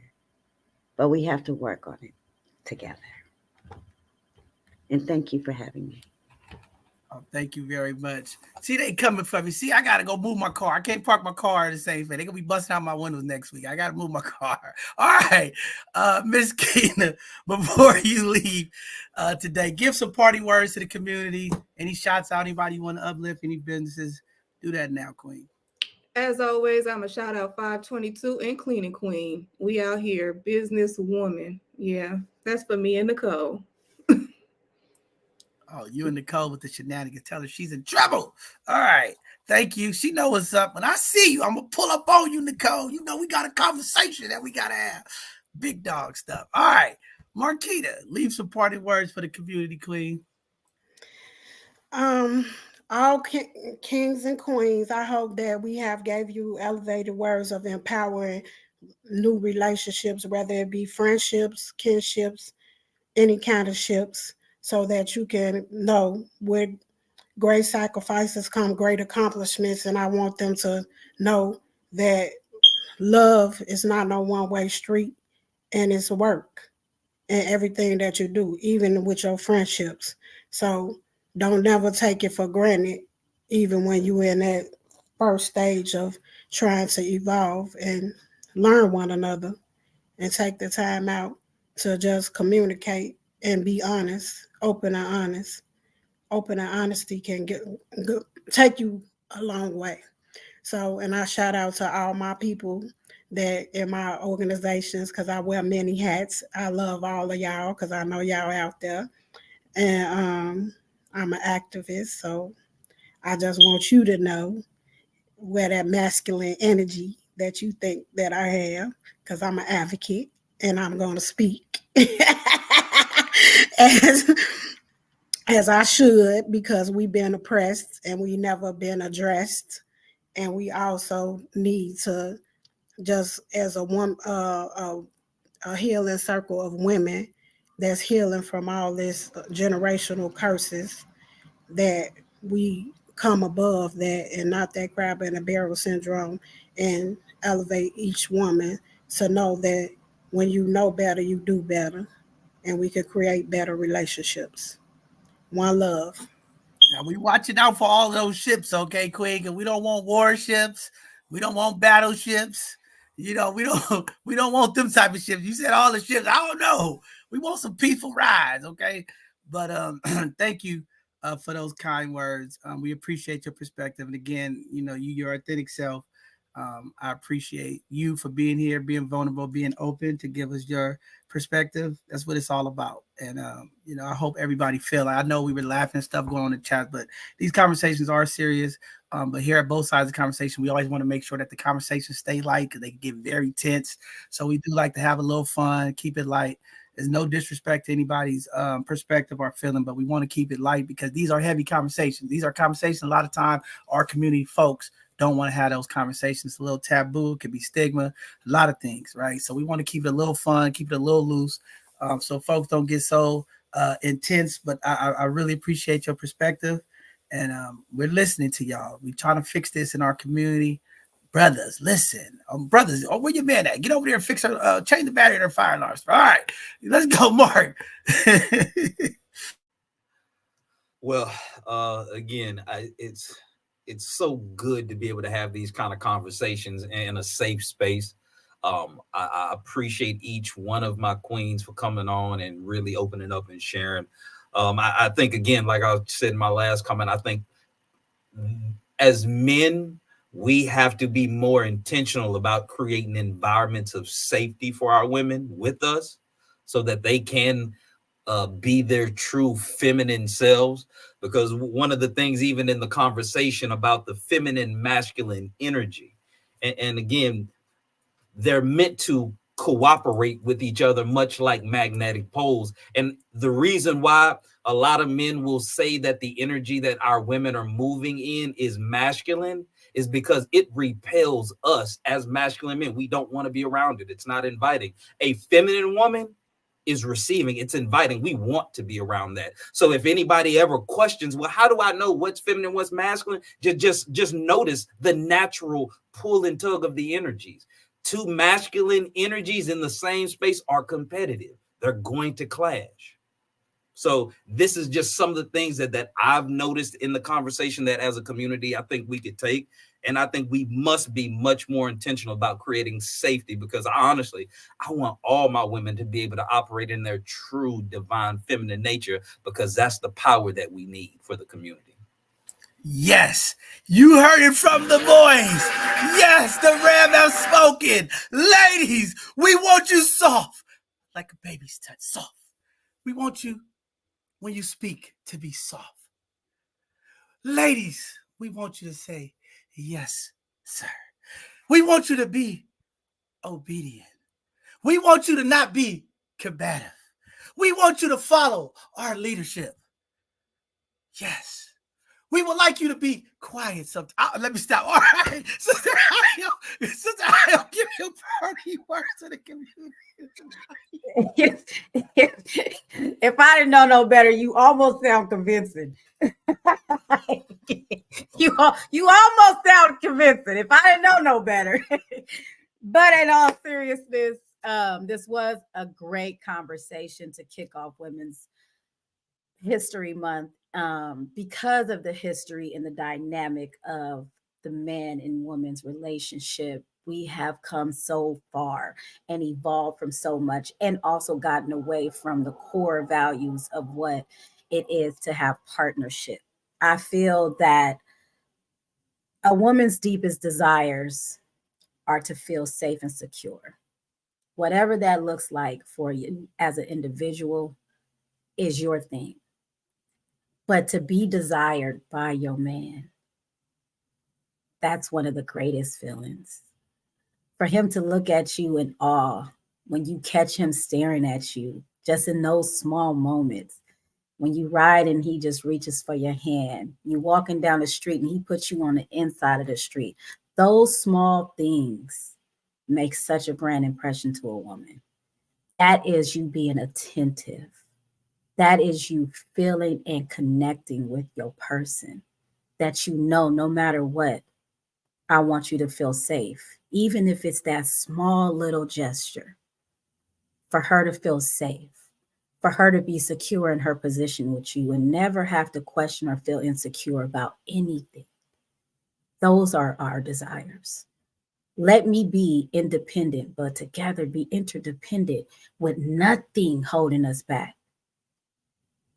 But we have to work on it together. And thank you for having me. Oh, thank you very much. See, they coming for me. See, I got to go move my car. I can't park my car in the same place. They're going to be busting out my windows next week. I got to move my car. All right. Miss Keena, before you leave today, give some party words to the community. Any shots out, anybody you want to uplift, any businesses, do that now, Queen. As always, I'm a shout out 522 and Cleaning Queen. We out here, business woman. Yeah, that's for me and Nicole. Oh, you and Nicole with the shenanigans. Tell her she's in trouble. All right. Thank you. She know what's up. When I see you, I'm going to pull up on you, Nicole. You know we got a conversation that we got to have. Big dog stuff. All right. Marquita, leave some parting words for the community, Queen. All kings and queens, I hope that we have gave you elevated words of empowering new relationships, whether it be friendships, kinships, any kind of ships, so that you can know with great sacrifices come great accomplishments. And I want them to know that love is not no one-way street, and it's work and everything that you do, even with your friendships. So don't never take it for granted even when you're in that first stage of trying to evolve and learn one another and take the time out to just communicate and be honest, open and honest. Open and honesty can take you a long way. So, and I shout out to all my people that in my organizations because I wear many hats. I love all of y'all because I know y'all out there, and I'm an activist. So I just want you to know where that masculine energy that you think that I have, because I'm an advocate and I'm going to speak as as I should, because we've been oppressed and we never been addressed, and we also need to just as a one a healing circle of women that's healing from all this generational curses, that we come above that and not that crab and a barrel syndrome, and elevate each woman to know that when you know better, you do better, and we can create better relationships. One love. Now we watching out for all those ships, okay, Queen? And we don't want warships. We don't want battleships. You know, we don't want them type of ships. You said all the ships. I don't know. We want some peaceful rides, okay? But thank you for those kind words. We appreciate your perspective. And again, you know, your authentic self. I appreciate you for being here, being vulnerable, being open to give us your perspective. That's what it's all about. And you know, I hope everybody feel it. I know we were laughing and stuff going on in the chat, but these conversations are serious. But here at both sides of the conversation, we always want to make sure that the conversations stay light because they can get very tense. So we do like to have a little fun, keep it light. There's no disrespect to anybody's perspective or feeling, but we want to keep it light because these are heavy conversations. These are conversations a lot of time our community folks don't want to have those conversations. It's a little taboo. It could be stigma, a lot of things, right? So we want to keep it a little fun, keep it a little loose, so folks don't get so intense. But I really appreciate your perspective, and we're listening to y'all. We're trying to fix this in our community. Brothers, listen. Brothers, where your man at? Get over there and fix her, change the battery in her fire alarms. All right, let's go, Mark. Well, again, it's so good to be able to have these kind of conversations in a safe space. I appreciate each one of my queens for coming on and really opening up and sharing. I think again, like I said in my last comment, I think as men, we have to be more intentional about creating environments of safety for our women with us so that they can be their true feminine selves. Because one of the things, even in the conversation about the feminine masculine energy, and again, they're meant to cooperate with each other, much like magnetic poles. And the reason why a lot of men will say that the energy that our women are moving in is masculine is because it repels us as masculine men. We don't want to be around it. It's not inviting. A feminine woman is receiving, it's inviting. We want to be around that. So if anybody ever questions, well, how do I know what's feminine, what's masculine? Just notice the natural pull and tug of the energies. Two masculine energies in the same space are competitive. They're going to clash. So this is just some of the things that I've noticed in the conversation that as a community, I think we could take. And I think we must be much more intentional about creating safety, because honestly, I want all my women to be able to operate in their true divine feminine nature, because that's the power that we need for the community. Yes, you heard it from the voice. Yes, the Ram have spoken. Ladies, we want you soft, like a baby's touch, soft. We want you, when you speak, to be soft. Ladies, we want you to say, yes, sir. We want you to be obedient. We want you to not be combative. We want you to follow our leadership. Yes. We would like you to be quiet sometimes. Let me stop. All right. Sister I'll give you party words to the community. If I didn't know no better, you almost sound convincing. you almost sound convincing. If I didn't know no better. But in all seriousness, this was a great conversation to kick off Women's History Month. because of the history and the dynamic of the man and woman's relationship, we have come so far and evolved from so much, and also gotten away from the core values of what it is to have partnership. I feel that a woman's deepest desires are to feel safe and secure. Whatever that looks like for you as an individual is your thing. But to be desired by your man, that's one of the greatest feelings. For him to look at you in awe when you catch him staring at you, just in those small moments, when you ride and he just reaches for your hand, you walking down the street and he puts you on the inside of the street. Those small things make such a grand impression to a woman. That is you being attentive. That is you feeling and connecting with your person. That you know, no matter what, I want you to feel safe, even if it's that small little gesture, for her to feel safe, for her to be secure in her position with you and never have to question or feel insecure about anything. Those are our desires. Let me be independent, but together be interdependent with nothing holding us back.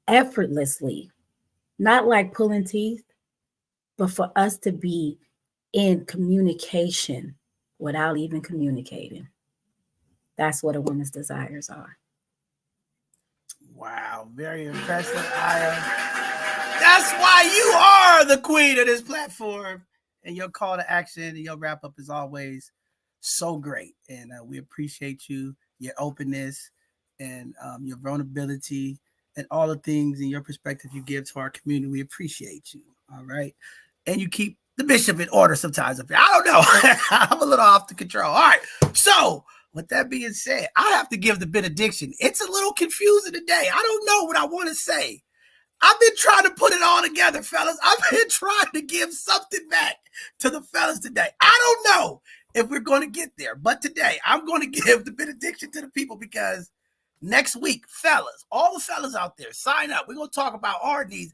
Effortlessly, not like pulling teeth, but for us to be in communication without even communicating. That's what a woman's desires are. Wow, very impressive, Aya. That's why you are the queen of this platform. And your call to action and your wrap up is always so great. And we appreciate you, your openness, and your vulnerability, and all the things and your perspective you give to our community. We appreciate you. All right. And you keep the bishop in order sometimes up here. I don't know. I'm a little off the control. All right. So, with that being said, I have to give the benediction. It's a little confusing today. I don't know what I want to say. I've been trying to put it all together, fellas. I've been trying to give something back to the fellas today. I don't know if we're going to get there, but today I'm going to give the benediction to the people because next week, fellas, all the fellas out there, sign up. We're going to talk about our needs.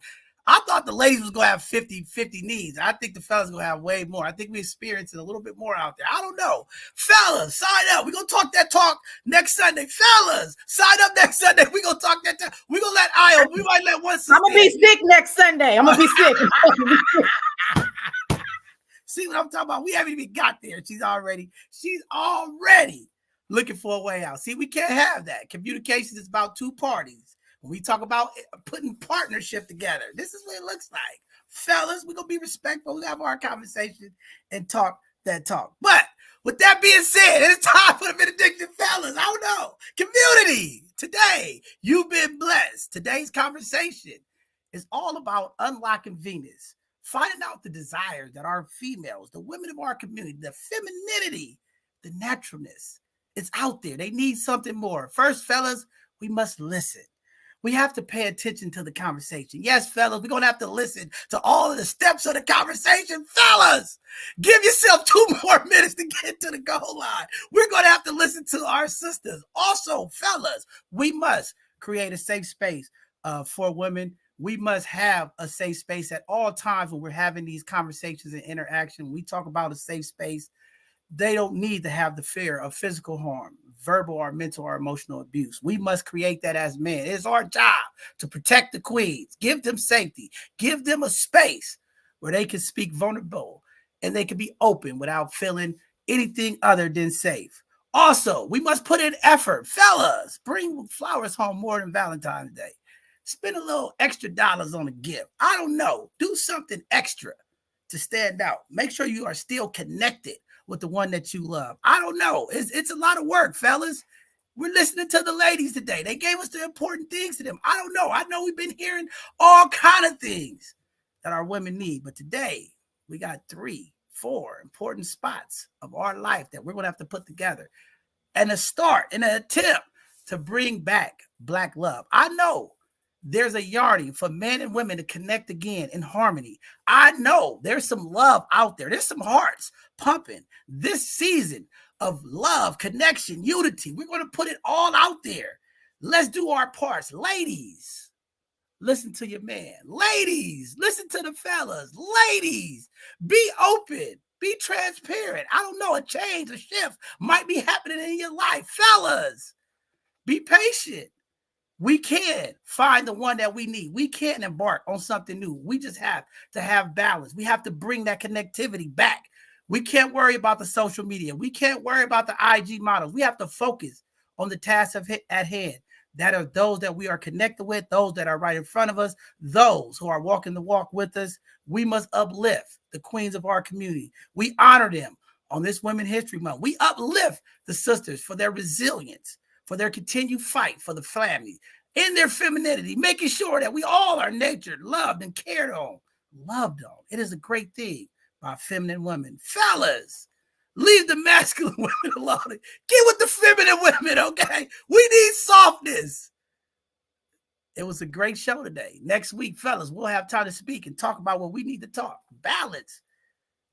I thought the ladies was going to have 50 needs. I think the fellas going to have way more. I think we're experiencing a little bit more out there. I don't know. Fellas, sign up. We're going to talk that talk next Sunday. Fellas, sign up next Sunday. We're going to talk that talk. We're going to let Io, we might let one sister. I'm going to be sick next Sunday. I'm going to be sick. See what I'm talking about? We haven't even got there. She's already looking for a way out. See, we can't have that. Communication is about two parties. When we talk about putting partnership together, this is what it looks like. Fellas, we're going to be respectful. We'll have our conversation and talk that talk. But with that being said, it's time for the benediction, fellas. I don't know. Community, today, you've been blessed. Today's conversation is all about unlocking Venus, finding out the desires that our females, the women of our community, the femininity, the naturalness, it's out there. They need something more. First, fellas, we must listen. We have to pay attention to the conversation. Yes, fellas, we're going to have to listen to all of the steps of the conversation. Fellas, give yourself 2 more minutes to get to the goal line. We're going to have to listen to our sisters. Also, fellas, we must create a safe space for women. We must have a safe space at all times when we're having these conversations and interaction. We talk about a safe space. They don't need to have the fear of physical harm, verbal or mental or emotional abuse. We must create that as men. It's our job to protect the queens, give them safety, give them a space where they can speak vulnerable and they can be open without feeling anything other than safe. Also, we must put in effort. Fellas, bring flowers home more than Valentine's Day. Spend a little extra dollars on a gift. I don't know. Do something extra to stand out. Make sure you are still connected with the one that you love. I don't know. It's a lot of work, fellas. We're listening to the ladies today. They gave us the important things to them. I don't know. I know we've been hearing all kind of things that our women need. But today, we got 3, 4 important spots of our life that we're going to have to put together. And a start and an attempt to bring back Black love. I know there's a yearning for men and women to connect again in harmony. I know there's some love out there. There's some hearts pumping this season of love, connection, unity. We're going to put it all out there. Let's do our parts. Ladies, Listen to your man. Ladies, listen to the fellas. Ladies, be open. Be transparent. I don't know, a change, a shift might be happening in your life. Fellas, be patient. We can find the one that we need. We can embark on something new. We just have to have balance. We have to bring that connectivity back. We can't worry about the social media. We can't worry about the IG models. We have to focus on the tasks at hand. That are those that we are connected with, those that are right in front of us, those who are walking the walk with us. We must uplift the queens of our community. We honor them on this Women's History Month. We uplift the sisters for their resilience, for their continued fight for the family, in their femininity, making sure that we all are nurtured, loved, and cared on, loved on. It is a great thing by feminine women. Fellas, leave the masculine women alone. Get with the feminine women, okay? We need softness. It was a great show today. Next week, fellas, we'll have time to speak and talk about what we need to talk. Balance.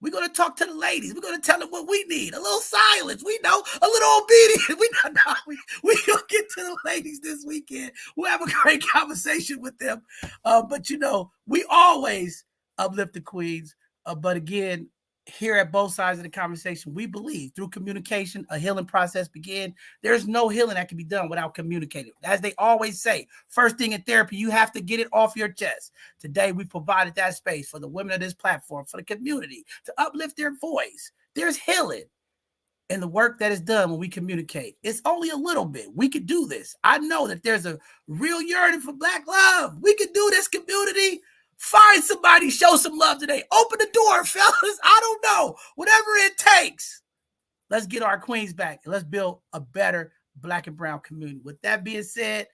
We're going to talk to the ladies. We're going to tell them what we need. A little silence. We know. A little obedience. We going to get to the ladies this weekend. We'll have a great conversation with them. But, you know, we always uplift the queens. But again, here at both sides of the conversation, we believe through communication, a healing process begins. There's no healing that can be done without communicating. As they always say, first thing in therapy, you have to get it off your chest. Today, we provided that space for the women of this platform, for the community to uplift their voice. There's healing in the work that is done when we communicate. It's only a little bit. We could do this. I know that there's a real yearning for Black love. We could do this, community. Find somebody, show some love today. Open the door, fellas. I don't know. Whatever it takes. Let's get our queens back and let's build a better Black and brown community. With that being said,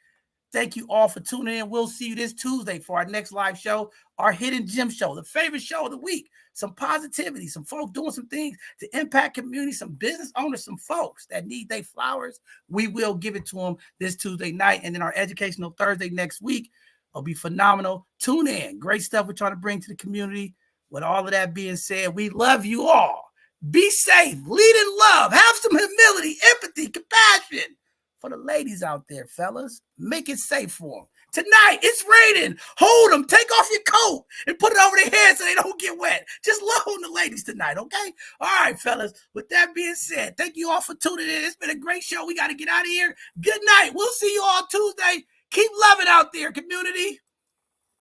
thank you all for tuning in. We'll see you this Tuesday for our next live show, our Hidden Gem Show, the favorite show of the week. Some positivity, some folks doing some things to impact community, some business owners, some folks that need their flowers. We will give it to them this Tuesday night. And then our Educational Thursday next week will be phenomenal. Tune in. Great stuff we're trying to bring to the community. With all of that being said, we love you all. Be safe. Lead in love. Have some humility, empathy, compassion for the ladies out there, fellas. Make it safe for them. Tonight, it's raining. Hold them. Take off your coat and put it over their head so they don't get wet. Just love on the ladies tonight, okay? All right, fellas. With that being said, thank you all for tuning in. It's been a great show. We got to get out of here. Good night. We'll see you all Tuesday. Keep loving out there, community.